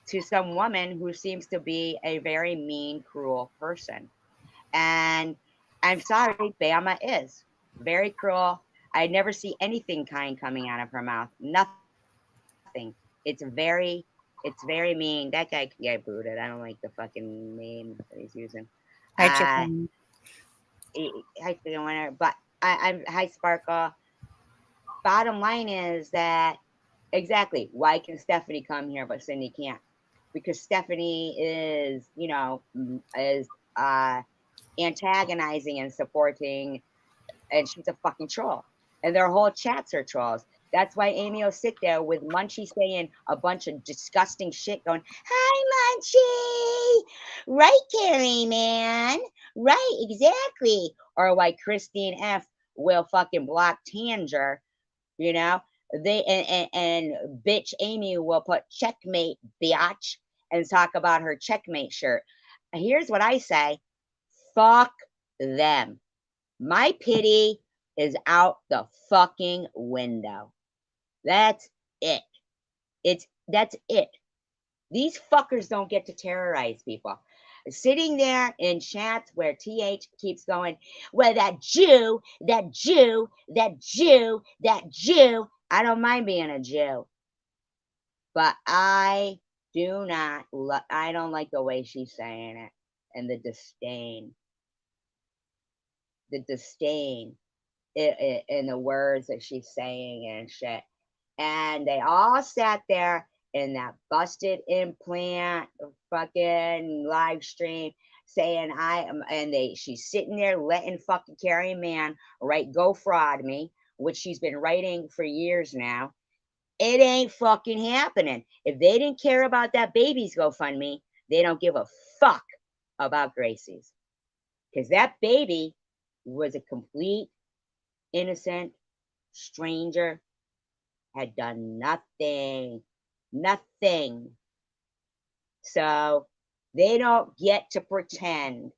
Speaker 1: to some woman who seems to be a very mean, cruel person. And I'm sorry, Bama is. very cruel. I never see anything kind coming out of her mouth. Nothing. It's very mean. That guy can get booted. I don't like the fucking name that he's using.
Speaker 4: Hi,
Speaker 1: Uh,
Speaker 4: Chicken.
Speaker 1: I don't want to, but I'm hi Sparkle. Bottom line is that exactly why can Stephanie come here but Cindy can't? Because Stephanie is, is antagonizing and supporting, and she's a fucking troll. And their whole chats are trolls. That's why Amy will sit there with Munchie saying a bunch of disgusting shit, going, "Hi, Munchie, right, Carrie, man, right, exactly." Or why Christine F will fucking block Tanger, you know. And bitch Amy will put checkmate, biatch, and talk about her checkmate shirt. Here's what I say: fuck them. My pity is out the fucking window. That's it. That's it. These fuckers don't get to terrorize people. Sitting there in chats where TH keeps going, well, that Jew, that Jew, that Jew, that Jew. I don't mind being a Jew, but I don't like the way she's saying it, and the disdain in the words that she's saying and shit. And they all sat there in that busted implant fucking live stream saying she's sitting there letting fucking Carrie Mann write Go Fraud Me, which she's been writing for years now. It ain't fucking happening. If they didn't care about that baby's GoFundMe, they don't give a fuck about Gracie's. Because that baby was a complete innocent stranger, had done nothing. So they don't get to pretend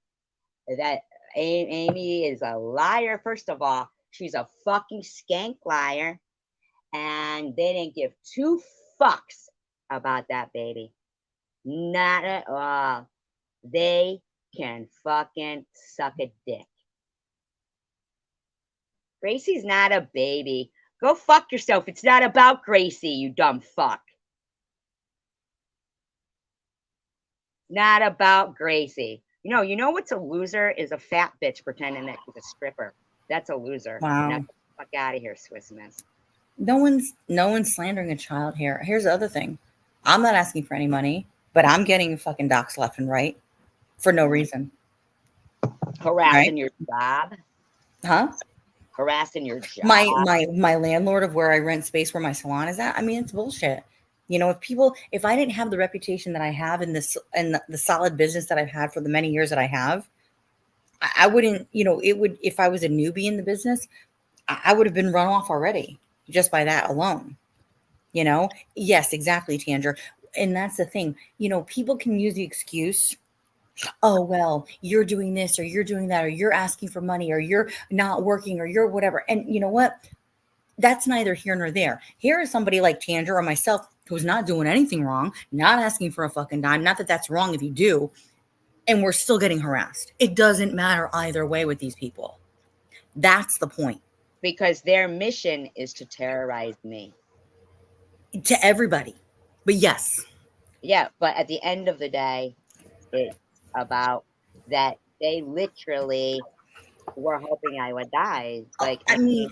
Speaker 1: that Amy is a liar. First of all, she's a fucking skank liar, and they didn't give two fucks about that baby. Not at all. They can fucking suck a dick. Gracie's not a baby. Go fuck yourself. It's not about Gracie, you dumb fuck. Not about Gracie. You know what's a loser is a fat bitch pretending that she's a stripper. That's a loser.
Speaker 4: Wow.
Speaker 1: Now, fuck out of here, Swiss Miss.
Speaker 4: No one's slandering a child here. Here's the other thing. I'm not asking for any money, but I'm getting fucking docs left and right for no reason.
Speaker 1: Harassing
Speaker 4: Right?
Speaker 1: your job.
Speaker 4: Huh?
Speaker 1: Harassing your job.
Speaker 4: My landlord of where I rent space where my salon is at. I mean, it's bullshit. If I didn't have the reputation that I have in the solid business that I've had for the many years that I have, I wouldn't, if I was a newbie in the business, I would have been run off already just by that alone. Yes, exactly, Tanger. And that's the thing, people can use the excuse, oh, well, you're doing this or you're doing that, or you're asking for money, or you're not working, or you're whatever. And you know what? That's neither here nor there. Here is somebody like Tanger or myself who's not doing anything wrong, not asking for a fucking dime. Not that that's wrong if you do. And we're still getting harassed. It doesn't matter either way with these people. That's the point.
Speaker 1: Because their mission is to terrorize me.
Speaker 4: To everybody. But yes.
Speaker 1: Yeah, but at the end of the day, it's about that they literally were hoping I would die. Like,
Speaker 4: I mean,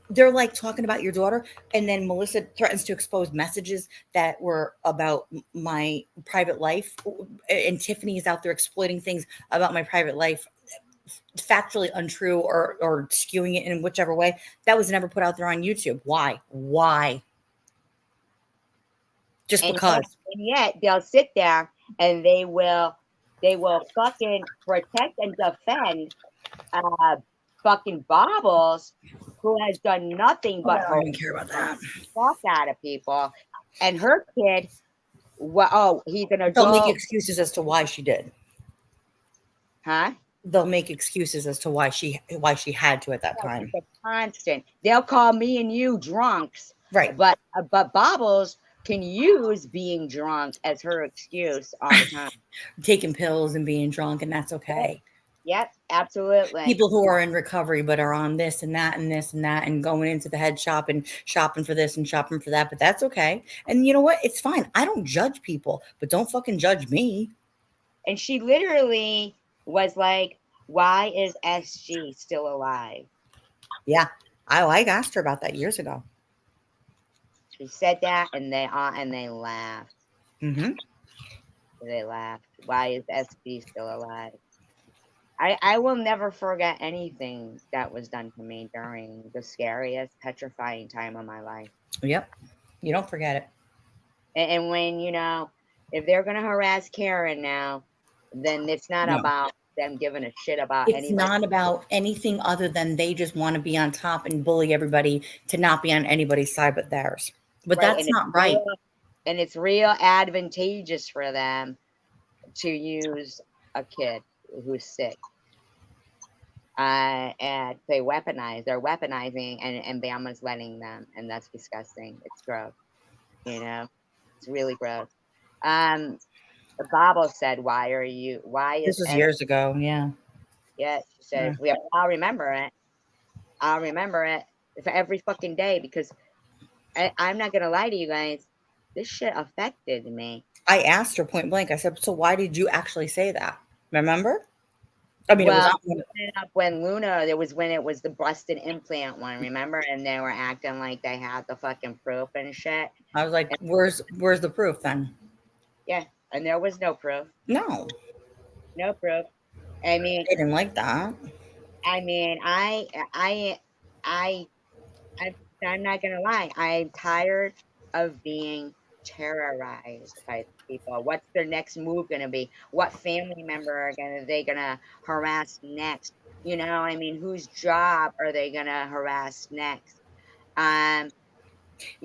Speaker 4: they're like talking about your daughter, and then Melissa threatens to expose messages that were about my private life, and Tiffany is out there exploiting things about my private life, factually untrue or skewing it in whichever way. That was never put out there on YouTube. Why? Just because.
Speaker 1: And yet they'll sit there and they will fucking protect and defend fucking Bobbles, who has done nothing but
Speaker 4: I don't even care about that.
Speaker 1: Fuck out of people. And her kid, he's an adult.
Speaker 4: They'll make excuses as to why she did.
Speaker 1: Huh?
Speaker 4: They'll make excuses as to why she had to at that time.
Speaker 1: It's constant. They'll call me and you drunks.
Speaker 4: Right.
Speaker 1: But Bobbles can use being drunk as her excuse all the time.
Speaker 4: Taking pills and being drunk, and that's okay.
Speaker 1: Yep, absolutely.
Speaker 4: People who are in recovery but are on this and that and this and that and going into the head shop and shopping for this and shopping for that, but that's okay. And you know what? It's fine. I don't judge people, but don't fucking judge me.
Speaker 1: And she literally was like, "Why is SG still alive?"
Speaker 4: Yeah. I asked her about that years ago.
Speaker 1: She said that, and they laughed.
Speaker 4: Mm-hmm.
Speaker 1: They laughed. Why is SG still alive? I will never forget anything that was done to me during the scariest, petrifying time of my life.
Speaker 4: Yep. You don't forget it.
Speaker 1: And when, if they're going to harass Karen now, then it's not
Speaker 4: No.
Speaker 1: about them giving a shit about
Speaker 4: It's
Speaker 1: anybody.
Speaker 4: not about anything other than they just want to be on top and bully everybody to not be on anybody's side but theirs. But
Speaker 1: Right.
Speaker 4: that's not right.
Speaker 1: And it's real advantageous for them to use a kid who's sick. And they're weaponizing, and Bama's letting them, and that's disgusting. It's gross. It's really gross. The Bible said, why
Speaker 4: This
Speaker 1: is
Speaker 4: was years ago. Yeah.
Speaker 1: Yeah, she said, I'll remember it. I'll remember it for every fucking day, because I'm not gonna lie to you guys. This shit affected me.
Speaker 4: I asked her point blank. I said, so why did you actually say that? Remember? I mean,
Speaker 1: Well,
Speaker 4: it was
Speaker 1: when Luna, when it was the busted implant one, remember? And they were acting like they had the fucking proof and shit.
Speaker 4: I was like, where's the proof then?
Speaker 1: Yeah, and there was no proof.
Speaker 4: No.
Speaker 1: No proof. I mean,
Speaker 4: They didn't like that.
Speaker 1: I'm not gonna lie. I'm tired of being terrorized by people. What's their next move gonna be? What family member are they gonna harass next? Whose job are they gonna harass next? Um,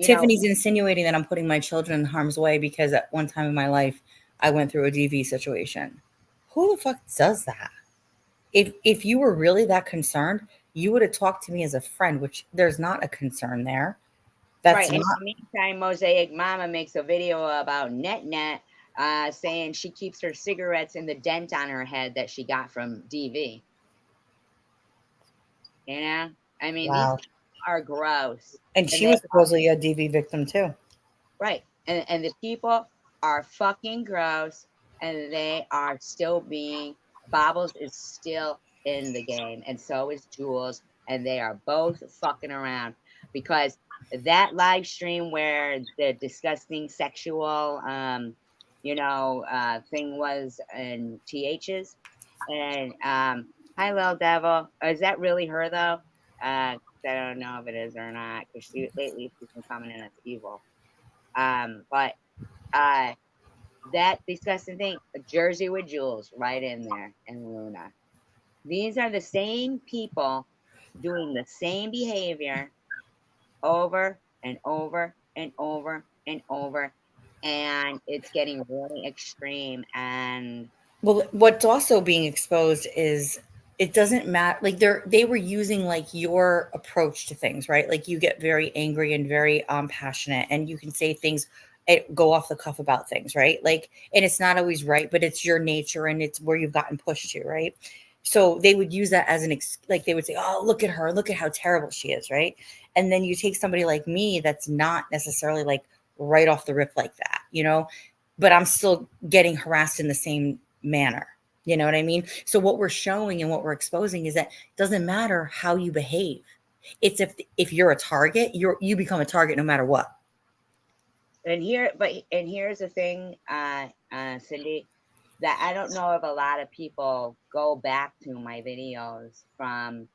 Speaker 4: Tiffany's insinuating that I'm putting my children in harm's way because at one time in my life I went through a DV situation. Who the fuck does that? If you were really that concerned, you would have talked to me as a friend, which there's not a concern there. That's
Speaker 1: right. In
Speaker 4: not.
Speaker 1: the meantime, Mosaic Mama makes a video about Net, saying she keeps her cigarettes in the dent on her head that she got from DV.
Speaker 4: Wow.
Speaker 1: These are gross.
Speaker 4: And she was supposedly a DV victim too.
Speaker 1: Right. And the people are fucking gross, and they are still Bobbles is still in the game, and so is Jules, and they are both fucking around, because that live stream where the disgusting sexual thing was in TH's, and hi Lil Devil. Is that really her though? I don't know if it is or not, because lately she's been coming in as evil. But that disgusting thing, Jersey with Jules, right in there, and Luna. These are the same people doing the same behavior over and over and over and over, and it's getting really extreme. And
Speaker 4: well, what's also being exposed is it doesn't matter. Like they were using like your approach to things, right? Like you get very angry and very passionate, and you can say things, go off the cuff about things, right? Like, and it's not always right, but it's your nature and it's where you've gotten pushed to, right? So they would use that as like they would say, oh, look at her, look at how terrible she is, right? And then you take somebody like me that's not necessarily like right off the rip like that, but I'm still getting harassed in the same manner. You know what I mean? So what we're showing and what we're exposing is that it doesn't matter how you behave. It's if you're a target, you become a target no matter what.
Speaker 1: And here's the thing, Cindy, that I don't know if a lot of people go back to my videos from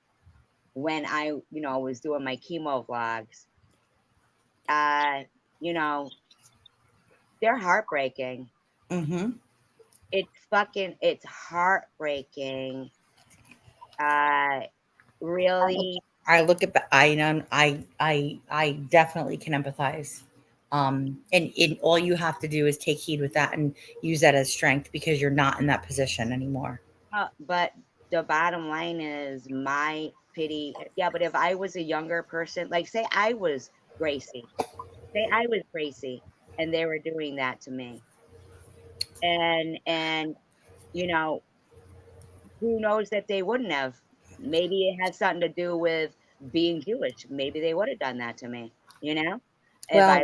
Speaker 1: when I, was doing my chemo vlogs. They're heartbreaking.
Speaker 4: Mm-hmm.
Speaker 1: It's heartbreaking. Really.
Speaker 4: I look at I definitely can empathize. And all you have to do is take heed with that and use that as strength because you're not in that position anymore.
Speaker 1: But the bottom line is my pity. Yeah, but if I was a younger person, like say I was Gracie, and they were doing that to me, and who knows that they wouldn't have? Maybe it had something to do with being Jewish. Maybe they would have done that to me, you know, if
Speaker 4: Well,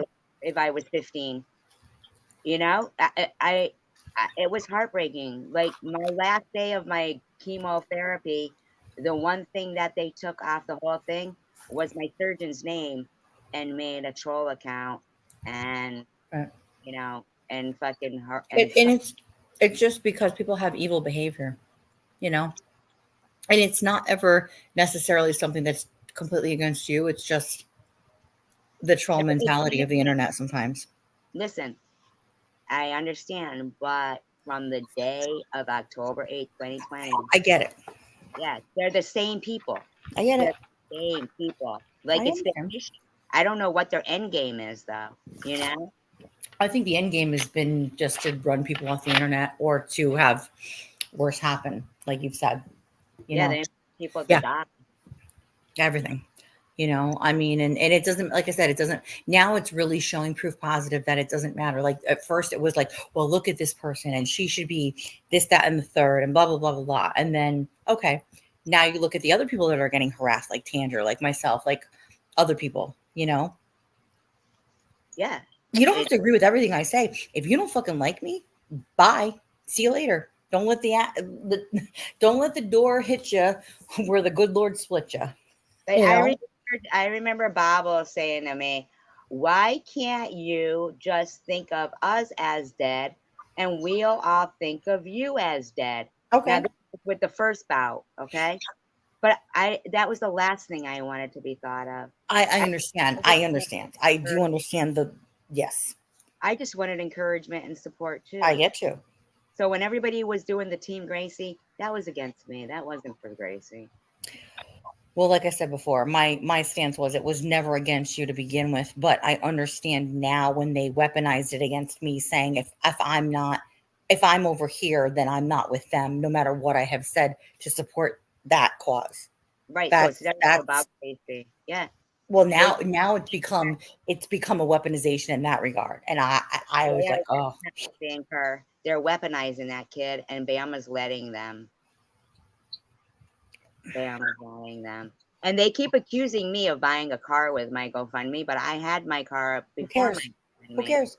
Speaker 1: I was 15. You know, it was heartbreaking. Like my last day of my chemotherapy, the one thing that they took off the whole thing was my surgeon's name and made a troll account and
Speaker 4: right.
Speaker 1: and fucking her
Speaker 4: And it's just because people have evil behavior, you know, and it's not ever necessarily something that's completely against you. It's just the troll mentality of the internet sometimes.
Speaker 1: listen, I understand, but from the day of October 8th, 2020,
Speaker 4: I get it.
Speaker 1: yeah, they're the same people.
Speaker 4: I get
Speaker 1: They're
Speaker 4: it.
Speaker 1: the same people.
Speaker 4: I
Speaker 1: Like it's their
Speaker 4: understand.
Speaker 1: issue. I don't know what their end game is though, you know?
Speaker 4: I think the end game has been just to run people off the internet or to have worse happen, like you've said. You
Speaker 1: Yeah,
Speaker 4: know,
Speaker 1: they want people to
Speaker 4: yeah,
Speaker 1: die.
Speaker 4: everything. You know, I mean, and it doesn't, like I said, it doesn't, now it's really showing proof positive that it doesn't matter. Like at first it was like, well, look at this person and she should be this, that, and the third and blah, blah, blah, blah, blah. And then, okay, now you look at the other people that are getting harassed, like Tanger, like myself, like other people, you know,
Speaker 1: Yeah.
Speaker 4: you don't have
Speaker 1: It,
Speaker 4: to agree with everything I say. If you don't fucking like me, bye. See you later. Don't let don't let the door hit you where the good Lord split you.
Speaker 1: like,
Speaker 4: You know,
Speaker 1: I remember Bible saying to me, why can't you just think of us as dead and we'll all think of you as dead? Now,
Speaker 4: okay.
Speaker 1: this was with the first bout, okay? But that was the last thing I wanted to be thought of.
Speaker 4: I
Speaker 1: I,
Speaker 4: understand.
Speaker 1: I just
Speaker 4: I
Speaker 1: wanted
Speaker 4: understand. I do understand the yes.
Speaker 1: I just wanted encouragement and support
Speaker 4: I
Speaker 1: too.
Speaker 4: get you.
Speaker 1: So when everybody was doing the Team Gracie, that was against me. That wasn't for Gracie.
Speaker 4: Well, like I said before, my stance was it was never against you to begin with, but I understand now when they weaponized it against me, saying if I'm over here, then I'm not with them, no matter what I have said to support that cause.
Speaker 1: Right. So it's
Speaker 4: That's
Speaker 1: never
Speaker 4: that's
Speaker 1: about Gracie. Yeah.
Speaker 4: well
Speaker 1: They
Speaker 4: now it's become a weaponization in that regard, and I was
Speaker 1: they
Speaker 4: like,
Speaker 1: are
Speaker 4: oh,
Speaker 1: weaponizing her. They're weaponizing that kid, and Bama's letting them. Bama's letting them. And they keep accusing me of buying a car with my GoFundMe, but I had my car
Speaker 4: who
Speaker 1: before
Speaker 4: cares?
Speaker 1: my
Speaker 4: Who
Speaker 1: GoFundMe.
Speaker 4: cares?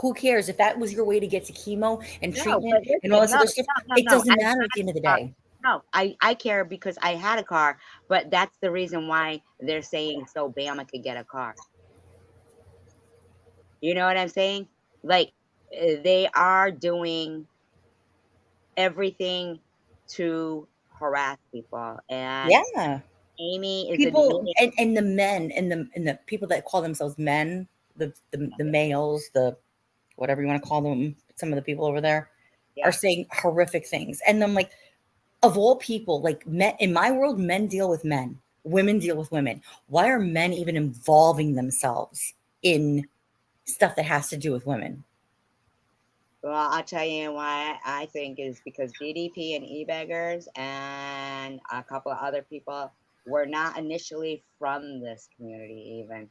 Speaker 4: Who cares if that was your way to get to chemo and
Speaker 1: No,
Speaker 4: treatment
Speaker 1: but
Speaker 4: and all
Speaker 1: listen,
Speaker 4: this other stuff? It
Speaker 1: no.
Speaker 4: doesn't matter at the end of the day.
Speaker 1: No, I care because I had a car, but that's the reason why they're saying so Bama could get a car. You know what I'm saying? Like they are doing everything to harass people, and
Speaker 4: Yeah.
Speaker 1: Amy is
Speaker 4: People
Speaker 1: admitting,
Speaker 4: and the men and the people that call themselves men, the males, the whatever you want to call them, some of the people over there are
Speaker 1: yeah,
Speaker 4: saying horrific things. And I'm like, of all people, like men in my world, men deal with men, women deal with women. Why are men even involving themselves in stuff that has to do with women?
Speaker 1: well, I'll tell you why I think is because DDP and e-beggars and a couple of other people were not initially from this community even.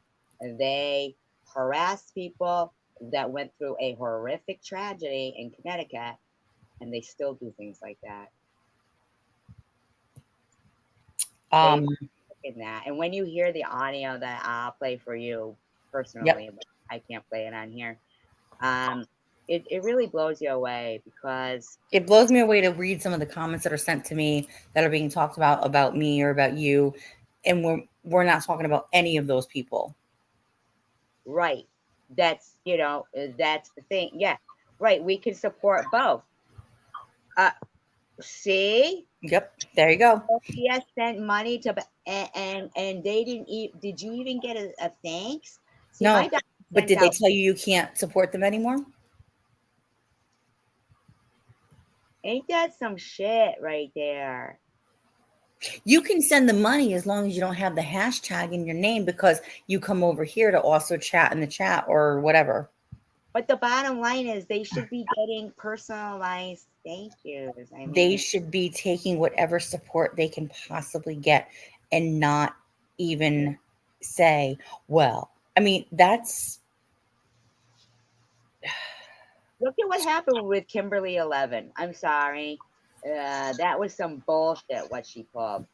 Speaker 1: They harassed people that went through a horrific tragedy in Connecticut and they still do things like that. They
Speaker 4: Um,
Speaker 1: in that. And when you hear the audio that I'll play for you
Speaker 4: yep.
Speaker 1: personally, but I can't play it on here. Um, it really blows you away because
Speaker 4: It blows me away to read some of the comments that are sent to me that are being talked about me or about you, and we're not talking about any of those people.
Speaker 1: right, that's that's the thing. Yeah, right. We can support both. Uh, see,
Speaker 4: Yep, there you go.
Speaker 1: OPS sent money to, and they didn't. Did you even get a thanks? See, my
Speaker 4: No,
Speaker 1: doctor
Speaker 4: but
Speaker 1: sent
Speaker 4: did they
Speaker 1: out.
Speaker 4: tell you can't support them anymore?
Speaker 1: Ain't that some shit right there?
Speaker 4: You can send the money as long as you don't have the hashtag in your name because you come over here to also chat in the chat or whatever.
Speaker 1: But the bottom line is they should be getting personalized thank yous. I
Speaker 4: They
Speaker 1: mean,
Speaker 4: should be taking whatever support they can possibly get and not even say, well, I mean, that's
Speaker 1: look at what happened with Kimberly 11. I'm sorry. that was some bullshit what she pulled.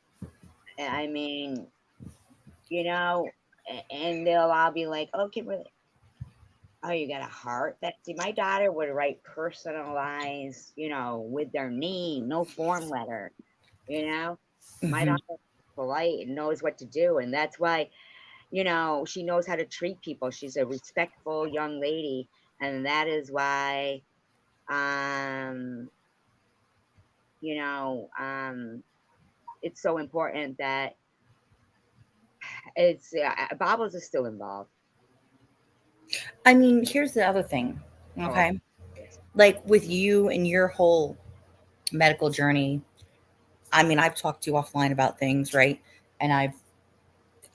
Speaker 1: I mean, you know, and they'll all be like, okay, oh, you got a heart? That see, my daughter would write personalized, with their name, no form letter, you know. My
Speaker 4: Mhm.
Speaker 1: daughter is polite and knows what to do, and that's why, she knows how to treat people. She's a respectful young lady, and that is why, um, you know, um, it's so important that it's Bobbles is still involved.
Speaker 4: I mean, here's the other thing.
Speaker 1: Oh,
Speaker 4: Okay. Like with you and your whole medical journey, I mean, I've talked to you offline about things, right? And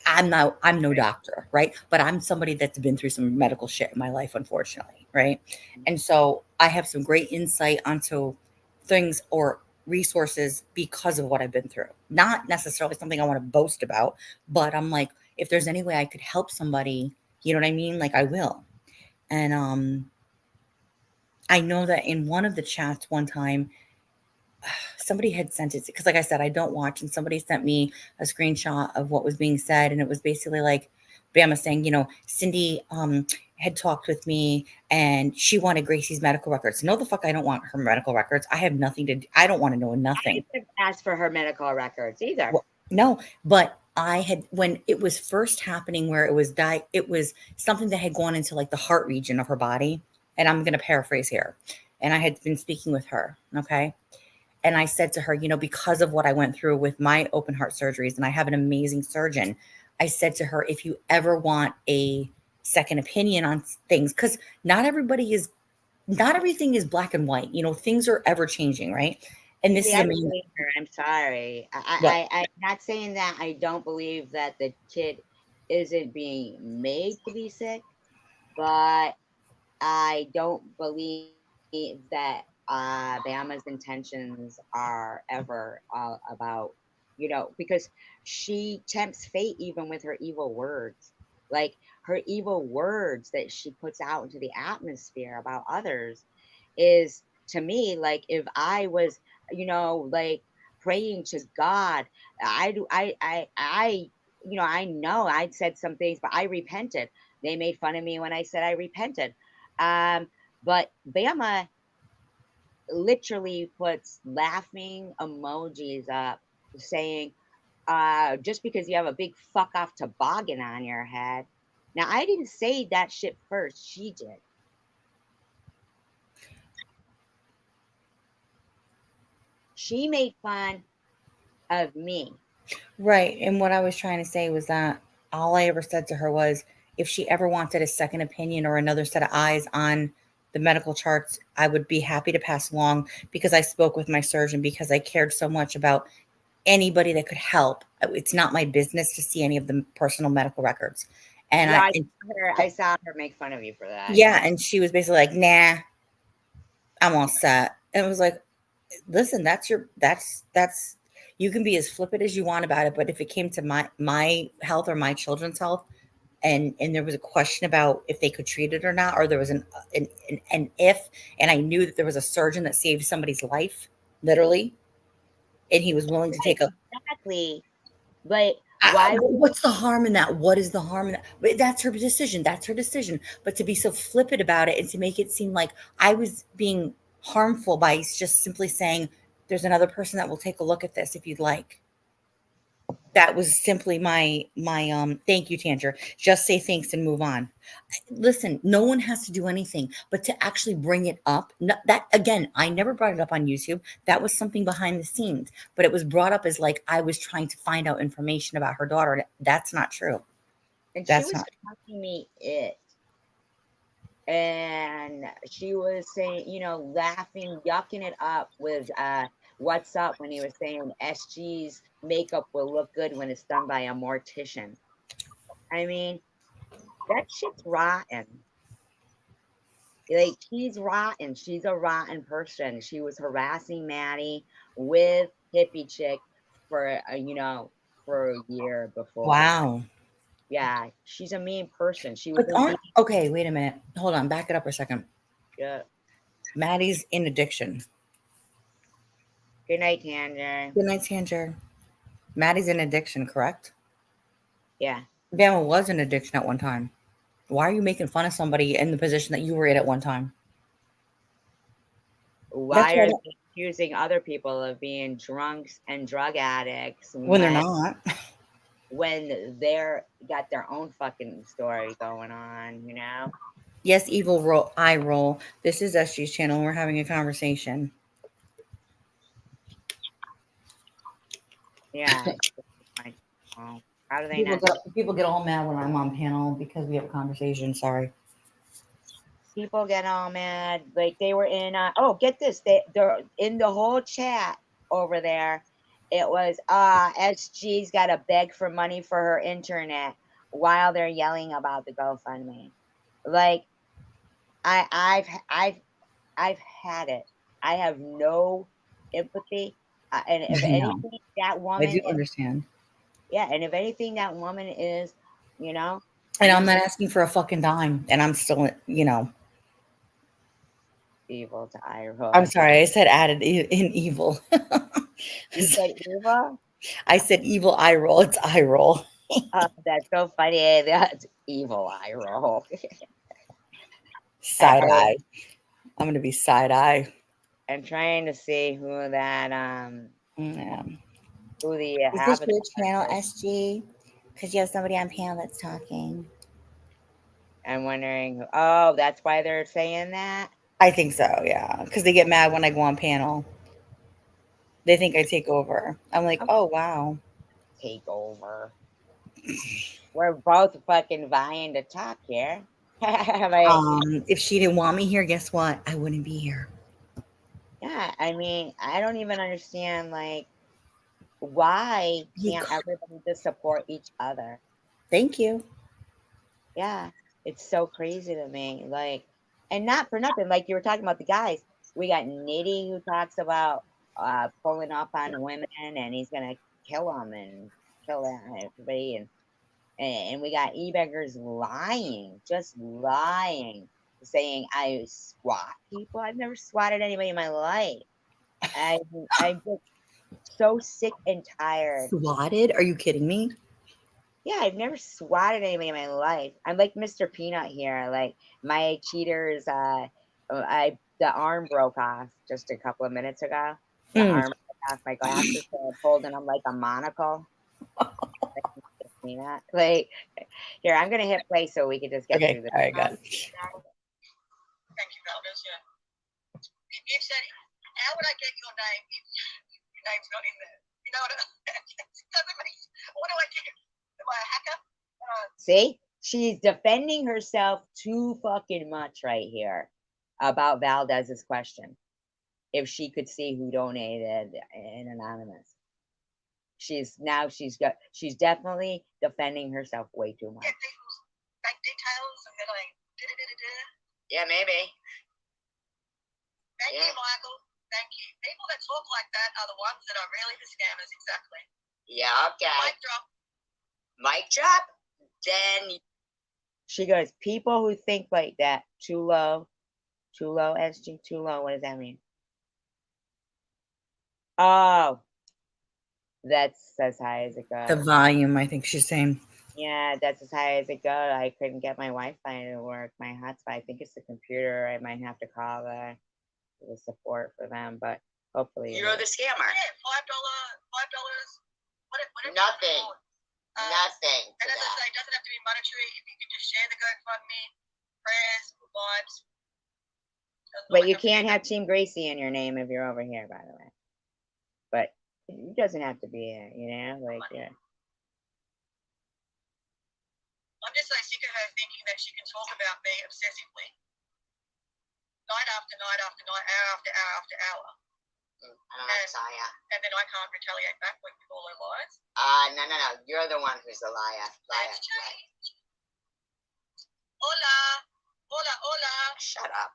Speaker 4: I'm no doctor, right? But I'm somebody that's been through some medical shit in my life, unfortunately, right? And so I have some great insight onto things or resources because of what I've been through. Not necessarily something I want to boast about, but I'm like, if there's any way I could help somebody, you know what I mean? Like I will. And I know that in one of the chats one time, somebody had sent it because like I said, I don't watch, and somebody sent me a screenshot of what was being said, and it was basically like Bama saying, Cindy had talked with me and she wanted Gracie's medical records. No, the fuck, I don't want her medical records. I have nothing to I don't want to know
Speaker 1: I
Speaker 4: nothing.
Speaker 1: didn't ask for her medical records either.
Speaker 4: Well, no, but I had when it was first happening where it was something that had gone into like the heart region of her body, and I'm going to paraphrase here. And I had been speaking with her, okay? And I said to her, because of what I went through with my open heart surgeries, and I have an amazing surgeon, I said to her, if you ever want a second opinion on things, because not everything is black and white, things are ever changing, right? And this
Speaker 1: See,
Speaker 4: is
Speaker 1: I
Speaker 4: a
Speaker 1: don't
Speaker 4: main
Speaker 1: believe her. I'm sorry.
Speaker 4: what
Speaker 1: I'm not saying that I don't believe that the kid isn't being made to be sick, but I don't believe that Bama's intentions are ever about, because she tempts fate even with her evil words. Like her evil words that she puts out into the atmosphere about others is to me like if I was, like praying to God, I do, I know I'd said some things, but I repented. They made fun of me when I said I repented. Um, but Bama literally puts laughing emojis up saying, just because you have a big fuck off toboggan on your head. Now, I didn't say that shit first. She did. She made fun of me.
Speaker 4: right. And what I was trying to say was that all I ever said to her was if she ever wanted a second opinion or another set of eyes on the medical charts, I would be happy to pass along because I spoke with my surgeon because I cared so much about anybody that could help. It's not my business to see any of the personal medical records. And
Speaker 1: Yeah,
Speaker 4: I
Speaker 1: I
Speaker 4: and
Speaker 1: saw her make fun of you for that.
Speaker 4: yeah,
Speaker 1: Yeah.
Speaker 4: and she was basically like, "Nah, I'm all set." And it was like, "Listen, that's you can be as flippant as you want about it, but if it came to my health or my children's health, and there was a question about if they could treat it or not, or there was an if, and I knew that there was a surgeon that saved somebody's life, literally, and he was willing to
Speaker 1: Right,
Speaker 4: take a
Speaker 1: exactly. But why would
Speaker 4: what's the harm in that? What is the harm in that? But that's her decision. That's her decision. But to be so flippant about it and to make it seem like I was being harmful by just simply saying, there's another person that will take a look at this if you'd like. That was simply my thank you, Tanger. Just say thanks and move on. Listen, no one has to do anything, but to actually bring it up, that again, I never brought it up on YouTube. That was something behind the scenes, but it was brought up as like I was trying to find out information about her daughter. That's not true.
Speaker 1: and she
Speaker 4: That's
Speaker 1: was
Speaker 4: not.
Speaker 1: calling me it. And she was saying, laughing, yucking it up with what's up when he was saying SG's makeup will look good when it's done by a mortician. I mean, that shit's rotten. Like she's rotten. She's a rotten person. She was harassing Maddie with hippie chick for for a year before.
Speaker 4: Wow.
Speaker 1: Yeah, she's a mean person. She was
Speaker 4: But
Speaker 1: in
Speaker 4: aren't okay, wait a minute. Hold on, back it up for a second.
Speaker 1: yeah.
Speaker 4: Maddie's in addiction.
Speaker 1: Good night, Tanger.
Speaker 4: Good night, Tanger. Maddie's an addiction, correct?
Speaker 1: Yeah.
Speaker 4: Bama was an addiction at one time. Why are you making fun of somebody in the position that you were in at one time?
Speaker 1: Why
Speaker 4: why
Speaker 1: are
Speaker 4: that-
Speaker 1: they accusing other people of being drunks and drug addicts
Speaker 4: when they're not.
Speaker 1: when they're got their own fucking story going on, you know?
Speaker 4: Yes, evil roll. I roll. This is SG's channel. And we're having a conversation.
Speaker 1: Yeah. Oh, how do they not?
Speaker 4: People get all mad when I'm on panel because we have a conversation. Sorry.
Speaker 1: People get all mad. Like they were in get this. They're in the whole chat over there. It was SG's gotta beg for money for her internet while they're yelling about the GoFundMe. Like I've had it. I have no empathy. And if
Speaker 4: I know.
Speaker 1: anything, that
Speaker 4: I
Speaker 1: woman
Speaker 4: do
Speaker 1: is,
Speaker 4: understand.
Speaker 1: yeah, and if anything, that woman is, you know,
Speaker 4: And I'm not asking for a fucking dime. And I'm still,
Speaker 1: evil to eye roll.
Speaker 4: I'm sorry. I said added in evil.
Speaker 1: You said evil?
Speaker 4: I said evil eye roll. It's eye roll.
Speaker 1: That's so funny. That's evil eye roll.
Speaker 4: Side eye. I'm gonna be side eye.
Speaker 1: I'm trying to see who that
Speaker 4: Yeah.
Speaker 1: who the
Speaker 4: Is this
Speaker 1: avatar
Speaker 4: your channel,
Speaker 1: is.
Speaker 4: SG? Because you have somebody on panel that's talking.
Speaker 1: I'm wondering. Oh, that's why they're saying that.
Speaker 4: I think so, yeah. Because they get mad when I go on panel. They think I take over. I'm like, oh wow.
Speaker 1: Take over. We're both fucking vying to talk here. Like,
Speaker 4: If she didn't want me here, guess what? I wouldn't be here.
Speaker 1: yeah, I mean, I don't even understand like why can't everybody just support each other?
Speaker 4: Thank you.
Speaker 1: Yeah, it's so crazy to me. Like, and not for nothing, like you were talking about the guys. We got Nitty who talks about pulling up on women and he's gonna kill them and kill everybody and we got e-beggars lying, just lying, saying I swat people. I've never swatted anybody in my life. I'm just so sick and tired.
Speaker 4: Swatted? Are you kidding me?
Speaker 1: Yeah, I've never swatted anybody in my life. I'm like Mr. Peanut here. Like my cheaters, the arm broke off just a couple of minutes ago. The arm broke off. My glasses are holding them like a monocle. Peanut. Like here, I'm gonna hit play so we can just get through this.
Speaker 4: All right, got it.
Speaker 2: Thank you, Valdez. Yeah. You said, how would I get your name if your name's not in there? You know what? It doesn't make. What do I do? Am I a hacker?
Speaker 1: See, she's defending herself too fucking much right here about Valdez's question. If she could see who donated in anonymous, she's definitely defending herself way too much.
Speaker 2: Get people's bank details and then I da-da-da-da-da.
Speaker 3: Yeah, maybe.
Speaker 2: Thank
Speaker 3: Yeah.
Speaker 2: you, Michael. Thank you. People that talk like that are the ones that are really the scammers. Exactly.
Speaker 3: Yeah, okay.
Speaker 2: Mic drop.
Speaker 3: Mic drop? Then
Speaker 1: She goes, people who think like that, too low, SG, too low. What does that mean? Oh, that's as high as it goes.
Speaker 4: The volume, I think she's saying.
Speaker 1: Yeah, that's as high as it goes. I couldn't get my Wi-Fi to work, my hotspot. I think it's the computer. I might have to call the support for them, but hopefully.
Speaker 3: you're the scammer.
Speaker 2: Yeah, $5. Whatever.
Speaker 3: Nothing. Nothing.
Speaker 2: And as I say, it doesn't have to be monetary. If you can just share the GoFundMe, prayers, good vibes.
Speaker 1: But you can't have Team Gracie in your name if you're over here, by the way. But it doesn't have to be, like, yeah.
Speaker 2: I'm just so sick of her thinking that she can talk about me obsessively. Night after night after night, hour after hour after hour.
Speaker 3: I don't know, Saya.
Speaker 2: And then I can't retaliate back with all her lies.
Speaker 3: No. You're the one who's the liar.
Speaker 2: Let's change. Hola. Hola, hola.
Speaker 3: Shut up.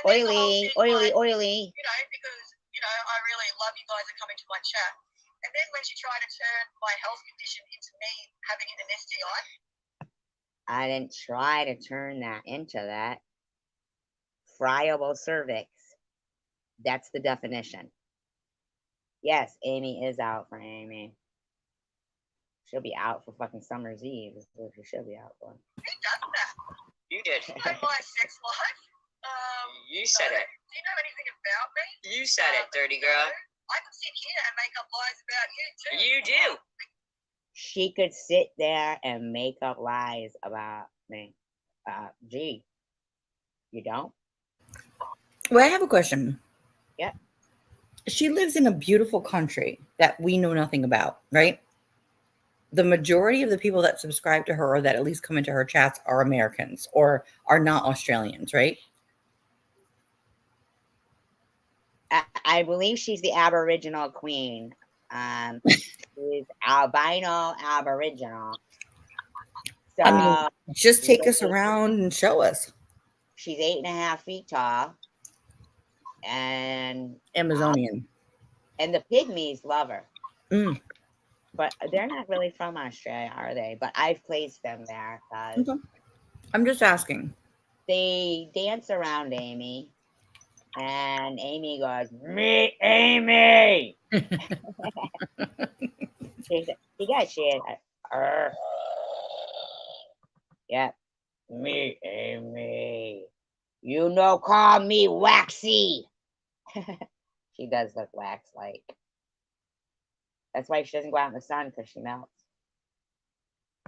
Speaker 2: And then the whole thing, like,
Speaker 1: Oily.
Speaker 2: Because, I really love you guys that come into my chat. And then when she tried to turn my health condition into me having an STI.
Speaker 1: I didn't try to turn that into that. Friable cervix. That's the definition. Yes, Amy is out for Amy. She'll be out for fucking Summer's Eve. Is what she should be out for.
Speaker 2: Who does that?
Speaker 3: You did.
Speaker 2: You know my sex life.
Speaker 3: You said it.
Speaker 2: Do you know anything about me?
Speaker 3: You said it, dirty girl.
Speaker 2: I can sit here and make up lies about you too.
Speaker 3: You do.
Speaker 1: She could sit there and make up lies about me. Gee, you don't?
Speaker 4: Well, I have a question.
Speaker 1: Yeah.
Speaker 4: She lives in a beautiful country that we know nothing about, right? The majority of the people that subscribe to her or that at least come into her chats are Americans or are not Australians, right?
Speaker 1: I believe she's the Aboriginal queen. She's albino Aboriginal. So
Speaker 4: I mean, just take us around and show us.
Speaker 1: she's 8.5 feet tall, and
Speaker 4: Amazonian.
Speaker 1: the pygmies love her.
Speaker 4: Mm.
Speaker 1: But they're not really from Australia, are they? But I've placed them there because
Speaker 4: Okay. I'm just asking.
Speaker 1: they dance around Amy, and Amy goes, "Me, Amy." She got shit. Yep, me, Amy. You know, call me Waxy. She does look wax like. That's why she doesn't go out in the sun because she melts.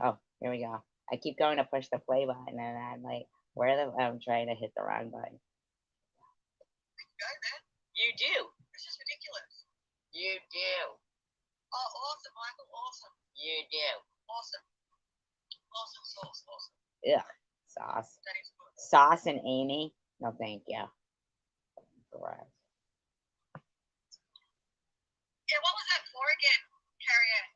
Speaker 1: Oh, here we go. I keep going to push the play button, and I'm like, I'm trying to hit the wrong button.
Speaker 2: Go, man.
Speaker 3: You do.
Speaker 2: This is ridiculous.
Speaker 3: You do.
Speaker 2: Oh, awesome, Michael. Awesome.
Speaker 3: You do.
Speaker 2: Awesome. Awesome sauce. Awesome.
Speaker 1: Ugh, sauce.
Speaker 2: That is good.
Speaker 1: Sauce and Amy? No, thank you. Gross.
Speaker 2: Yeah, what was that for again, Carrie Ann?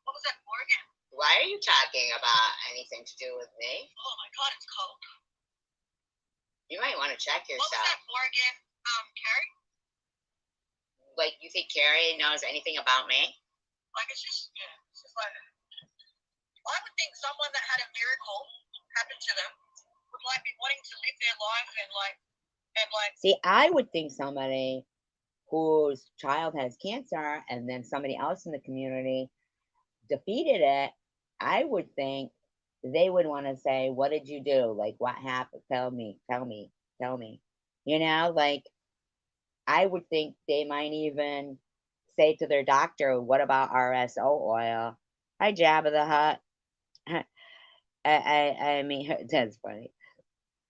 Speaker 2: What was that for again?
Speaker 3: Why are you talking about anything to do with me?
Speaker 2: Oh my god, it's cold.
Speaker 3: You might want to check
Speaker 2: What was
Speaker 3: yourself.
Speaker 2: that for again, Carrie?
Speaker 3: Like, you think Carrie knows anything about me?
Speaker 2: Like, it's just like, I would think someone that had a miracle happen to them would like be wanting to live their life and like
Speaker 1: See, I would think somebody whose child has cancer and then somebody else in the community defeated it, I would think they would want to say, "What did you do? Like, what happened? Tell me, tell me, tell me." You know, like, I would think they might even say to their doctor, "What about RSO oil?" Hi, Jabba the Hutt. I mean, that's funny.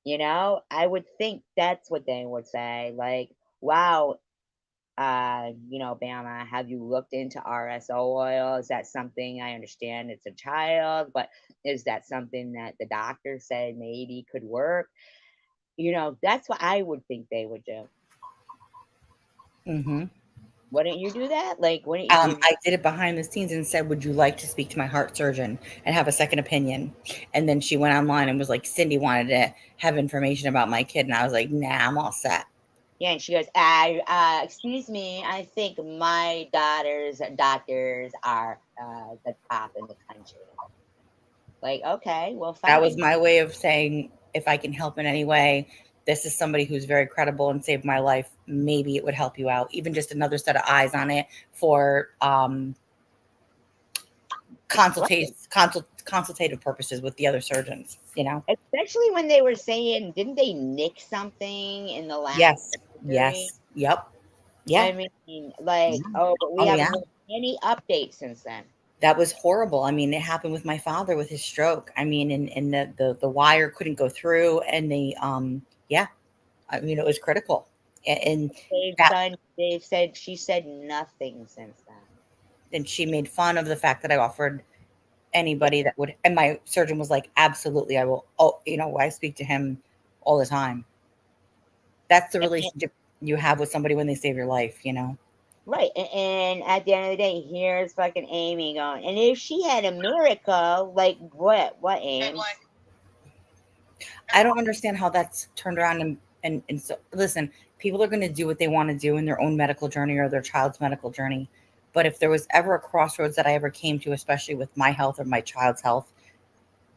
Speaker 1: You know, I would think that's what they would say. Like, wow, Bama, have you looked into RSO oil? Is that something? I understand it's a child, but is that something that the doctor said maybe could work? That's what I would think they would do.
Speaker 4: Mm-hmm.
Speaker 1: Wouldn't you do that? Like, wouldn't you?
Speaker 4: I did it behind the scenes and said, "Would you like to speak to my heart surgeon and have a second opinion?" And then she went online and was like, "Cindy wanted to have information about my kid," and I was like, "Nah, I'm all set."
Speaker 1: Yeah, and she goes, excuse me, I think my daughter's doctors are the top in the country. Like, okay, well, fine.
Speaker 4: That was my way of saying, if I can help in any way, this is somebody who's very credible and saved my life. Maybe it would help you out. Even just another set of eyes on it for consultative purposes with the other surgeons,
Speaker 1: Especially when they were saying, didn't they nick something in the last?
Speaker 4: Yes.
Speaker 1: surgery?
Speaker 4: Yes. Yep. Yeah.
Speaker 1: I mean, like, but we haven't heard any updates since then.
Speaker 4: That was horrible. I mean, it happened with my father with his stroke. I mean, and the wire couldn't go through, and it was critical. And
Speaker 1: She said nothing since then.
Speaker 4: And she made fun of the fact that I offered anybody that would, and my surgeon was like, absolutely, I will. Oh, I speak to him all the time. That's the relationship you have with somebody when they save your life,
Speaker 1: Right. And at the end of the day, here's fucking Amy going, and if she had a miracle, like what, Amy?
Speaker 4: I don't understand how that's turned around. And so, listen, people are going to do what they want to do in their own medical journey or their child's medical journey. But if there was ever a crossroads that I ever came to, especially with my health or my child's health,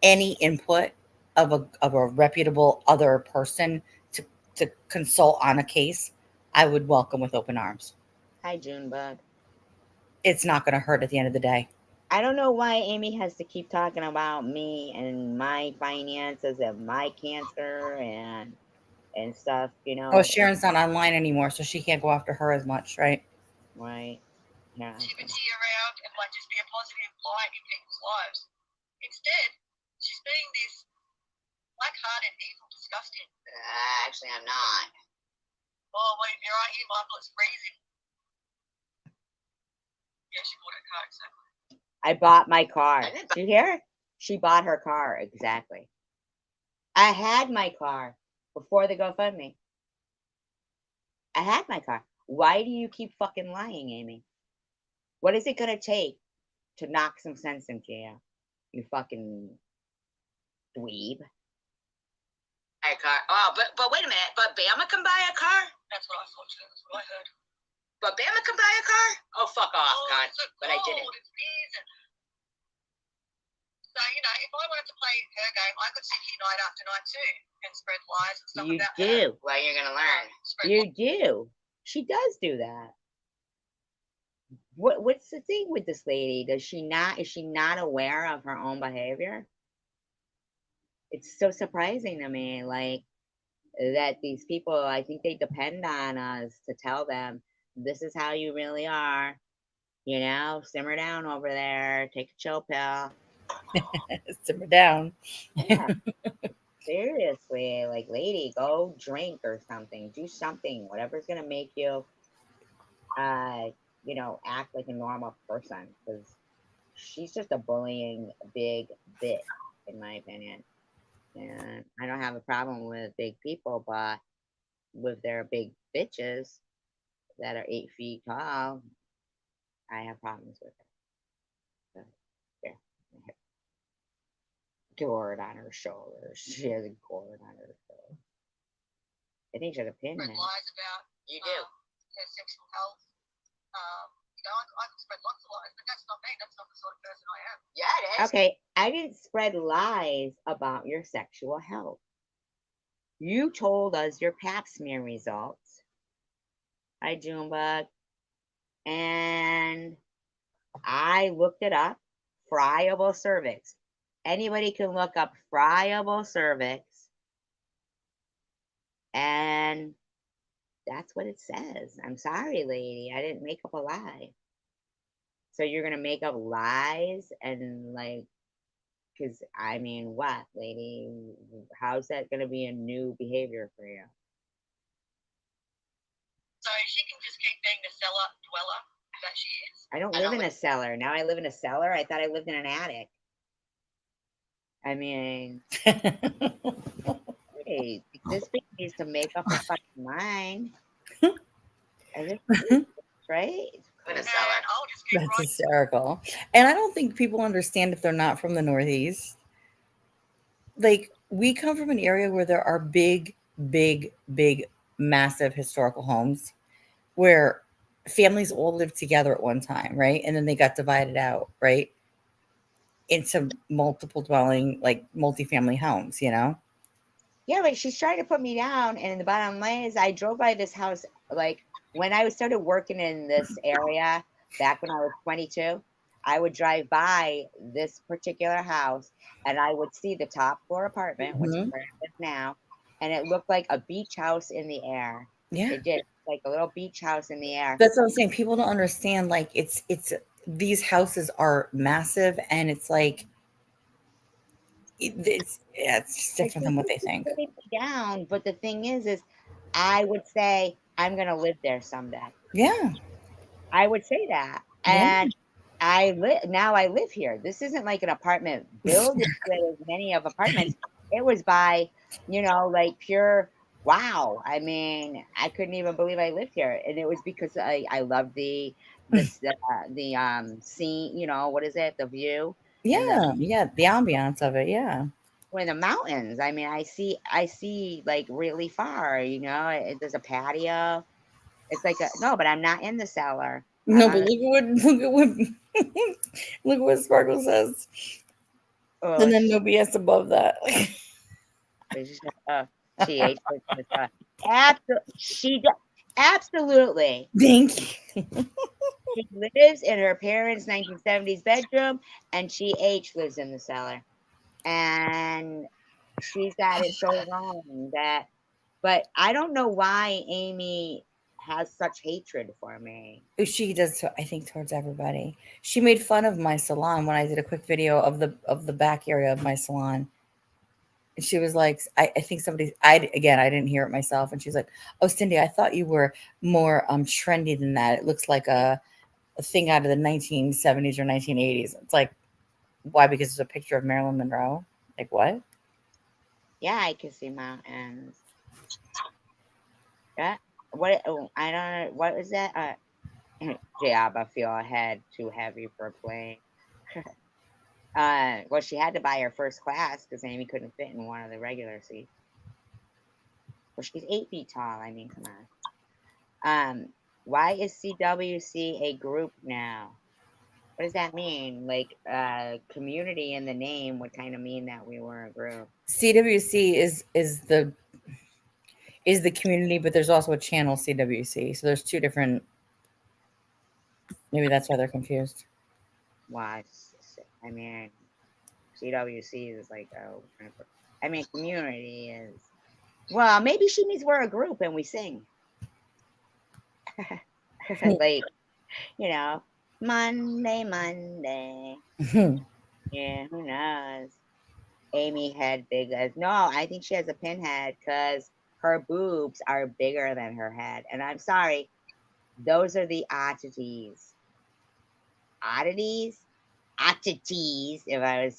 Speaker 4: any input of a reputable other person to consult on a case, I would welcome with open arms.
Speaker 1: Hi, Junebug.
Speaker 4: it's not going to hurt at the end of the day.
Speaker 1: I don't know why Amy has to keep talking about me and my finances and my cancer and stuff, you
Speaker 4: Oh,
Speaker 1: know.
Speaker 4: Sharon's not online anymore, so she can't go after her as much, right?
Speaker 1: Right. Yeah.
Speaker 2: Positivity around and like just be a positive light in people's lives. Instead, she's being this black-hearted, evil, disgusting.
Speaker 3: Actually, I'm not.
Speaker 2: Oh, wait, you're right here, Michael. It's freezing. Yeah, she bought a car, exactly.
Speaker 1: I bought my car.
Speaker 3: I didn't
Speaker 1: Did you hear? She bought her car, exactly. I had my car before the GoFundMe. I had my car. Why do you keep fucking lying, Amy? What is it gonna take to knock some sense into you? You fucking dweeb.
Speaker 3: Buy a car. Oh, but wait a minute. But Bama can buy a car.
Speaker 2: That's what I thought too. That's what I heard.
Speaker 3: But Bama can buy a car. Oh, fuck off, God.
Speaker 2: It's so
Speaker 3: But I
Speaker 2: cold,
Speaker 3: didn't.
Speaker 2: It's freezing. So, you know, if I wanted to play her game, I could sit here night after night too and spread lies and stuff
Speaker 1: You
Speaker 2: about her.
Speaker 1: do.
Speaker 3: Well, you're gonna learn.
Speaker 2: Spread
Speaker 1: You do. She does do that. What's the thing with this lady? Is she not aware of her own behavior? It's so surprising to me, like that these people, I think they depend on us to tell them this is how you really are. You know, simmer down over there, take a chill pill.
Speaker 4: Simmer down.
Speaker 1: Yeah. Seriously, like, lady, go drink or something. Do something, whatever's gonna make you you know, act like a normal person. Because she's just a bullying big bitch, in my opinion. And I don't have a problem with big people, but with their big bitches that are 8 feet tall, I have problems with it. So, yeah. Gourd on her shoulders. She has a gourd on her shoulder. I think she has a pin
Speaker 2: spread
Speaker 1: in it.
Speaker 2: lies about
Speaker 3: You do.
Speaker 2: her sexual health. You know, I could spread lots of lies, but that's not me. That's not the sort of person I am.
Speaker 3: Yeah, it is.
Speaker 1: Okay, I didn't spread lies about your sexual health. You told us your pap smear results. Hi, Junebug. And I looked it up. Friable cervix. Anybody can look up friable cervix. And that's what it says. I'm sorry, lady. I didn't make up a lie. So you're going to make up lies and like, because I mean, what, lady? How's that going to be a new behavior for you?
Speaker 2: So she can just keep being the cellar dweller that she is.
Speaker 1: I don't
Speaker 3: I
Speaker 1: live
Speaker 3: don't
Speaker 1: in a cellar. Now I live in a cellar. I thought I lived in an attic. I mean, hey, this bitch needs to make up her fucking mind. I just, right?
Speaker 3: In a
Speaker 2: And
Speaker 3: cellar.
Speaker 2: I'll just keep
Speaker 4: That's
Speaker 2: writing.
Speaker 4: hysterical. And I don't think people understand if they're not from the Northeast. Like, we come from an area where there are big, massive historical homes where families all lived together at one time, right? And then they got divided out, right? Into multiple dwelling, like multifamily homes, you know?
Speaker 1: Yeah, but she's trying to put me down. And the bottom line is, I drove by this house like when I started working in this area back when I was 22. I would drive by this particular house and I would see the top floor apartment, which is
Speaker 4: Mhm.
Speaker 1: where I live now, and it looked like a beach house in the air.
Speaker 4: Yeah.
Speaker 1: It did, like a little beach house in the air.
Speaker 4: That's what I'm saying. People don't understand, like, it's these houses are massive, and it's like it's just different than what they think.
Speaker 1: Putting me down, but the thing is I would say I'm gonna live there someday.
Speaker 4: Yeah.
Speaker 1: I would say that,
Speaker 4: Yeah.
Speaker 1: and I live here. This isn't like an apartment building with many of apartments. It was by, you know, like pure wow. I mean, I couldn't even believe I lived here, and it was because I love the scene. You know, what is it? The view and
Speaker 4: Yeah. Yeah. The ambiance of it. Yeah.
Speaker 1: in the mountains. I mean, I see like really far. You know, there's a patio. It's like no, but I'm not in the cellar. I'm
Speaker 4: No,
Speaker 1: on
Speaker 4: but look at what look at what Sparkle says.
Speaker 1: oh,
Speaker 4: And then no BS above that.
Speaker 1: she ate she absolutely.
Speaker 4: Thank you.
Speaker 1: She lives in her parents' 1970s bedroom, and TH lives in the cellar. And she's got it so wrong that, but I don't know why Amy has such hatred for me.
Speaker 4: She does, I think, towards everybody. She made fun of my salon when I did a quick video of the back area of my salon. And she was like, I think somebody, I didn't hear it myself. And she's like, "Oh, Cindy, I thought you were more trendy than that. It looks like a thing out of the 1970s or 1980s." It's like, why? Because it's a picture of Marilyn Monroe. Like, what?
Speaker 1: Yeah, I can see mountains. Yeah. What? Oh, I don't know. What was that? Job, I feel a head too heavy for a plane. Well, she had to buy her first class because Amy couldn't fit in one of the regular seats. Well, she's 8 feet tall. I mean, come on. Why is CWC a group now? What does that mean? Like, community in the name would kind of mean that we were a group.
Speaker 4: CWC is the community, but there's also a channel CWC. So there's two different. Maybe that's why they're confused.
Speaker 1: Why? I mean, CWC is like, oh, I mean, community is. Well, maybe she means we're a group and we sing. Like, you know, Monday. Yeah, who knows? Amy had big as no, I think she has a pinhead because her boobs are bigger than her head. And I'm sorry, those are the oddities. Oddities? Oddities, if I was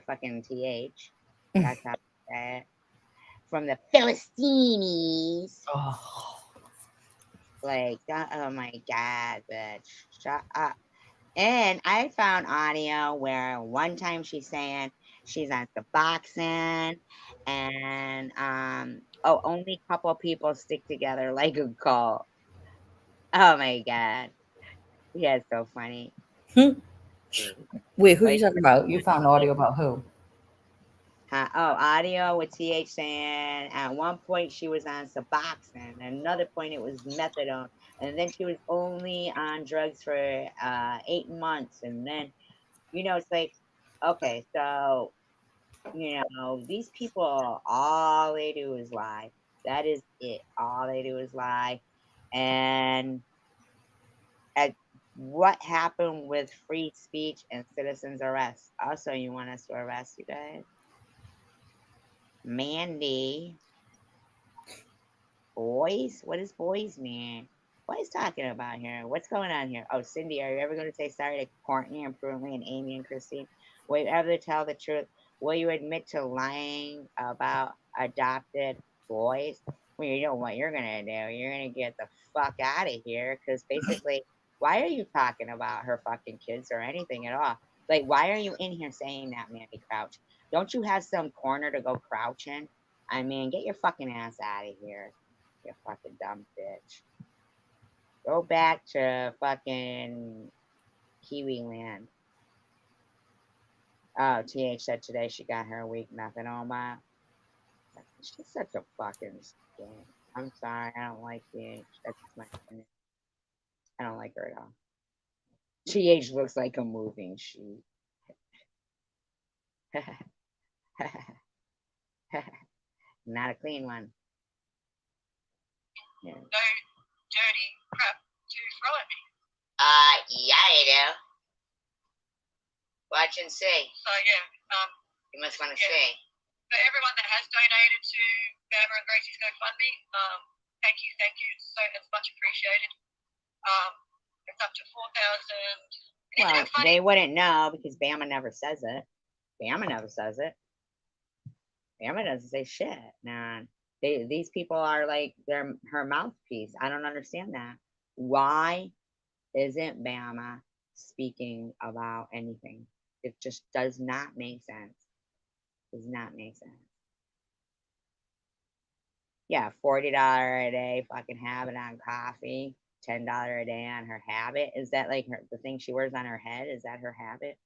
Speaker 1: fucking TH. That's how I say it. From the Philistines.
Speaker 4: Oh.
Speaker 1: Like, oh my God, bitch. Shut up. And I found audio where one time she's saying she's on Suboxone and only a couple people stick together like a cult. Oh my God. Yeah, it's so funny.
Speaker 4: Wait, who are you
Speaker 1: Like,
Speaker 4: talking about? You found audio about who?
Speaker 1: audio with TH saying at one point she was on Suboxone, and another point it was methadone, and then she was only on drugs for 8 months, and then it's like, okay, so these people, all they do is lie. That is it. All they do is lie. And at what happened with free speech and citizens arrest? Also, you want us to arrest you guys? Mandy. Boys? What does boys mean? What is talking about here? What's going on here? Oh, Cindy, are you ever going to say sorry to Courtney and Prudently and Amy and Christine? Will you ever tell the truth? Will you admit to lying about adopted boys? Well, you know what you're going to do. You're going to get the fuck out of here because basically, why are you talking about her fucking kids or anything at all? Like, why are you in here saying that, Mandy Crouch? Don't you have some corner to go crouch in? I mean, get your fucking ass out of here. You fucking dumb bitch. Go back to fucking Kiwi land. Oh, TH said today she got her week methadone. She's such a fucking scam. I'm sorry, I don't like TH. That's just my opinion. I don't like her at all. TH looks like a moving sheet. Not a clean one. Yeah.
Speaker 2: No dirty crap to throw at me.
Speaker 3: Yeah, I do. Watch and see.
Speaker 2: So yeah,
Speaker 3: You must want to
Speaker 2: Yeah.
Speaker 3: see.
Speaker 2: for everyone that has donated to Bama and Gracie's GoFundMe, thank you. It's much appreciated. It's up to 4,000.
Speaker 1: Well, they wouldn't know because Bama never says it. Bama never says it. Bama doesn't say shit, man. These people are like her mouthpiece. I don't understand that. Why isn't Bama speaking about anything? It just does not make sense. Does not make sense. Yeah, $40 a day fucking habit on coffee, $10 a day on her habit. Is that like the thing she wears on her head? Is that her habit?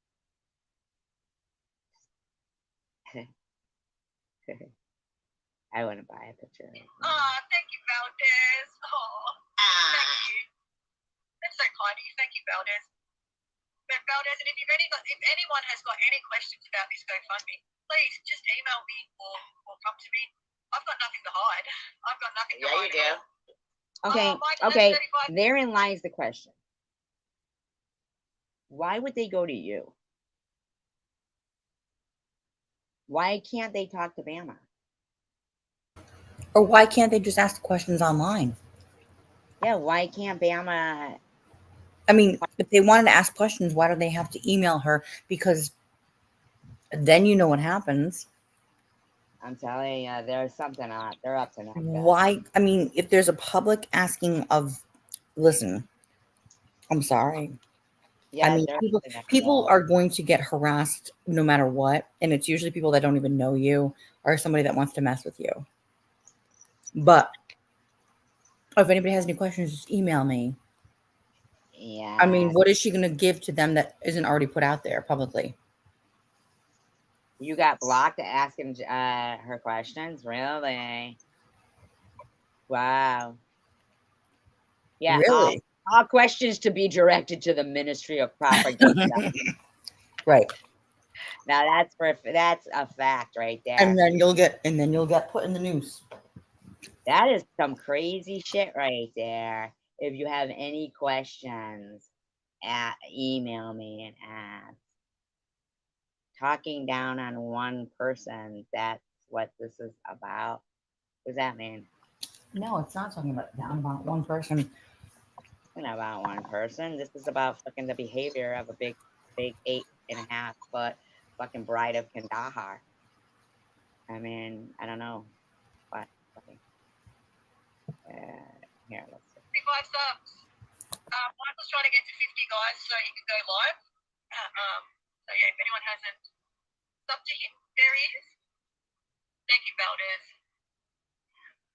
Speaker 1: I wouldn't buy a picture of it.
Speaker 2: Thank you, Valdez. Oh, thank you. That's so kind money. Thank you, Valdez. But Valdez, and if anyone has got any questions about this GoFundMe, please just email me or come to me. I've got nothing to hide. I've got nothing to
Speaker 3: Yeah,
Speaker 2: hide.
Speaker 3: you do.
Speaker 1: Okay,
Speaker 2: Michael,
Speaker 1: okay.
Speaker 2: that's 35.
Speaker 1: Therein lies the question. Why would they go to you? Why can't they talk to Bama?
Speaker 4: Or why can't they just ask questions online?
Speaker 1: Yeah, why can't Bama?
Speaker 4: I mean, if they wanted to ask questions, why do they have to email her? Because then you know what happens.
Speaker 1: I'm telling you, there's something up. They're up to no good.
Speaker 4: Why? I mean, if there's a public asking of, listen, I'm sorry.
Speaker 1: Yeah,
Speaker 4: I mean,
Speaker 1: they're
Speaker 4: people
Speaker 1: up to no
Speaker 4: people
Speaker 1: good.
Speaker 4: are going to get harassed no matter what, and it's usually people that don't even know you or somebody that wants to mess with you. But if anybody has any questions, just email me.
Speaker 1: Yeah.
Speaker 4: I mean, what is she going to give to them that isn't already put out there publicly?
Speaker 1: You got blocked asking her questions? Really? Wow. Yeah,
Speaker 4: Really?
Speaker 1: all questions to be directed to the Ministry of Propaganda.
Speaker 4: Right.
Speaker 1: Now that's a fact right there.
Speaker 4: And then you'll get put in the news.
Speaker 1: That is some crazy shit right there. If you have any questions, email me and ask. Talking down on one person, that's what this is about. What does that mean?
Speaker 4: No, it's not talking about one person.
Speaker 1: It's not about one person. This is about fucking the behavior of a big 8.5 foot fucking bride of Kandahar. I mean, I don't know. What fucking here, let's see.
Speaker 2: 55 subs. Michael's trying to get to 50 guys so he can go live. So yeah, if anyone hasn't subbed to him, there he is. Thank you, Valdez.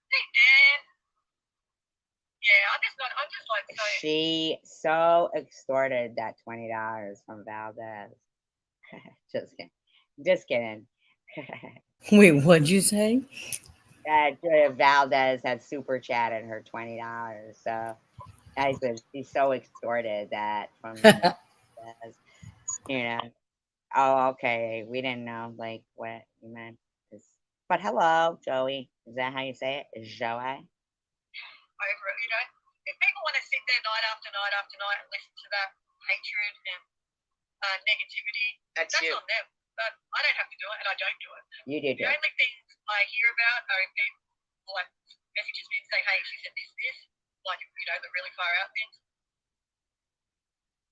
Speaker 2: Hey, Dan. Yeah, I'm just like so.
Speaker 1: She so extorted that $20 from Valdez. Just kidding. Just kidding.
Speaker 4: Wait, what'd you say?
Speaker 1: That Valdez had super chatted her $20. So I said she so extorted that from Valdez, you know. Oh, okay. We didn't know like what you meant. But hello, Joey. Is that how you say it? Joey?
Speaker 2: Over it, you know. If people want to sit there night after night after night and listen to that hatred and negativity,
Speaker 3: That's
Speaker 2: that's
Speaker 3: you.
Speaker 2: on them. But I don't have to do it, and I don't do it.
Speaker 1: You do
Speaker 2: The
Speaker 1: too.
Speaker 2: only things I hear about are if people like messages me and say, "Hey, she said this," like you know the really far out things.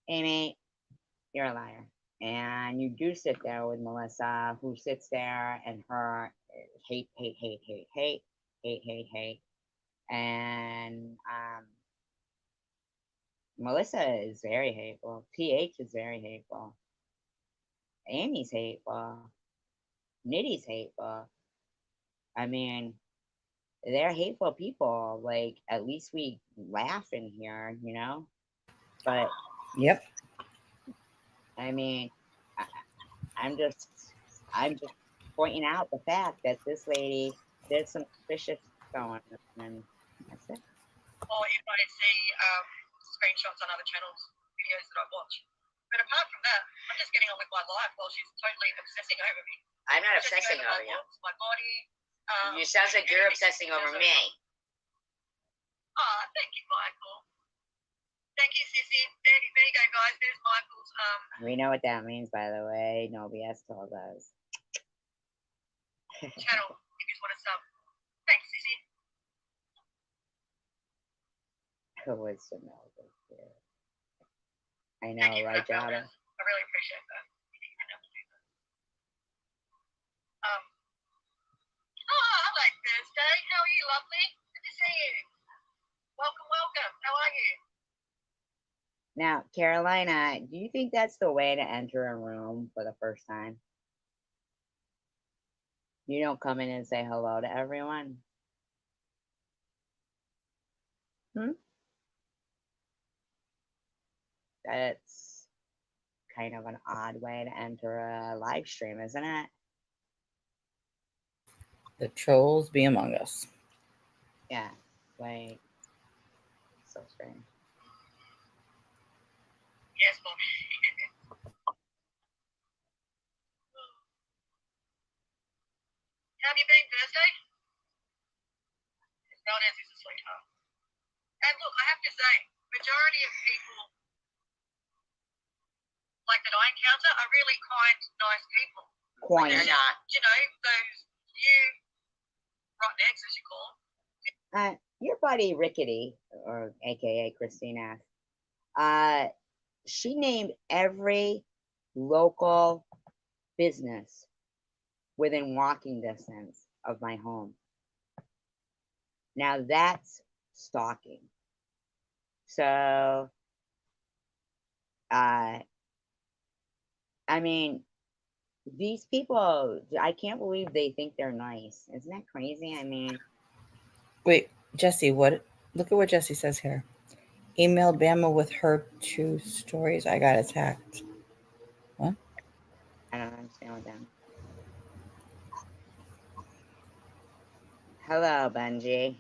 Speaker 1: Amy, you're a liar. And you do sit there with Melissa, who sits there and her hate, hate, hate, hate, hate, hate, hate, hate. And Melissa is very hateful. PH is very hateful. Amy's hateful. Nitty's hateful. I mean, they're hateful people. Like, at least we laugh in here, you know? But,
Speaker 4: Yep.
Speaker 1: I mean, I'm just pointing out the fact that this lady did some suspicious going, and that's it.
Speaker 2: Or if I see screenshots on other channels, videos that I watch. But apart from that, I'm just getting on with my life while she's totally obsessing over me.
Speaker 3: I'm not
Speaker 2: Obsessing
Speaker 3: obsessing over
Speaker 2: my
Speaker 3: you.
Speaker 2: looks, my body.
Speaker 3: You sounds like you're obsessing over me.
Speaker 2: Oh, thank you, Michael. Thank you, Sissy. There you go, guys. There's Michael's
Speaker 1: We know what that means, by the way. No BS told us.
Speaker 2: channel. If you want to sub. Thanks, Sissy.
Speaker 1: Who wants to know this here? I know,
Speaker 2: Thank you for
Speaker 1: right,
Speaker 2: that,
Speaker 1: Jada?
Speaker 2: Valdez. I really appreciate that. You didn't have to do that. Hello, Thursday. How are you, lovely? Good to see you. Welcome, welcome. How are you?
Speaker 1: Now, Carolina, do you think that's the way to enter a room for the first time? You don't come in and say hello to everyone? That's kind of an odd way to enter a live stream, isn't it?
Speaker 4: The trolls be among us.
Speaker 1: Yeah, like, so strange.
Speaker 2: Yes, Bobby. How have you been Thursday? Valdez is a sweetheart. And look, I have to say, majority of people like that I encounter are really kind, nice people.
Speaker 1: Coin.
Speaker 3: They're not.
Speaker 2: You know, those you rotten eggs, as you call them.
Speaker 1: Your buddy Rickety, or AKA Christina, she named every local business within walking distance of my home. Now that's stalking. So, I mean, these people, I can't believe they think they're nice. Isn't that crazy? I mean,
Speaker 4: Wait, Jesse, what? Look at what Jesse says here. Emailed Bama with her 2 stories. I got attacked. What?
Speaker 1: I don't understand what that. Hello, Benji.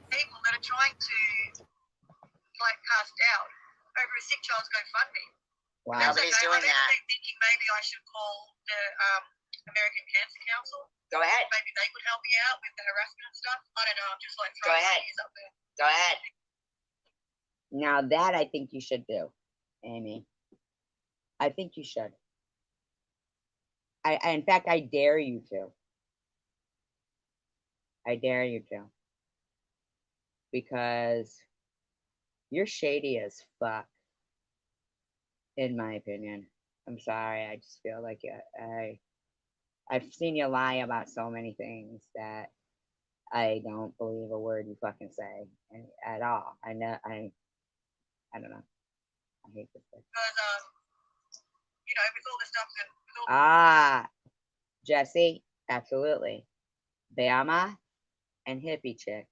Speaker 2: People that are trying to like cast doubt over a sick child's GoFundMe.
Speaker 1: Wow.
Speaker 2: That's
Speaker 3: Nobody's
Speaker 2: okay.
Speaker 3: doing
Speaker 2: I'm even
Speaker 3: that.
Speaker 2: thinking maybe I should call the American Cancer Council.
Speaker 3: Go ahead.
Speaker 2: Maybe they could help me out with the harassment and stuff. I don't know. I'm just like
Speaker 3: Go
Speaker 2: throwing
Speaker 3: ahead.
Speaker 2: ideas up there.
Speaker 3: Go ahead.
Speaker 1: Now that I think you should do, Amy. I think you should. In fact, I dare you to. I dare you to. Because you're shady as fuck, in my opinion. I'm sorry. I just feel like I've seen you lie about so many things that I don't believe a word you fucking say at all. I know. I don't know. I hate this thing.
Speaker 2: Because you know, with all the stuff that with all
Speaker 1: Ah, Jesse, absolutely. Bama and Hippie Chick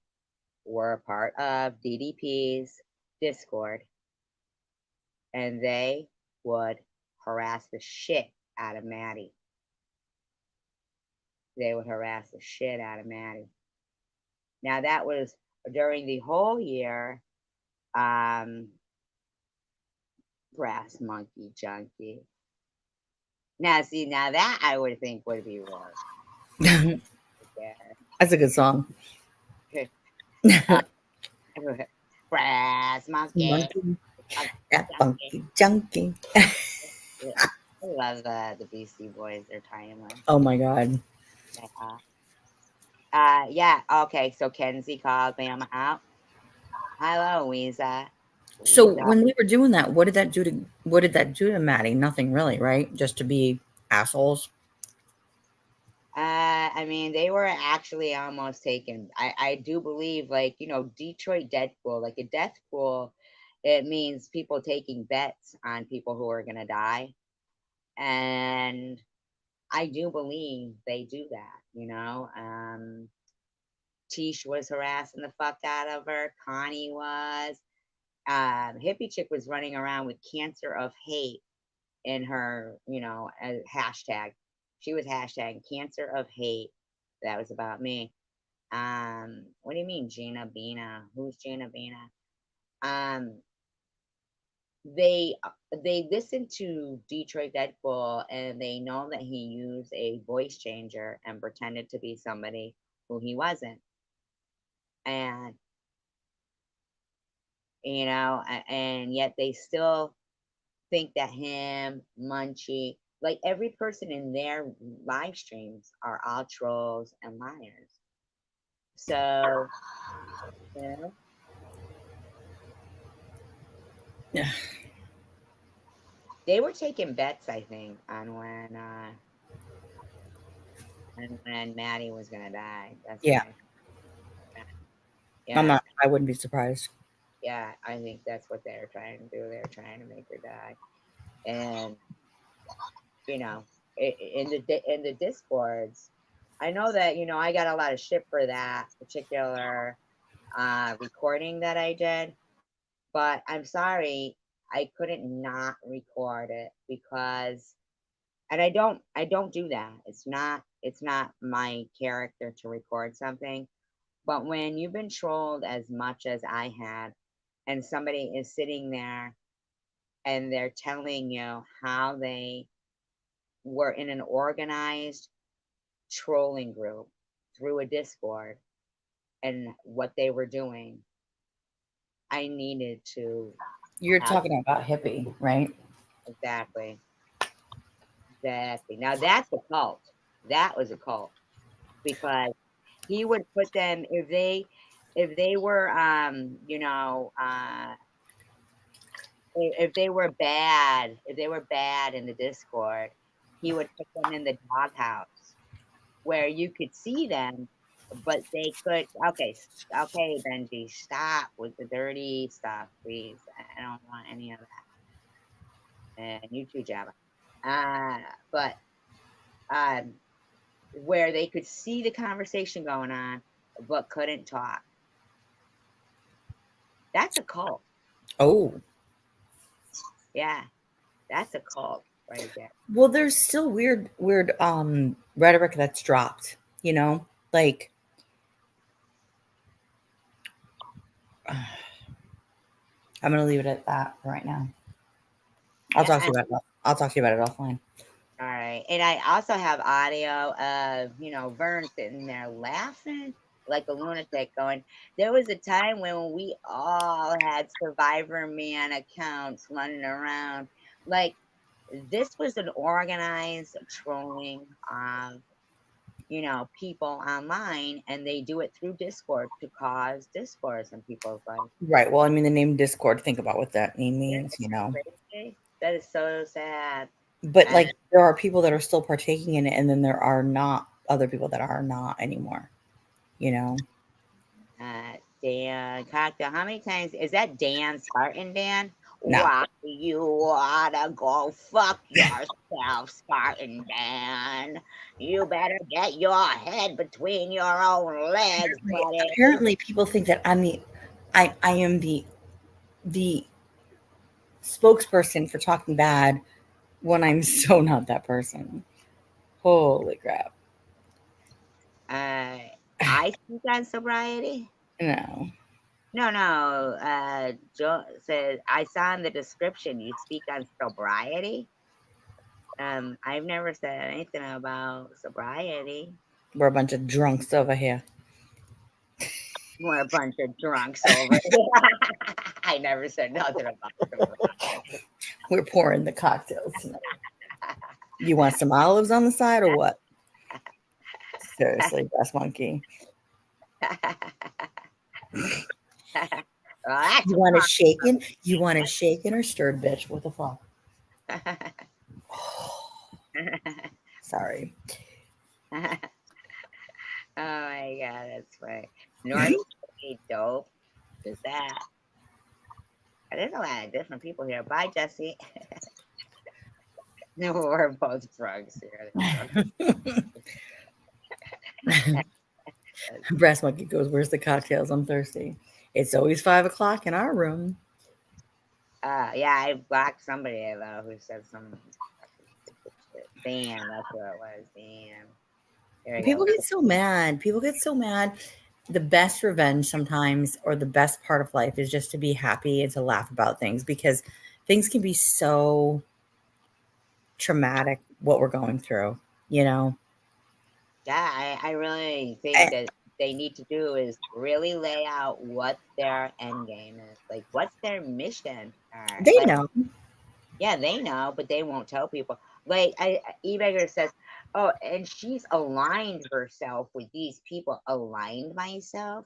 Speaker 1: were a part of DDP's Discord, and they would harass the shit out of Maddie. They would harass the shit out of Maddie. Now that was during the whole year. Brass monkey junkie. Now, see, now that I would think would be worse.
Speaker 4: That's a good song.
Speaker 1: Brass monkey.
Speaker 4: Monkey, that funky junkie.
Speaker 1: I love the Beastie Boys. They're timeless.
Speaker 4: Oh my god.
Speaker 1: Yeah. Okay. So Kenzie called Bama out. Hello, Weezer.
Speaker 4: So when we were doing that, what did that do to Maddie? Nothing really, right? Just to be assholes.
Speaker 1: I mean, they were actually almost taken. I do believe, like, you know, Detroit death pool, like a death pool, it means people taking bets on people who are gonna die, and I do believe they do that. You know, Tish was harassing the fuck out of her. Connie was. Hippie Chick was running around with cancer of hate in her, you know, hashtag. She was hashtagging cancer of hate. That was about me. What do you mean, Gina Bina? Who's Gina Bina? They listened to Detroit Deadpool and they know that he used a voice changer and pretended to be somebody who he wasn't. And you know, and yet they still think that him, Munchie, like every person in their live streams are all trolls and liars. So, you know,
Speaker 4: Yeah.
Speaker 1: they were taking bets, I think, on when Maddie was gonna die. That's
Speaker 4: Yeah.
Speaker 1: yeah.
Speaker 4: I wouldn't be surprised.
Speaker 1: Yeah, I think that's what they're trying to do. They're trying to make her die, and you know, in the discords, I know that you know I got a lot of shit for that particular recording that I did, but I'm sorry I couldn't not record it because, and I don't do that. It's not my character to record something, but when you've been trolled as much as I had, and somebody is sitting there and they're telling you how they were in an organized trolling group through a Discord and what they were doing, I needed to
Speaker 4: You're
Speaker 1: have
Speaker 4: talking about hippie, right?
Speaker 1: exactly. Exactly. Now that's a cult. That was a cult because he would put them if they were if they were bad, if they were bad in the Discord, he would put them in the doghouse where you could see them, but they could. Okay, okay, Benji, stop with the dirty stuff, please. I don't want any of that. And you too, Java. Uh, but um, where they could see the conversation going on, but couldn't talk. That's a cult.
Speaker 4: Oh,
Speaker 1: Yeah, that's a cult right there.
Speaker 4: well, there's still weird rhetoric that's dropped, you know? Like I'm gonna leave it at that for right now. I'll talk to
Speaker 1: Yeah.
Speaker 4: you about it. I'll talk to you about it offline.
Speaker 1: All right. And I also have audio of, Vern sitting there laughing like a lunatic going, there was a time when we all had Survivor Man accounts running around. Like, this was an organized trolling of, people online, and they do it through Discord to cause discourse in people's life.
Speaker 4: Right. Well, I mean, the name Discord, think about what that name means, you know?
Speaker 1: Crazy. That is so sad.
Speaker 4: But
Speaker 1: And
Speaker 4: like, there are people that are still partaking in it, and then there are not other people that are not anymore, you know?
Speaker 1: Dan Cocktail, how many times is that Dan Spartan Dan?
Speaker 4: No.
Speaker 1: Why you oughta go fuck yourself, Spartan Dan. You better get your head between your own legs, buddy.
Speaker 4: Apparently, people think that I am the spokesperson for talking bad when I'm so not that person. Holy crap.
Speaker 1: I speak on sobriety.
Speaker 4: No.
Speaker 1: No. Joe says I saw in the description you speak on sobriety. I've never said anything about sobriety.
Speaker 4: We're a bunch of drunks over here.
Speaker 1: We're a bunch of drunks over here. I never said nothing about sobriety.
Speaker 4: We're pouring the cocktails tonight. You want some olives on the side or what? Seriously, Brass Monkey.
Speaker 1: Well, that's
Speaker 4: You want it shaken? You want it shaken or stirred, bitch? What the fuck? Sorry.
Speaker 1: Oh my god, that's funny. North dope. Is that? There's a lot of different people here. Bye, Jesse. No, we're both drugs here.
Speaker 4: Brass Monkey goes, "Where's the cocktails? I'm thirsty." It's always 5 o'clock in our room.
Speaker 1: Yeah, I blocked somebody though who said some damn, that's what it was. Damn. There we
Speaker 4: People
Speaker 1: go.
Speaker 4: get so mad. People get so mad. The best revenge sometimes, or the best part of life, is just to be happy and to laugh about things, because things can be so traumatic what we're going through, you know?
Speaker 1: Yeah, I really think
Speaker 4: Eh,
Speaker 1: that they need to do is really lay out what their end game is. Like, what's their mission?
Speaker 4: They
Speaker 1: Like,
Speaker 4: know.
Speaker 1: yeah, they know, but they won't tell people. Like, eBeggar says, oh, and she's aligned herself with these people. Aligned myself?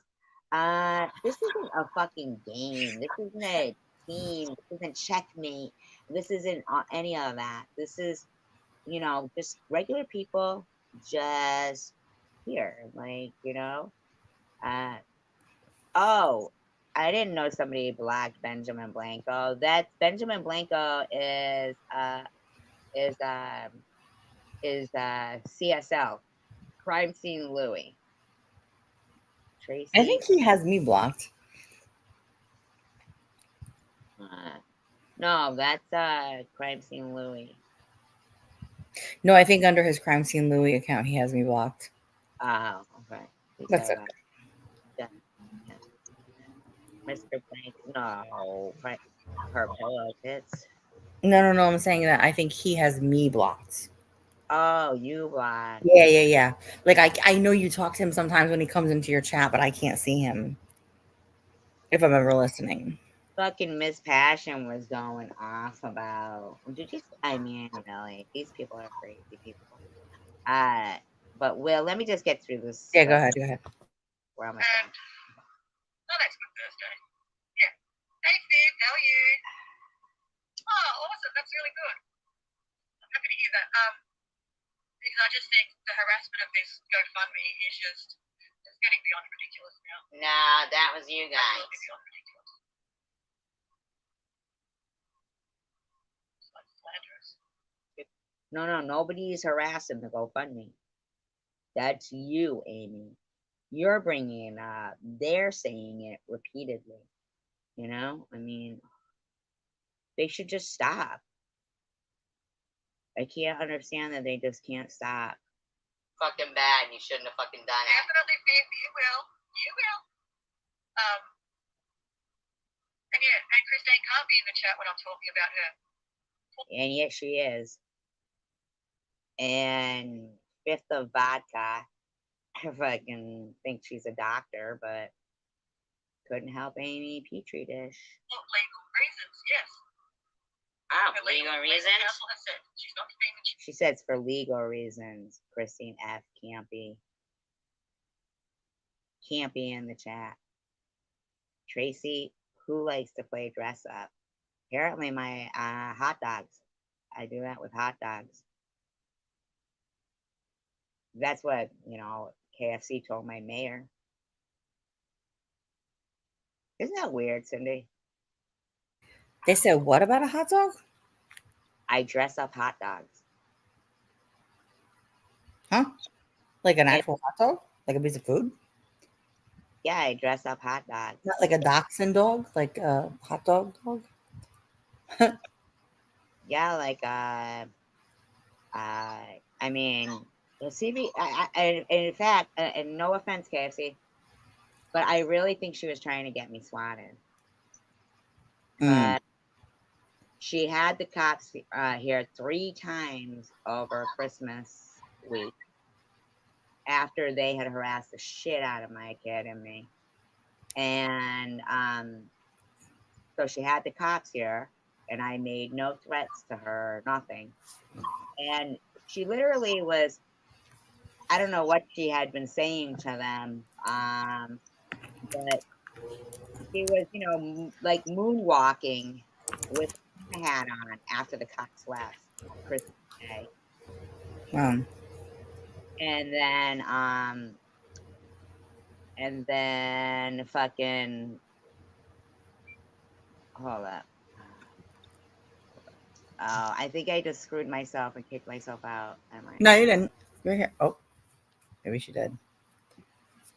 Speaker 1: This isn't a fucking game. This isn't a team. This isn't checkmate. This isn't any of that. This is, just regular people just here. Like, oh, I didn't know somebody blocked Benjamin Blanco. That Benjamin Blanco is CSL, Crime Scene Louie.
Speaker 4: I
Speaker 1: Tracy.
Speaker 4: think he has me blocked.
Speaker 1: No, that's Crime Scene Louie.
Speaker 4: No, I think under his Crime Scene Louis account, he has me blocked.
Speaker 1: Oh, okay.
Speaker 4: That's okay.
Speaker 1: Mr. Blank, no, her pillow tits.
Speaker 4: No. I'm saying that I think he has me blocked.
Speaker 1: Oh, you blocked.
Speaker 4: Yeah. Like I know you talk to him sometimes when he comes into your chat, but I can't see him if I'm ever listening.
Speaker 1: Fucking Miss Passion was going off about. Did you? I mean, really, these people are crazy people. But Will, let me just get through this.
Speaker 4: Yeah, go ahead.
Speaker 2: And
Speaker 1: Where am I?
Speaker 2: no, that's my Thursday. Yeah. Hey, Steve, how are you? Oh, awesome. That's really good. I'm happy to hear that. Because I just think the harassment of this GoFundMe is just it's getting beyond ridiculous now.
Speaker 3: No, that was you guys.
Speaker 2: Absolutely beyond ridiculous. It's like slanderous.
Speaker 1: No, nobody's harassing the GoFundMe. That's you, Amy. You're bringing it up. They're saying it repeatedly. You know, I mean, they should just stop. I can't understand that they just can't stop.
Speaker 3: Fucking bad. You shouldn't have fucking done it.
Speaker 2: Definitely, Steve. You will. You will. And yeah, and Christine can't be in the chat when I'm talking about her.
Speaker 1: And yet she is. And fifth of vodka. I fucking think she's a doctor, but couldn't help Amy Petri dish.
Speaker 2: For legal reasons, yes.
Speaker 3: Oh,
Speaker 2: Her
Speaker 3: legal
Speaker 2: legal
Speaker 3: reasons?
Speaker 2: counsel has said she's not being the
Speaker 1: She says for legal reasons. Christine F. can't be in the chat. Tracy, who likes to play dress up? Apparently my hot dogs. I do that with hot dogs. That's what, KFC told my mayor. Isn't that weird, Cindy?
Speaker 4: They said what about a hot dog?
Speaker 1: I dress up hot dogs.
Speaker 4: Huh? Like an
Speaker 1: Yeah.
Speaker 4: actual hot dog? Like a piece of food?
Speaker 1: Yeah, I dress up hot dogs.
Speaker 4: Not like a dachshund dog? Like a hot dog?
Speaker 1: Yeah, like I mean, the CB. In fact, and no offense, KFC, but I really think she was trying to get me swatted. But she had the cops here 3 times over Christmas week after they had harassed the shit out of my kid and me, and so she had the cops here, and I made no threats to her, nothing, and she literally was. I don't know what she had been saying to them, but she was, like moonwalking with a hat on after the cops left on Christmas Day. And then fucking hold up. Oh, I think I just screwed myself and kicked myself out.
Speaker 4: No, you didn't. You're here. Oh, maybe she did.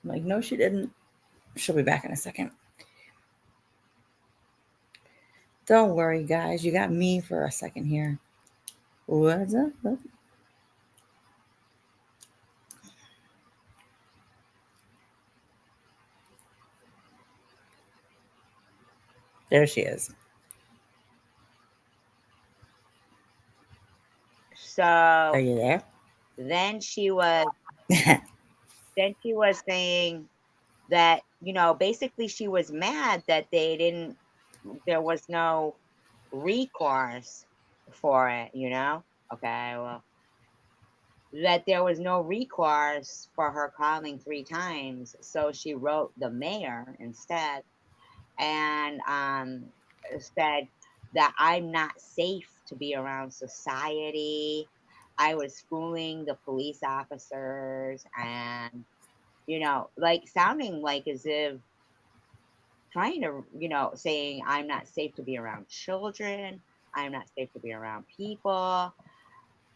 Speaker 4: I'm like, no, she didn't. She'll be back in a second. Don't worry, guys. You got me for a second here. What's up? There she is.
Speaker 1: So
Speaker 4: are you there?
Speaker 1: Then she was saying that, basically she was mad that there was no recourse for it, Okay, well, that there was no recourse for her calling 3 times. So she wrote the mayor instead and said that I'm not safe to be around society. I was fooling the police officers and, like sounding like as if trying to, saying I'm not safe to be around children. I'm not safe to be around people.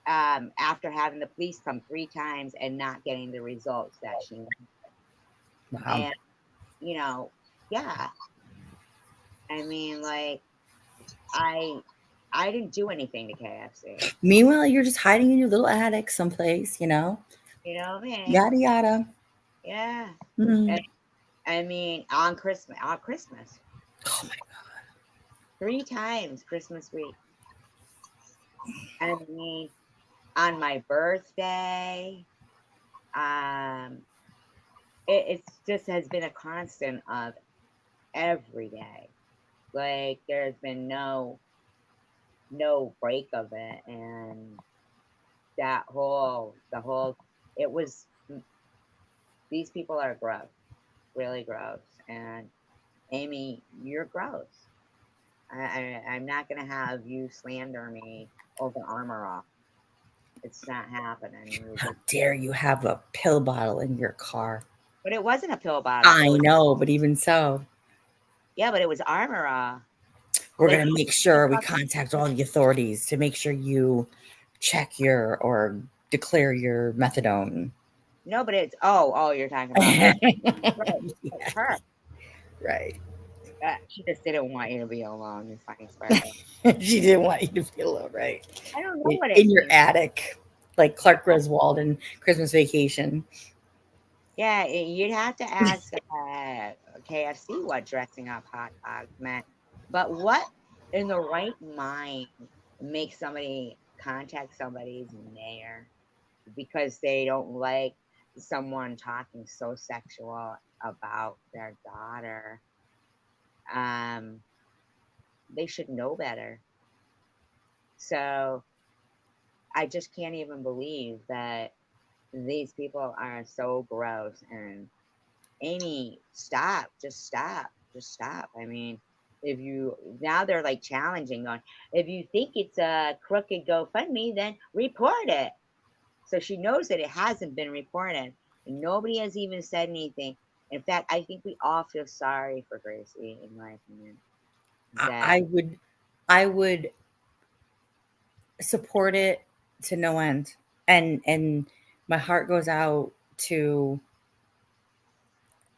Speaker 1: After having the police come 3 times and not getting the results that she wanted.
Speaker 4: Wow.
Speaker 1: And, yeah. I mean, like, I didn't do anything to KFC.
Speaker 4: Meanwhile, you're just hiding in your little attic someplace,
Speaker 1: You know what I mean?
Speaker 4: Yada yada.
Speaker 1: Yeah.
Speaker 4: Mm.
Speaker 1: I mean, on Christmas.
Speaker 4: Oh my God.
Speaker 1: 3 times Christmas week. I mean, on my birthday, um, it's just has been a constant of every day. Like there's been no break of it, and the whole it was these people are gross, really gross, and Amy, you're gross. I'm not gonna have you slander me over Armor All. It's not happening.
Speaker 4: How dare you have a pill bottle in your car?
Speaker 1: But it wasn't a pill bottle.
Speaker 4: I know, but even so,
Speaker 1: Yeah, but it was Armor All.
Speaker 4: we're
Speaker 1: Like
Speaker 4: going to make sure we contact all the authorities to make sure you check your or declare your methadone.
Speaker 1: no, but it's oh, you're talking about her. Right,
Speaker 4: Yeah,
Speaker 1: her.
Speaker 4: right.
Speaker 1: She just didn't want you to be alone. You fucking Sparkle.
Speaker 4: She didn't want you to feel all right
Speaker 1: I don't know what it
Speaker 4: in your
Speaker 1: means.
Speaker 4: attic, like Clark Griswold in Christmas Vacation.
Speaker 1: Yeah, you'd have to ask KFC what dressing up hot dogs meant. But what in the right mind makes somebody contact somebody's mayor because they don't like someone talking so sexual about their daughter? Um, they should know better. So I just can't even believe that these people are so gross. And Amy, stop, just stop. I mean, if you now they're like challenging on if you think it's a crooked GoFundMe, then report it. So she knows that it hasn't been reported. And nobody has even said anything. In fact, I think we all feel sorry for Gracie, in my opinion. That
Speaker 4: I would, I would support it to no end, and my heart goes out to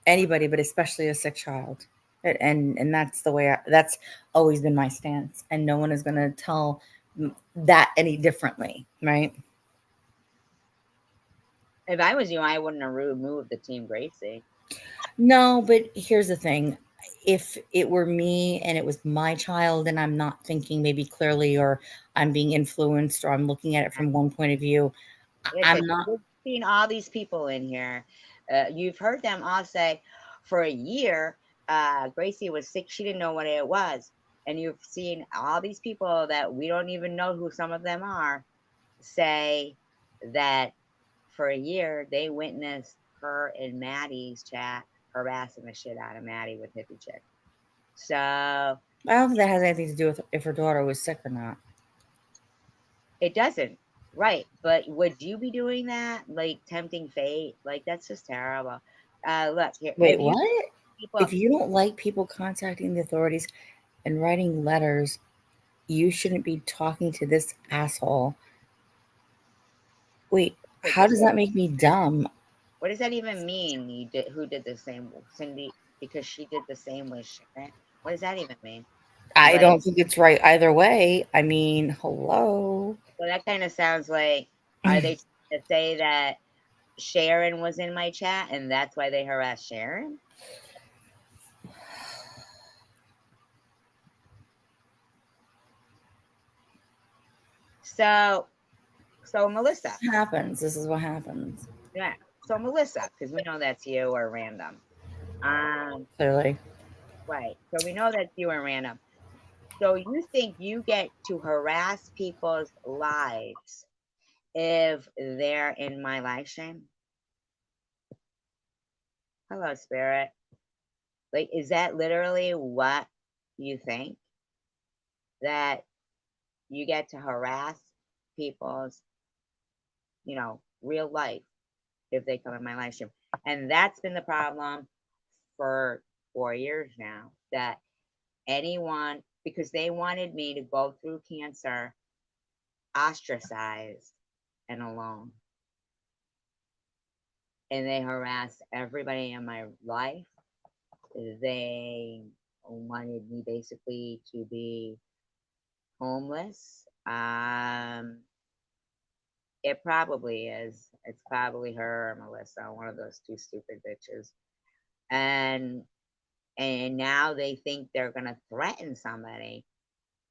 Speaker 4: anybody, but especially a sick child. And that's the way that's always been my stance, and no one is going to tell that any differently, right?
Speaker 1: if I was you, I wouldn't have removed the team Gracie.
Speaker 4: No, but here's the thing. If it were me and it was my child and I'm not thinking maybe clearly, or I'm being influenced, or I'm looking at it from one point of view,
Speaker 1: Listen,
Speaker 4: I'm not.
Speaker 1: you've seen all these people in here. You've heard them all say, for a year, Gracie was sick. She didn't know what it was. And you've seen all these people that we don't even know who some of them are say that for a year they witnessed her and Maddie's chat harassing the shit out of Maddie with Hippie Chick. So
Speaker 4: I don't think that has anything to do with if her daughter was sick or not.
Speaker 1: it doesn't. Right. But would you be doing that? Like tempting fate? Like that's just terrible. Look here.
Speaker 4: Wait,
Speaker 1: If you
Speaker 4: what?
Speaker 1: people
Speaker 4: If you don't like people contacting the authorities and writing letters, you shouldn't be talking to this asshole. Wait, how does that make me dumb?
Speaker 1: what does that even mean? You did who did the same Cindy because she did the same with Sharon. What does that even mean?
Speaker 4: I
Speaker 1: Like
Speaker 4: don't think it's right either way. I mean, hello.
Speaker 1: well that kind of sounds like are they trying to say that Sharon was in my chat and that's why they harassed Sharon? So Melissa.
Speaker 4: Happens. This is what happens.
Speaker 1: Yeah. So Melissa, because we know that's you or random. Um,
Speaker 4: Clearly.
Speaker 1: right. So we know that's you or random. So you think you get to harass people's lives if they're in my live stream? Hello, spirit. Like, is that literally what you think? That you get to harass people's, real life if they come in my live stream? And that's been the problem for 4 years now. That anyone, because they wanted me to go through cancer ostracized and alone. And they harassed everybody in my life. They wanted me basically to be homeless. It probably is. It's probably her or Melissa, one of those two stupid bitches. And now they think they're gonna threaten somebody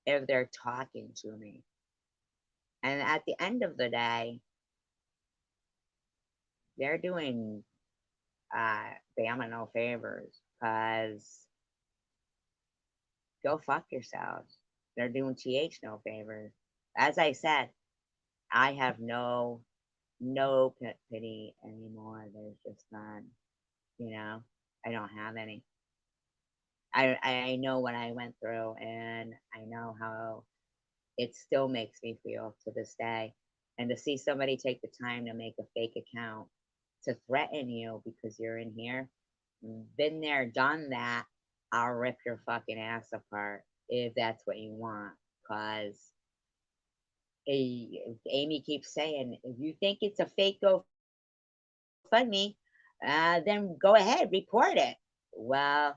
Speaker 1: if they're talking to me. And at the end of the day, they're doing Bama no favors because go fuck yourselves. They're doing TH no favors. As I said, I have no pity anymore. There's just none. You know, I don't have any. I know what I went through, and I know how it still makes me feel to this day. And to see somebody take the time to make a fake account to threaten you because you're in here, been there, done that. I'll rip your fucking ass apart if that's what you want. Cause Amy keeps saying, if you think it's a fake GoFundMe, then go ahead, report it. Well,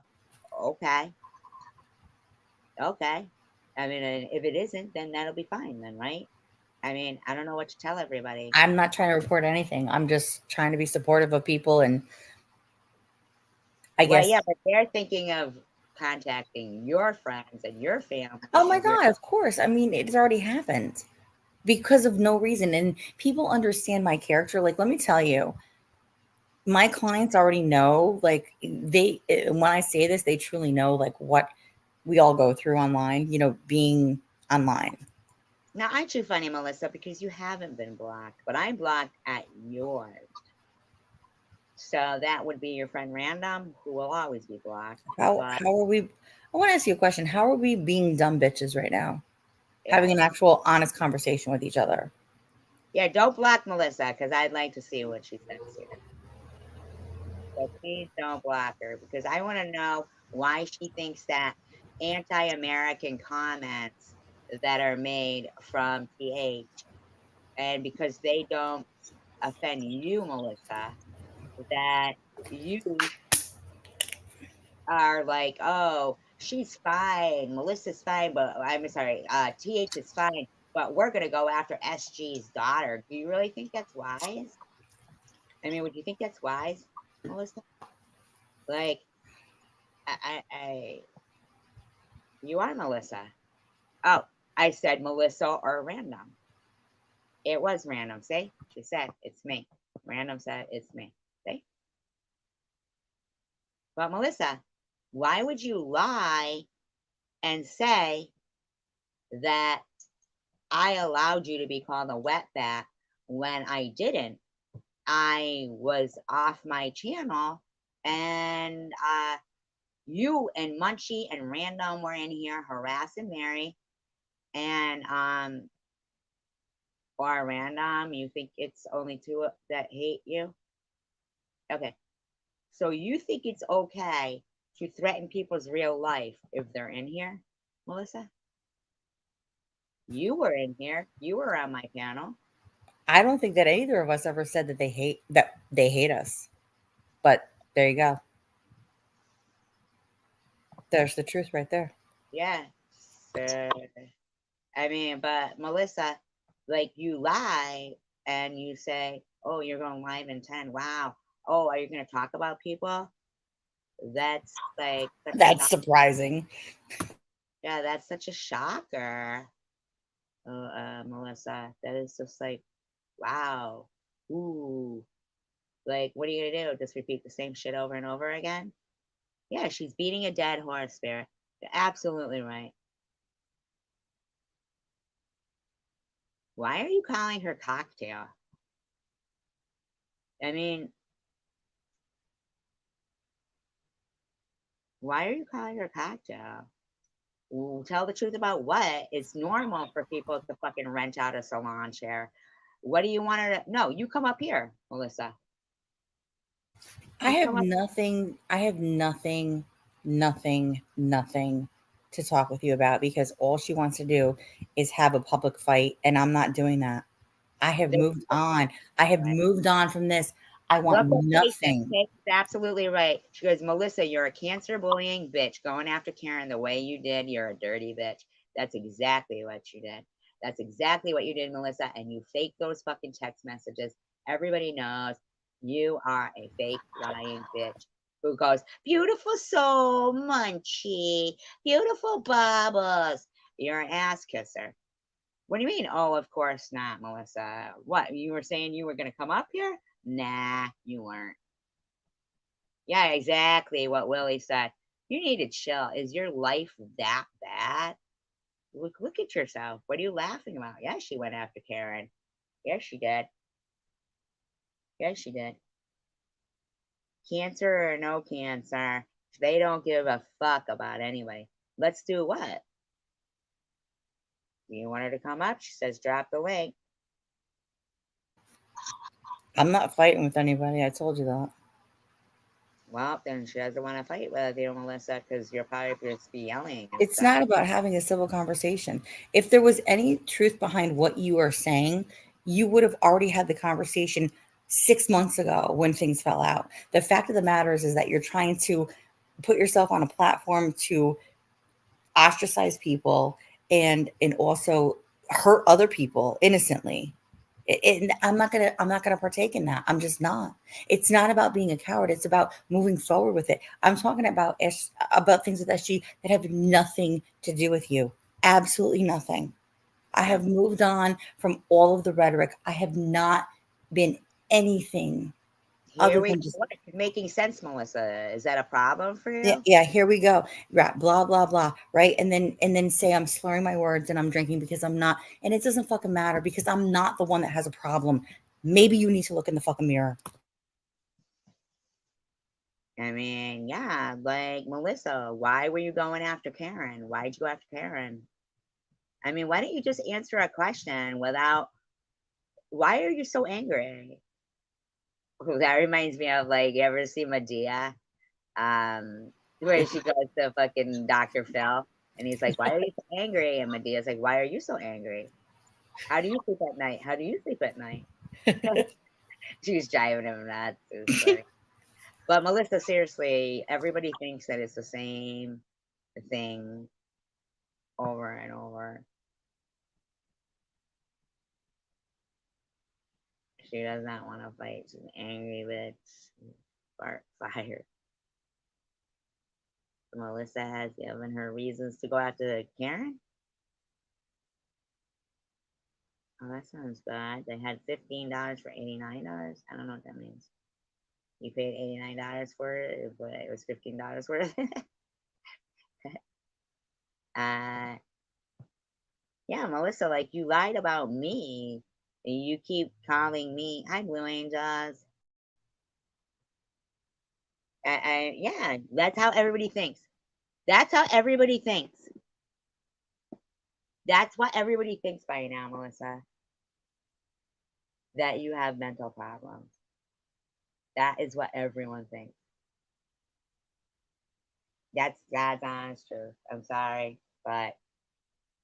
Speaker 1: okay, okay. I mean, and if it isn't, then that'll be fine, then, right? I mean, I don't know what to tell everybody.
Speaker 4: I'm not trying to report anything. I'm just trying to be supportive of people, and I
Speaker 1: Well,
Speaker 4: guess.
Speaker 1: yeah, but they're thinking of contacting your friends and your family.
Speaker 4: Oh my
Speaker 1: And your
Speaker 4: God, of course. I mean, it's already happened because of no reason. And people understand my character. Like, let me tell you, my clients already know, like, when I say this, they truly know, like, what we all go through online, being online.
Speaker 1: now, aren't you funny, Melissa? Because you haven't been blocked, but I'm blocked at yours. So that would be your friend Random, who will always be blocked.
Speaker 4: How,
Speaker 1: But
Speaker 4: how are we? I want to ask you a question. How are we being dumb bitches right now?
Speaker 1: yeah,
Speaker 4: Having an actual honest conversation with each other.
Speaker 1: yeah, don't block Melissa because I'd like to see what she says here. So please don't block her because I want to know why she thinks that anti-American comments that are made from TH, and because they don't offend you, Melissa, that you are like, oh, she's fine, Melissa's fine, but I'm sorry, TH is fine, but we're gonna go after SG's daughter. Do you really think that's wise? I mean, would you think that's wise, Melissa? Like, I you are Melissa. Oh, I said Melissa or random. It was random. See, she said it's me. Random said it's me. See, but Melissa, why would you lie and say that I allowed you to be called a wetback when I didn't? I was off my channel, and you and Munchie and Random were in here harassing Mary, and or Random, you think it's only two that hate you? Okay, so you think it's okay to threaten people's real life if they're in here, Melissa? You were in here. You were on my panel.
Speaker 4: I don't think that either of us ever said that they hate us. But there you go. There's the truth right there.
Speaker 1: Yeah. So, I mean, but Melissa, like you lie and you say, oh, you're going live in 10. Wow. Oh, are you going to talk about people? That's like such a
Speaker 4: That's
Speaker 1: shock.
Speaker 4: surprising.
Speaker 1: Yeah, that's such a shocker. Melissa, that is just like, wow. Ooh. Like, what are you going to do? Just repeat the same shit over and over again? Yeah, she's beating a dead horse, Spirit. You're absolutely right. Why are you calling her cocktail? I mean, why are you calling her cocktail? Tell the truth about what? It's normal for people to fucking rent out a salon chair. What do you want her to? No, you come up here, Melissa.
Speaker 4: I
Speaker 1: You
Speaker 4: have
Speaker 1: come up.
Speaker 4: nothing, I have nothing to talk with you about because all she wants to do is have a public fight. And I'm not doing that. I have
Speaker 1: This
Speaker 4: moved on. I have moved on from this. I
Speaker 1: Look
Speaker 4: want
Speaker 1: what Kate said.
Speaker 4: nothing.
Speaker 1: Kate's absolutely right. She goes, Melissa, you're a cancer bullying bitch. Going after Karen the way you did, you're a dirty bitch. That's exactly what you did. That's exactly what you did, Melissa. And you faked those fucking text messages. Everybody knows you are a fake lying bitch who goes, beautiful soul, Munchie, beautiful bubbles. You're an ass kisser. What do you mean? Oh, of course not, Melissa. What, you were saying you were gonna come up here? Nah, you weren't. Yeah, exactly what Willie said. You need to chill. Is your life that bad? Look at yourself. What are you laughing about? Yeah, she went after Karen. Yes, she did. Yes, she did. Cancer or no cancer, they don't give a fuck about anybody. Let's do what? You want her to come up? She says, drop the link.
Speaker 4: I'm not fighting with anybody. I told you that.
Speaker 1: Well, then she doesn't want to fight with you, Melissa, because you're probably just be yelling and
Speaker 4: It's
Speaker 1: stuff.
Speaker 4: not about having a civil conversation. If there was any truth behind what you are saying, you would have already had the conversation 6 months ago when things fell out. The fact of the matter is that you're trying to put yourself on a platform to ostracize people and also hurt other people innocently. I'm not gonna partake in that. I'm just not. It's not about being a coward. It's about moving forward with it. I'm talking about about things with SG that have nothing to do with you. Absolutely nothing. I have moved on from all of the rhetoric. I have not been anything
Speaker 1: Here
Speaker 4: other
Speaker 1: we
Speaker 4: than
Speaker 1: go.
Speaker 4: just
Speaker 1: What? Making sense, Melissa. Is that a problem for
Speaker 4: yeah,
Speaker 1: you?
Speaker 4: yeah, here we go. Right, blah blah blah, right? And then say I'm slurring my words and I'm drinking because I'm not, and it doesn't fucking matter because I'm not the one that has a problem. Maybe you need to look in the fucking mirror.
Speaker 1: I mean, yeah, like Melissa, why were you going after Karen? Why'd you go after Karen? I mean, why don't you just answer a question without, why are you so angry? Oh, that reminds me of, like, you ever see Medea? Where she goes to fucking Dr. Phil and he's like, why are you so angry? And Medea's like, why are you so angry? How do you sleep at night? How do you sleep at night? She's driving him nuts. It was funny. But Melissa, seriously, everybody thinks that it's the same thing over and over. She does not want to fight. She's an angry bitch. Spark fire. Melissa has given her reasons to go after Karen. Oh, that sounds good. They had $15 for $89. I don't know what that means. You paid $89 for it, but it was $15 worth. uh, yeah, Melissa, like you lied about me. And you keep calling me. Hi, Blue Angels. Yeah, that's how everybody thinks. That's how everybody thinks. That's what everybody thinks by now, Melissa. That you have mental problems. That is what everyone thinks. That's God's honest truth. I'm sorry, but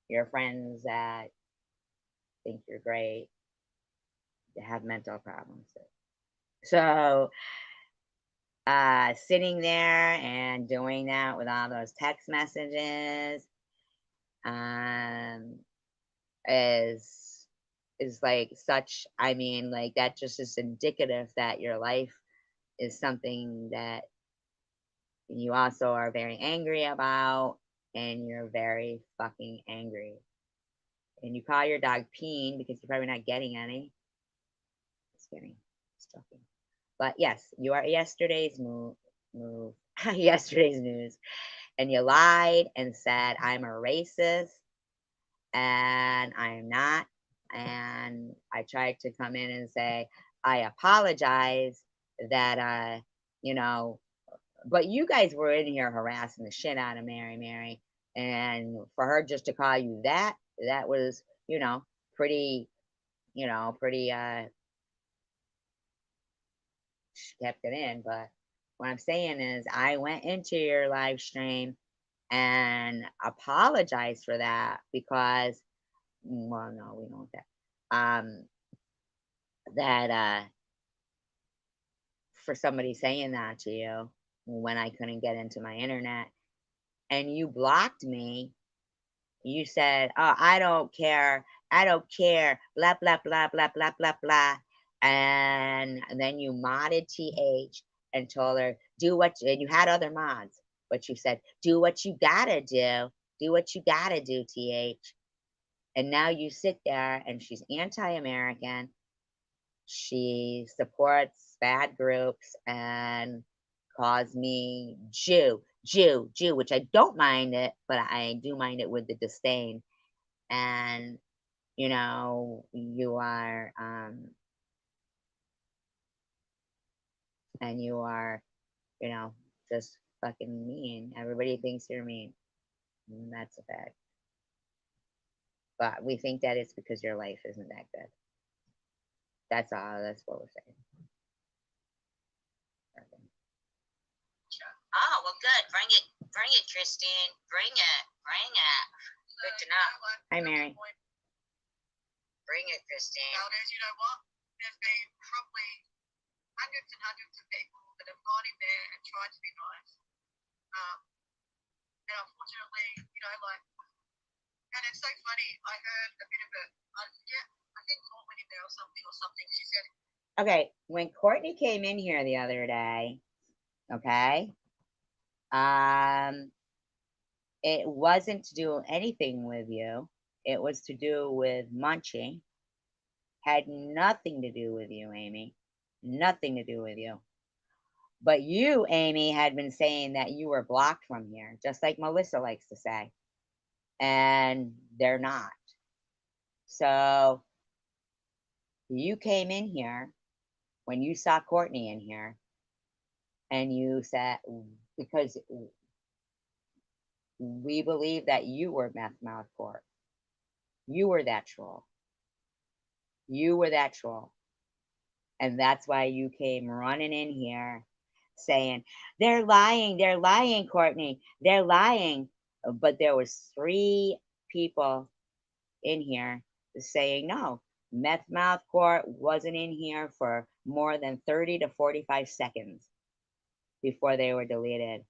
Speaker 1: your friends that think you're great, they have mental problems. So, sitting there and doing that with all those text messages, um, is like such. I mean, like that just is indicative that your life is something that you also are very angry about, and you're very fucking angry. And you call your dog Peen because you're probably not getting any. Just kidding. Just joking. But yes, you are yesterday's move yesterday's news. And you lied and said I'm a racist and I am not. And I tried to come in and say, I apologize that you know, but you guys were in here harassing the shit out of Mary. And for her just to call you that, that was, pretty, pretty kept it in. But what I'm saying is, I went into your live stream and apologized for that because, well, no, we don't want that. That for somebody saying that to you when I couldn't get into my internet and you blocked me, you said, "Oh, I don't care. I don't care." Blah blah blah blah blah blah blah. And then you modded TH and told her, "Do what." And you had other mods, but you said, "Do what you gotta do. Do what you gotta do, TH." And now you sit there and she's anti-American. She supports bad groups and calls me Jew, Jew, Jew, which I don't mind it, but I do mind it with the disdain. And you are and you are, just fucking mean. Everybody thinks you're mean. And that's a fact. But we think that it's because your life isn't that good. That's all. That's what we're saying. Okay.
Speaker 3: Oh, well, good. Bring it, Christine. Bring it. Good to know.
Speaker 1: Hi, Mary.
Speaker 3: Bring it, Christine.
Speaker 2: Nowadays, you know what? There's been probably hundreds and hundreds of people that have gone in there and tried to be nice. And unfortunately, and it's so funny. I heard a bit of it. I think Paul went in there or something. She said,
Speaker 1: Okay, when Courtney came in here the other day, okay, it wasn't to do anything with you. It was to do with Munchie. Had nothing to do with you, Amy. Nothing to do with you. But you, Amy, had been saying that you were blocked from here, just like Melissa likes to say. And they're not. So you came in here when you saw Courtney in here, and you said, because we believe that you were Meth Mouth Court. You were that troll. You were that troll. And that's why you came running in here saying, they're lying, Courtney. They're lying. But there was 3 people in here saying, no, Meth Mouth Court wasn't in here for more than 30 to 45 seconds before they were deleted.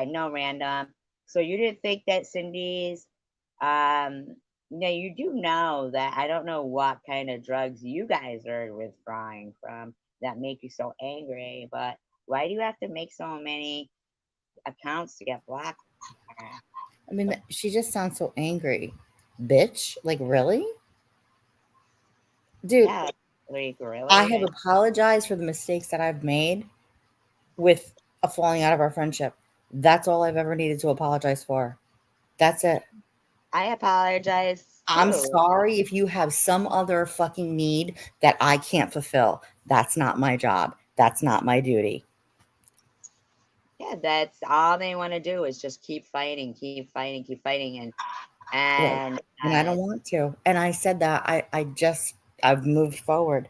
Speaker 1: No, random. So you didn't think that Cindy's, you do know that I don't know what kind of drugs you guys are withdrawing from that make you so angry, but why do you have to make so many accounts to get blocked?
Speaker 4: I mean, she just sounds so angry. Bitch, like really? Dude,
Speaker 1: Yeah, like really?
Speaker 4: I have apologized for the mistakes that I've made with a falling out of our friendship. That's all I've ever needed to apologize for. That's it.
Speaker 1: I apologize.
Speaker 4: I'm
Speaker 1: too.
Speaker 4: sorry if you have some other fucking need that I can't fulfill. That's not my job. That's not my duty.
Speaker 1: Yeah, that's all they want to do is just keep fighting, and
Speaker 4: I don't want to. And I said that I've moved forward.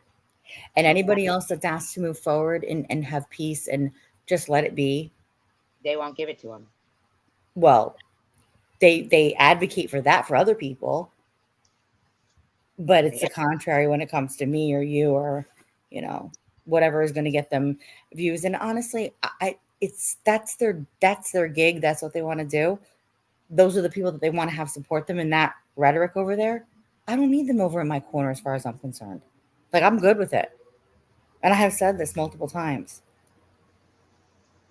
Speaker 4: And anybody else that's asked to move forward and have peace and just let it be,
Speaker 1: they won't give it to them.
Speaker 4: well, they advocate for that for other people, but it's the contrary when it comes to me or you or whatever is going to get them views. And honestly, that's their gig. That's what they want to do. Those are the people that they want to have support them in that rhetoric over there. I don't need them over in my corner as far as I'm concerned. Like, I'm good with it. And I have said this multiple times.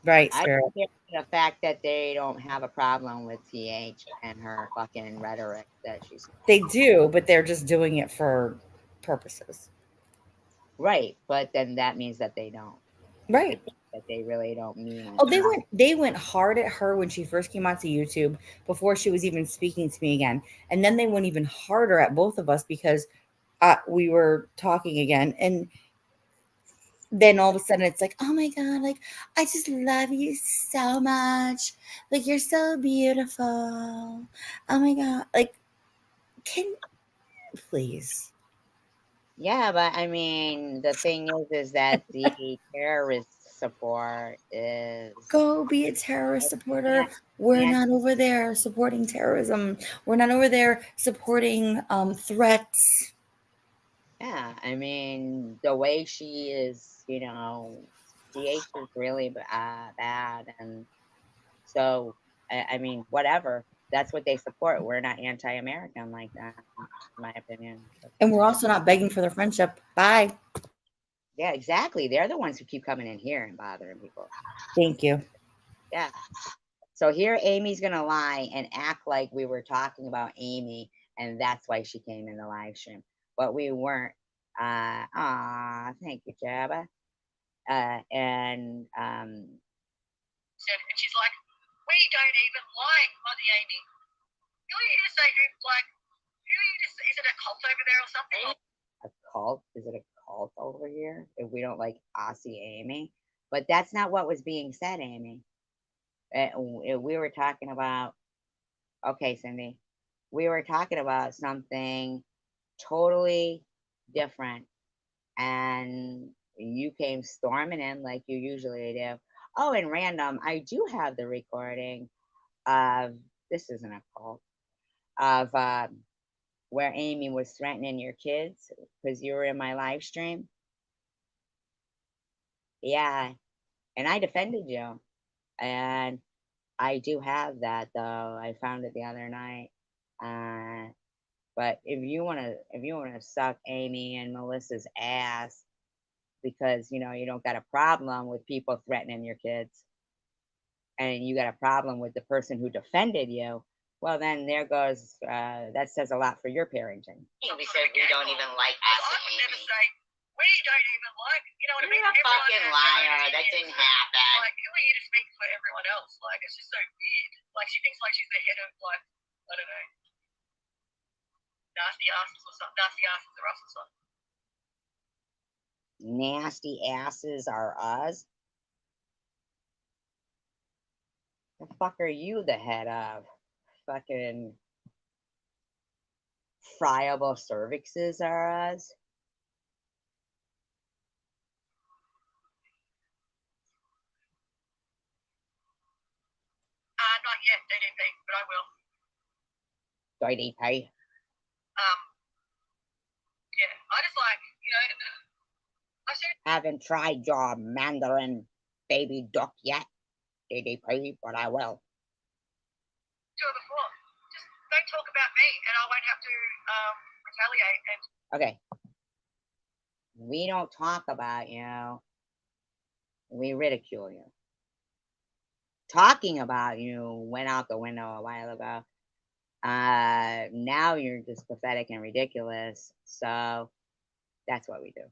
Speaker 4: Right, Spirit.
Speaker 1: I the fact that they don't have a problem with TH and her fucking rhetoric that she's.
Speaker 4: They do, but they're just doing it for purposes.
Speaker 1: Right, but then that means that they don't.
Speaker 4: Right.
Speaker 1: That they really don't mean.
Speaker 4: Oh, they went hard at her when she first came onto YouTube before she was even speaking to me again. And then they went even harder at both of us because we were talking again. And then all of a sudden it's like, oh my God, like, I just love you so much. Like, you're so beautiful. Oh my God. Like, please.
Speaker 1: Yeah, but I mean, the thing is that the terrorist support is.
Speaker 4: Go be a terrorist supporter. We're not over there supporting terrorism. We're not over there supporting threats.
Speaker 1: Yeah, I mean, the way she is, DH is really bad. And so, I mean, whatever. That's what they support. We're not anti-American like that, in my opinion.
Speaker 4: And we're also not begging for their friendship. Bye.
Speaker 1: Yeah, exactly. They're the ones who keep coming in here and bothering people.
Speaker 4: Thank you.
Speaker 1: Yeah. So here Amy's gonna lie and act like we were talking about Amy, and that's why she came in the live stream. But we weren't. Thank you, Jabba. And
Speaker 2: Said, and she's like, we don't even like Mother Amy. Who are you to say who, like, who are you to say, is it a cult over there or something?
Speaker 1: a cult? Is it a cult over here? If we don't like Aussie Amy, but that's not what was being said, Amy. We were talking about. Okay, Cindy, we were talking about something totally different, and you came storming in like you usually do. Oh, and random, I do have the recording of this isn't a call of where Amy was threatening your kids because you were in my live stream. Yeah, and I defended you, and I do have that though. I found it the other night. But if you wanna suck Amy and Melissa's ass because you don't got a problem with people threatening your kids, and you got a problem with the person who defended you, well then there goes that says a lot for your parenting.
Speaker 3: We said we don't even like
Speaker 2: I
Speaker 3: Aussie
Speaker 2: would never
Speaker 3: Amy.
Speaker 2: say, we don't even like, you know what I mean?
Speaker 3: You're a
Speaker 2: Everyone
Speaker 3: fucking
Speaker 2: has their own
Speaker 3: liar. That
Speaker 2: opinions.
Speaker 3: didn't happen.
Speaker 2: Like, who are you to speak for everyone else? Like, it's just so weird. Like, she thinks like she's the head of, like, I don't know, nasty asses or something. Nasty asses are us or something.
Speaker 1: Nasty asses are us. The fuck are you the head of? Fucking friable cervixes are us.
Speaker 2: Not yet, DDP, but I will.
Speaker 1: DDP.
Speaker 2: Yeah, I just like, I said,
Speaker 1: Haven't tried your Mandarin baby duck yet, DDP, but I will.
Speaker 2: to her before. Just don't talk about me, and I won't have to retaliate. And
Speaker 1: Okay. We don't talk about you. We ridicule you. Talking about you went out the window a while ago. Now you're just pathetic and ridiculous. So that's what we do.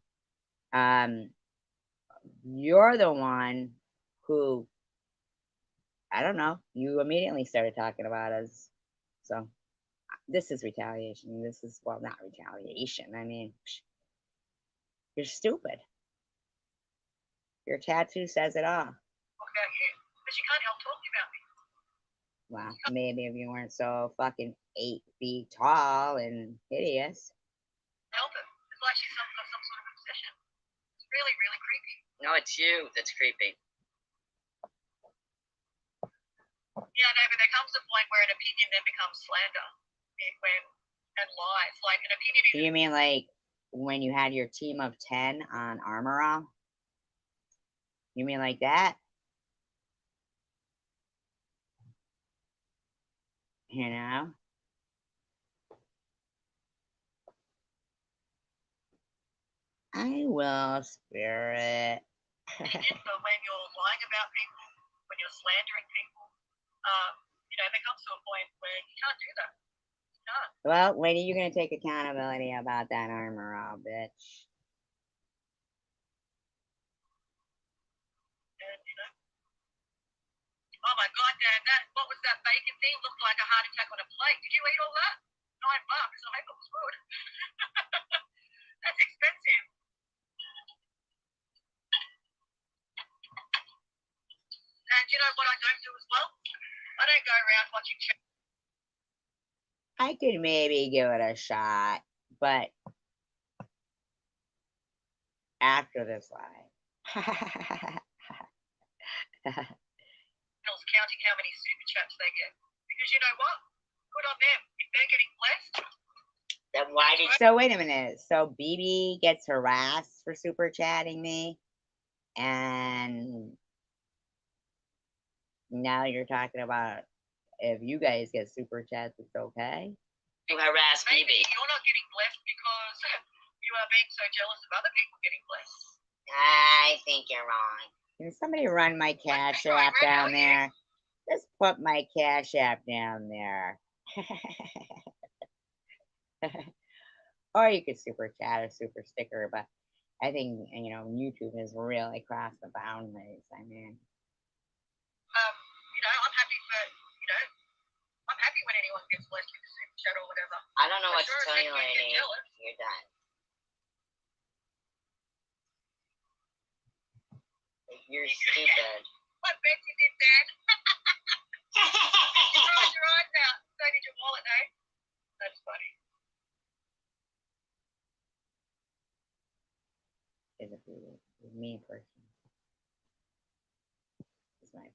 Speaker 1: You're the one who, I don't know, you immediately started talking about us. So this is retaliation. This is, well, not retaliation. I mean, you're stupid. Your tattoo says it all.
Speaker 2: talk about you, but you can't help talking about me.
Speaker 1: Well, maybe if you weren't so fucking 8 feet tall and hideous.
Speaker 2: Help it. It's like she's got some sort of obsession. It's really, really creepy.
Speaker 3: No, it's you that's creepy.
Speaker 2: Yeah, no, but there comes a point where an opinion then becomes slander. And lies. Like, an opinion is.
Speaker 1: You mean like when you had your team of 10 on Armor All? You mean like that? You know? I will, spirit.
Speaker 2: But when you're lying about people, when you're slandering people, there comes to a point where you can't do that. You can't.
Speaker 1: Well, when are you going to take accountability about that Armor All, bitch?
Speaker 2: And, oh my God, Dad, what was that bacon thing? Looked like a heart attack on a plate. Did you eat all that? $9. I hope it was good. That's expensive. And you know what I don't do as well? I don't go around watching
Speaker 1: I could maybe give it a shot, but after this live.
Speaker 2: channels counting how many super chats they get. Because you know what? Good on them. If they're getting blessed.
Speaker 3: Then why did
Speaker 1: So wait a minute. So BB gets harassed for super chatting me, and now you're talking about if you guys get super chats, it's okay.
Speaker 3: you harass
Speaker 2: Maybe
Speaker 3: BB?
Speaker 2: you're not getting blessed because you are being so jealous of other people getting blessed.
Speaker 3: I think you're wrong.
Speaker 1: Can somebody run my cash app down there? Just put my Cash App down there. Or you could super chat or super sticker, but I think, YouTube has really crossed the boundaries. I mean,
Speaker 2: I'm happy for, I'm happy when anyone gets blessed with a super chat or whatever.
Speaker 3: I don't know
Speaker 2: But
Speaker 3: what to
Speaker 2: sure as
Speaker 3: tell
Speaker 2: heck
Speaker 3: you,
Speaker 2: you get
Speaker 3: Lainey.
Speaker 2: jealous.
Speaker 3: You're done. You're stupid.
Speaker 2: I bet you did that. You rolled your eyes out. So did your wallet, eh? That's funny.
Speaker 1: is a mean person. It's my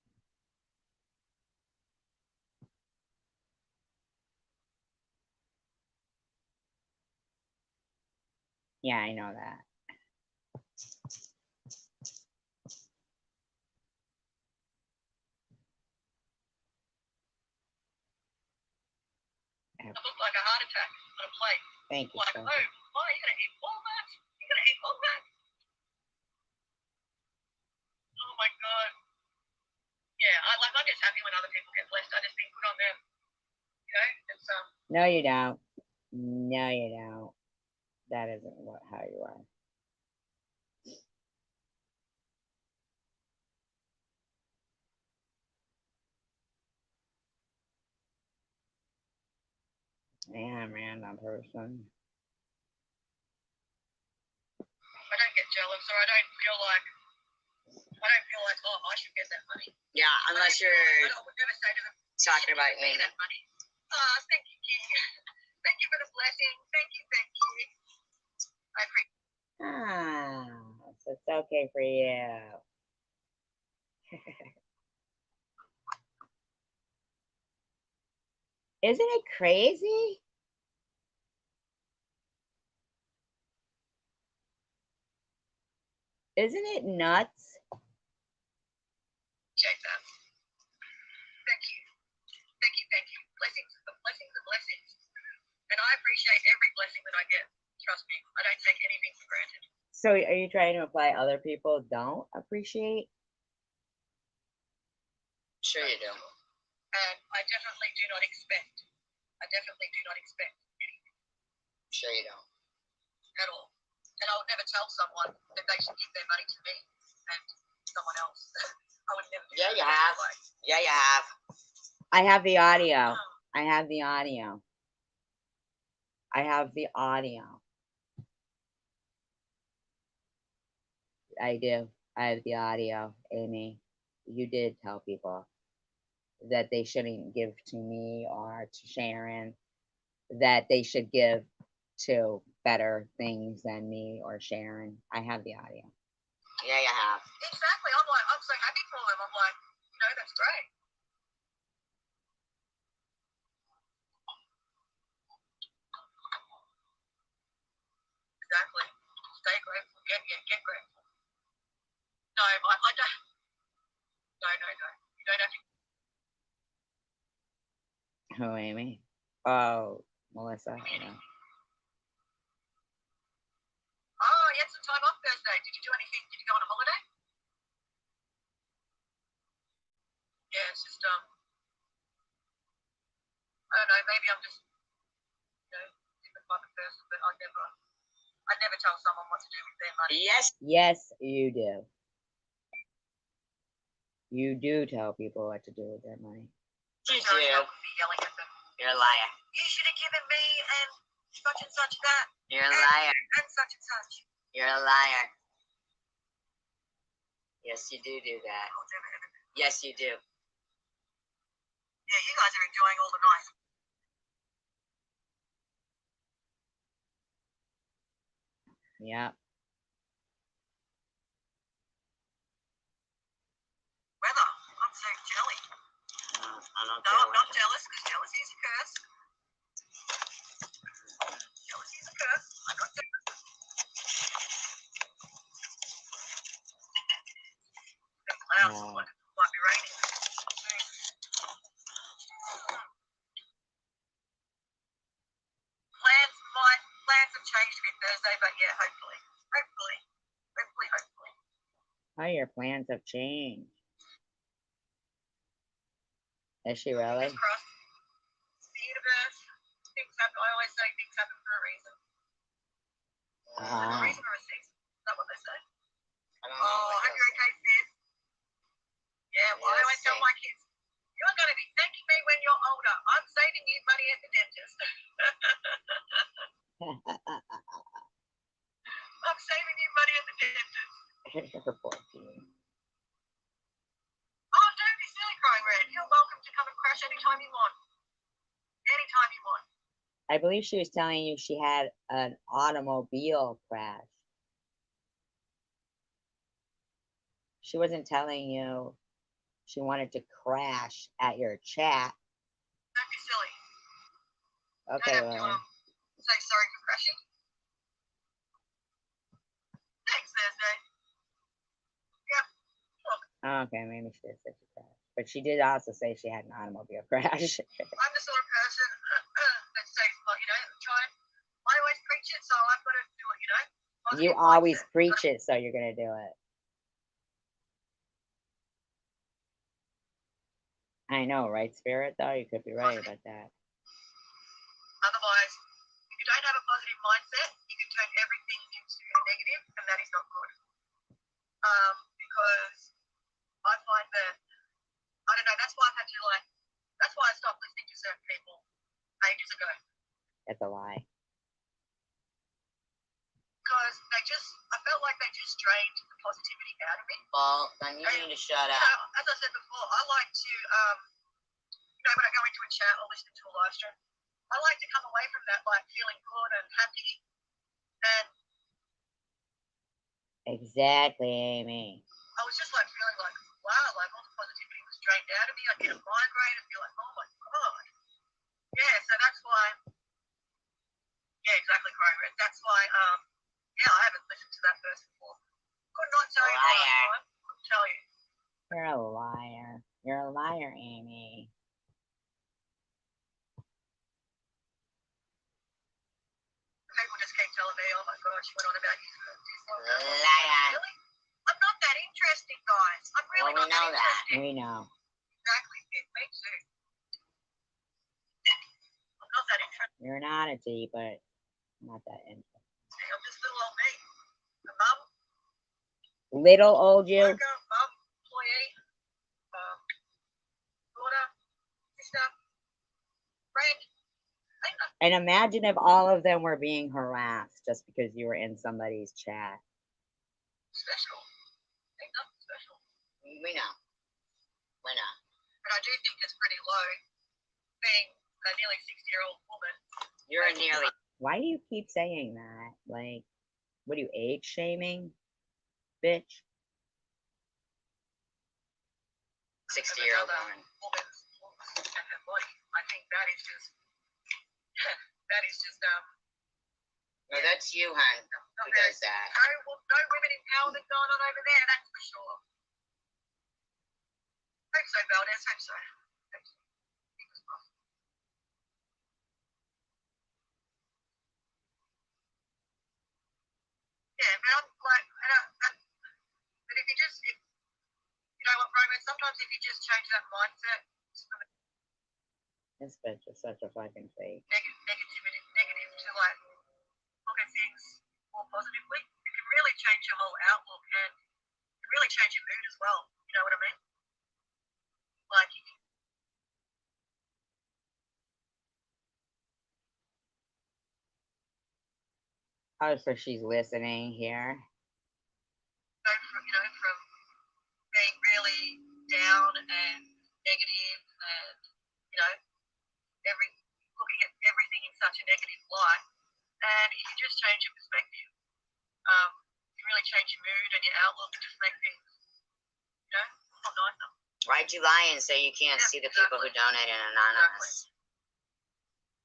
Speaker 1: Yeah, I know that.
Speaker 2: It looked like a heart attack on a plate.
Speaker 1: Thank you.
Speaker 2: Like,
Speaker 1: So
Speaker 2: oh, you're gonna eat all that? You're gonna eat all that? Oh my god. Yeah, I'm just happy when other people get blessed. I just think good on them. It's
Speaker 1: No, you don't. No, you don't. That isn't how you are. Yeah, I'm a random person.
Speaker 2: I don't get jealous, or I don't feel like, oh, I should get that money.
Speaker 3: Yeah, unless you're
Speaker 2: I would never say to them,
Speaker 3: talking about
Speaker 2: "Give me
Speaker 3: me.
Speaker 2: that money." Thank you, King. Thank you for the blessing. Thank you. I appreciate.
Speaker 1: So it's okay for you. Isn't it crazy? Isn't it nuts?
Speaker 2: Appreciate that. Thank you. Blessings are blessings. And I appreciate every blessing that I get. Trust me, I don't take anything for granted.
Speaker 1: So are you trying to imply other people don't appreciate?
Speaker 3: Sure you do.
Speaker 2: And I definitely do not expect anything
Speaker 3: Sure you don't.
Speaker 2: at all. And I would never tell someone that they should give their money to me and someone else. I would never do
Speaker 3: Yeah,
Speaker 2: that.
Speaker 3: you have. Yeah, you have.
Speaker 1: I have the audio. I have the audio. I have the audio. I do. I have the audio, Amy. You did tell people that they shouldn't give to me or to Sharon, that they should give to better things than me or Sharon. I have the audio.
Speaker 3: Yeah, you have.
Speaker 2: Exactly. I'm so happy for them. I'm like, that's great. Exactly. Stay grateful. Get grateful. No, I don't. No. You don't have to.
Speaker 1: Who, Amy? Oh, Melissa. I know.
Speaker 2: Oh, you had some time off Thursday. Did you do anything? Did you go on a holiday? Yeah, it's just I don't know. Maybe I'm just different type of person, but I never tell someone what to do with their money.
Speaker 3: Yes.
Speaker 1: Yes, you do. You do tell people what to do with their money.
Speaker 3: You
Speaker 2: Sorry,
Speaker 3: do.
Speaker 2: I would be yelling at them.
Speaker 3: You're a liar.
Speaker 2: You should have given me and such that.
Speaker 3: You're a liar.
Speaker 2: And such.
Speaker 3: You're a liar. Yes, you do that.
Speaker 2: I would never ever.
Speaker 3: Yes, you do.
Speaker 2: Yeah, you guys are enjoying all the nice.
Speaker 1: Yeah.
Speaker 2: Weather. I'm so jelly.
Speaker 3: I don't
Speaker 2: No,
Speaker 3: care
Speaker 2: I'm not
Speaker 3: what-
Speaker 2: jealous because jealousy is a curse. Jealousy is a curse. I'm not jealous. The clouds might be raining. Plans have changed a bit Thursday, but yeah, hopefully.
Speaker 1: How your plans have changed. Is she really?
Speaker 2: Fingers crossed. It's the universe. Things happen. I always say things happen for a reason. A
Speaker 1: Ah.
Speaker 2: reason or a season. Is that what they say?
Speaker 3: I don't know.
Speaker 2: Oh, I hope you're okay, sis. Yeah, well, I always tell my kids, you're going to be thanking me when you're older. I'm saving you money at the dentist. I'm saving you money at the dentist.
Speaker 1: Her poor Pete.
Speaker 2: Oh, don't be silly, Crying Red. You're welcome to come and crash anytime you want. Anytime you want.
Speaker 1: I believe she was telling you she had an automobile crash. She wasn't telling you she wanted to crash at your chat.
Speaker 2: Don't be silly.
Speaker 1: Okay,
Speaker 2: Don't have to
Speaker 1: well,
Speaker 2: say sorry for crashing. Thanks, Thursday. Yep. Look,
Speaker 1: okay, maybe she did say she crashed. But she did also say she had an automobile crash.
Speaker 2: I'm the sort of person that says, well, I always preach it, so I've got to do it,
Speaker 1: You
Speaker 2: Positive
Speaker 1: always
Speaker 2: mindset.
Speaker 1: preach it, so you're gonna do it. I know, right, Spirit? Though you could be right about that.
Speaker 2: Otherwise, if you don't have a positive mindset, you can turn everything into a negative, and that is not good. Because I find that, I don't know, that's why I've had to that's why I stopped listening to certain people ages ago.
Speaker 1: That's a lie.
Speaker 2: Because I felt like they just drained the positivity out of me.
Speaker 3: Well, then you need to shut up.
Speaker 2: As I said before, I like to, when I go into a chat or listen to a live stream, I like to come away from that feeling good and happy. And
Speaker 1: Exactly, Amy.
Speaker 2: I was just feeling wow, all the positivity was drained out of me. I'd get a migraine and be like, oh my God. Yeah, so that's why, yeah, exactly, Crying Red. That's why, I haven't listened to that verse before. Could not tell you
Speaker 3: Liar.
Speaker 2: why. Couldn't tell you.
Speaker 1: You're a liar. You're a liar, Amy.
Speaker 2: People just keep telling me, oh my God, she went on about you.
Speaker 3: Liar.
Speaker 2: Really? I'm not that interesting, guys. I'm really
Speaker 3: Well, we
Speaker 2: not
Speaker 3: know
Speaker 2: that
Speaker 3: that.
Speaker 2: interesting.
Speaker 1: We know.
Speaker 2: Exactly, me too. I'm not that interesting.
Speaker 1: You're an oddity, but not that interesting.
Speaker 2: I'm just little old me. A mum,
Speaker 1: Little old you.
Speaker 2: worker, mum, employee, daughter, sister, friend.
Speaker 1: And imagine if all of them were being harassed just because you were in somebody's chat.
Speaker 2: Special. Ain't nothing special.
Speaker 3: We know. We know.
Speaker 2: And I do think it's pretty low being a nearly 60-year-old woman.
Speaker 3: You're a nearly
Speaker 1: Why do you keep saying that? Like, what are you, age shaming? Bitch.
Speaker 3: 60-year-old woman.
Speaker 2: Woman's and her body. I think that is just
Speaker 3: No, that's you, hon.
Speaker 2: not
Speaker 3: Who
Speaker 2: very,
Speaker 3: does that?
Speaker 2: no women empowerment going on over there, that's for sure. Hope so, Valdez, hope so. Fingers crossed. Yeah, but I'm but if you know what, Roman, sometimes if you just change that mindset from
Speaker 1: This bitch is such a fucking fake.
Speaker 2: negative to look at things more positively, it can really change your whole outlook and it can really change your mood as well. You know what I mean? Like, you can
Speaker 1: Oh, so she's listening here.
Speaker 2: go from being really down and negative and, looking at everything in such a negative light. And if you just change your perspective, you really change your mood and your outlook and just make things, a lot nicer.
Speaker 3: Why'd you lie and say you can't
Speaker 2: Yeah,
Speaker 3: see the people who donated anonymous?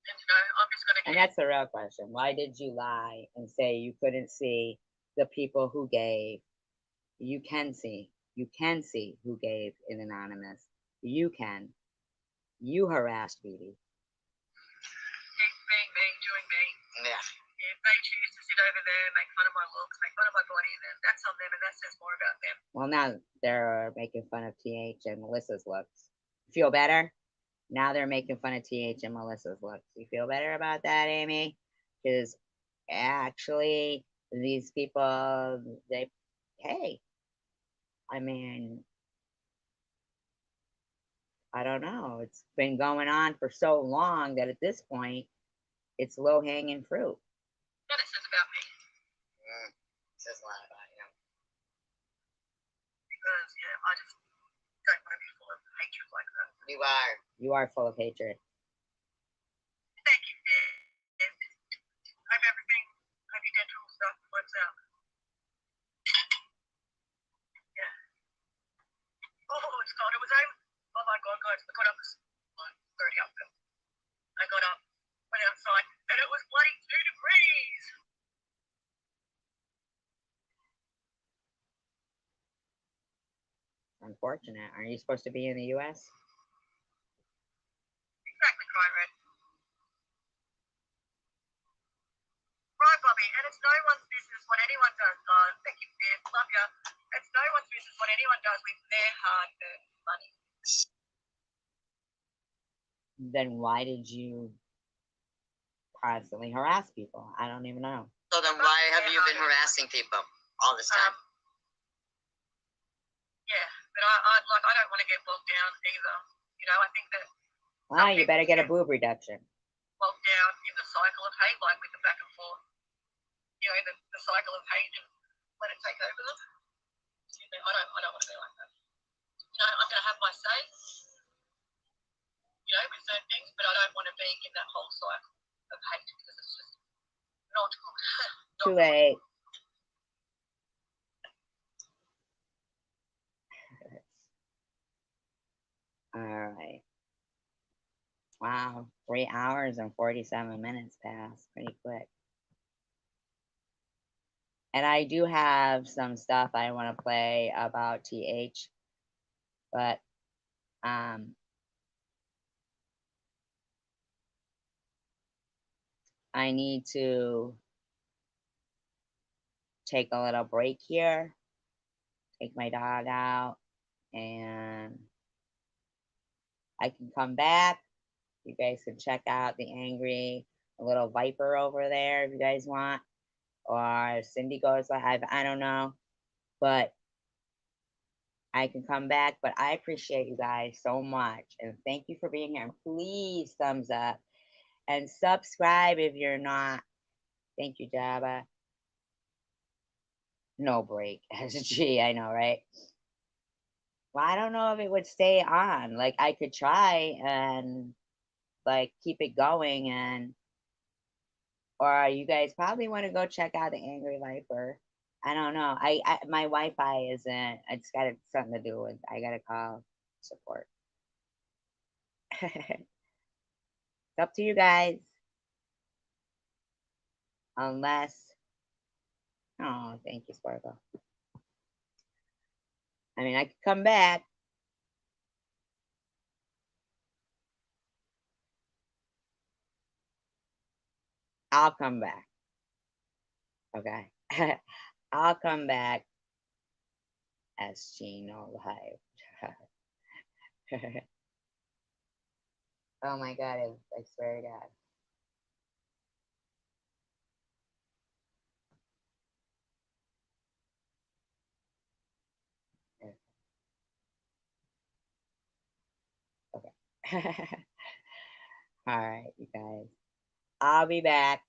Speaker 2: And, I'm just going to
Speaker 1: And that's the real question. Why did you lie and say you couldn't see the people who gave? You can see. You can see who gave in anonymous. You can. You harassed Edie.
Speaker 2: being me, doing me.
Speaker 3: Yeah.
Speaker 2: If they choose to sit over there, make fun of my looks, make fun of my body, then that's on them and that says more about them.
Speaker 1: Well, now they're making fun of TH and Melissa's looks. Feel better? Now they're making fun of TH and Melissa's looks. You feel better about that, Amy? Because actually, these people, they, hey, I mean, I don't know. It's been going on for so long that at this point, it's low hanging fruit.
Speaker 2: What it says about me,
Speaker 3: Says a lot about you.
Speaker 2: because yeah, I just don't want to be full of hatred like that.
Speaker 3: You are.
Speaker 1: You are full of hatred.
Speaker 2: Thank you, Dave. Hope everything, hope your dental stuff works out. Yeah. Oh, it's cold. It was over. Oh my god, guys, I got up this like 30 up. I got up, went outside, and it was bloody 2 degrees.
Speaker 1: Unfortunate. Aren't you supposed to be in the US?
Speaker 2: Exactly, Kyron. Right, Bobby, and it's no one's business what anyone does. Thank you, Viv. Love ya. It's no one's business what anyone does with their hard-earned money.
Speaker 1: Then why did you constantly harass people? I don't even know.
Speaker 3: So then why have you been harassing people all this time?
Speaker 2: Yeah, but I don't want to get bogged down either. You know, I think that
Speaker 1: Well, you better get a boob reduction.
Speaker 2: bogged down in the cycle of hate, like with the back and forth. You know, the cycle of hate and let it take over them. You know, I don't want to be like that. You know, I'm going to have my say, you know, with certain things, but I don't want to be in that whole cycle of hate because it's just not good.
Speaker 1: Too late. All right. Wow, 3 hours and 47 minutes passed pretty quick. And I do have some stuff I want to play about TH, but I need to take a little break here, take my dog out, and I can come back. You guys can check out the angry little viper over there if you guys want. Or Cindy goes live. I don't know. But I can come back. But I appreciate you guys so much. And thank you for being here. And please thumbs up. And subscribe if you're not. Thank you, Jabba. No break. Gee, I know, right? Well, I don't know if it would stay on. Like I could try and like keep it going, and or you guys probably want to go check out the Angry Viper. I don't know. I my Wi-Fi isn't. It's got something to do with. I gotta call support. It's up to you guys. Unless, oh, thank you, Sparkle. I mean, I could come back. I'll come back. Okay. I'll come back as Gino Live. Oh my God, I swear to God. Okay. All right, you guys. I'll be back.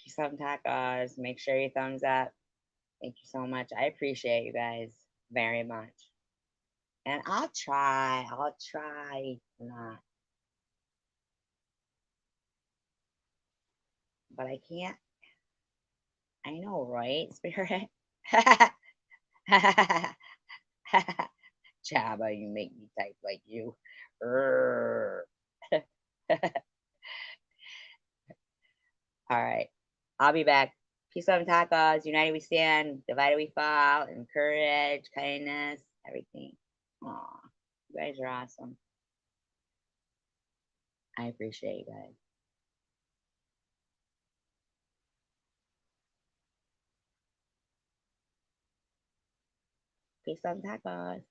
Speaker 1: Peace out, tacos. Make sure you thumbs up. Thank you so much. I appreciate you guys very much. And I'll try not. But I can't. I know, right, Spirit? Jabba, you make me type like you. All right. I'll be back. Peace, love, and tacos. United we stand. Divided we fall. And courage, kindness, everything. Aw, you guys are awesome. I appreciate you guys. Peace, love, and tacos.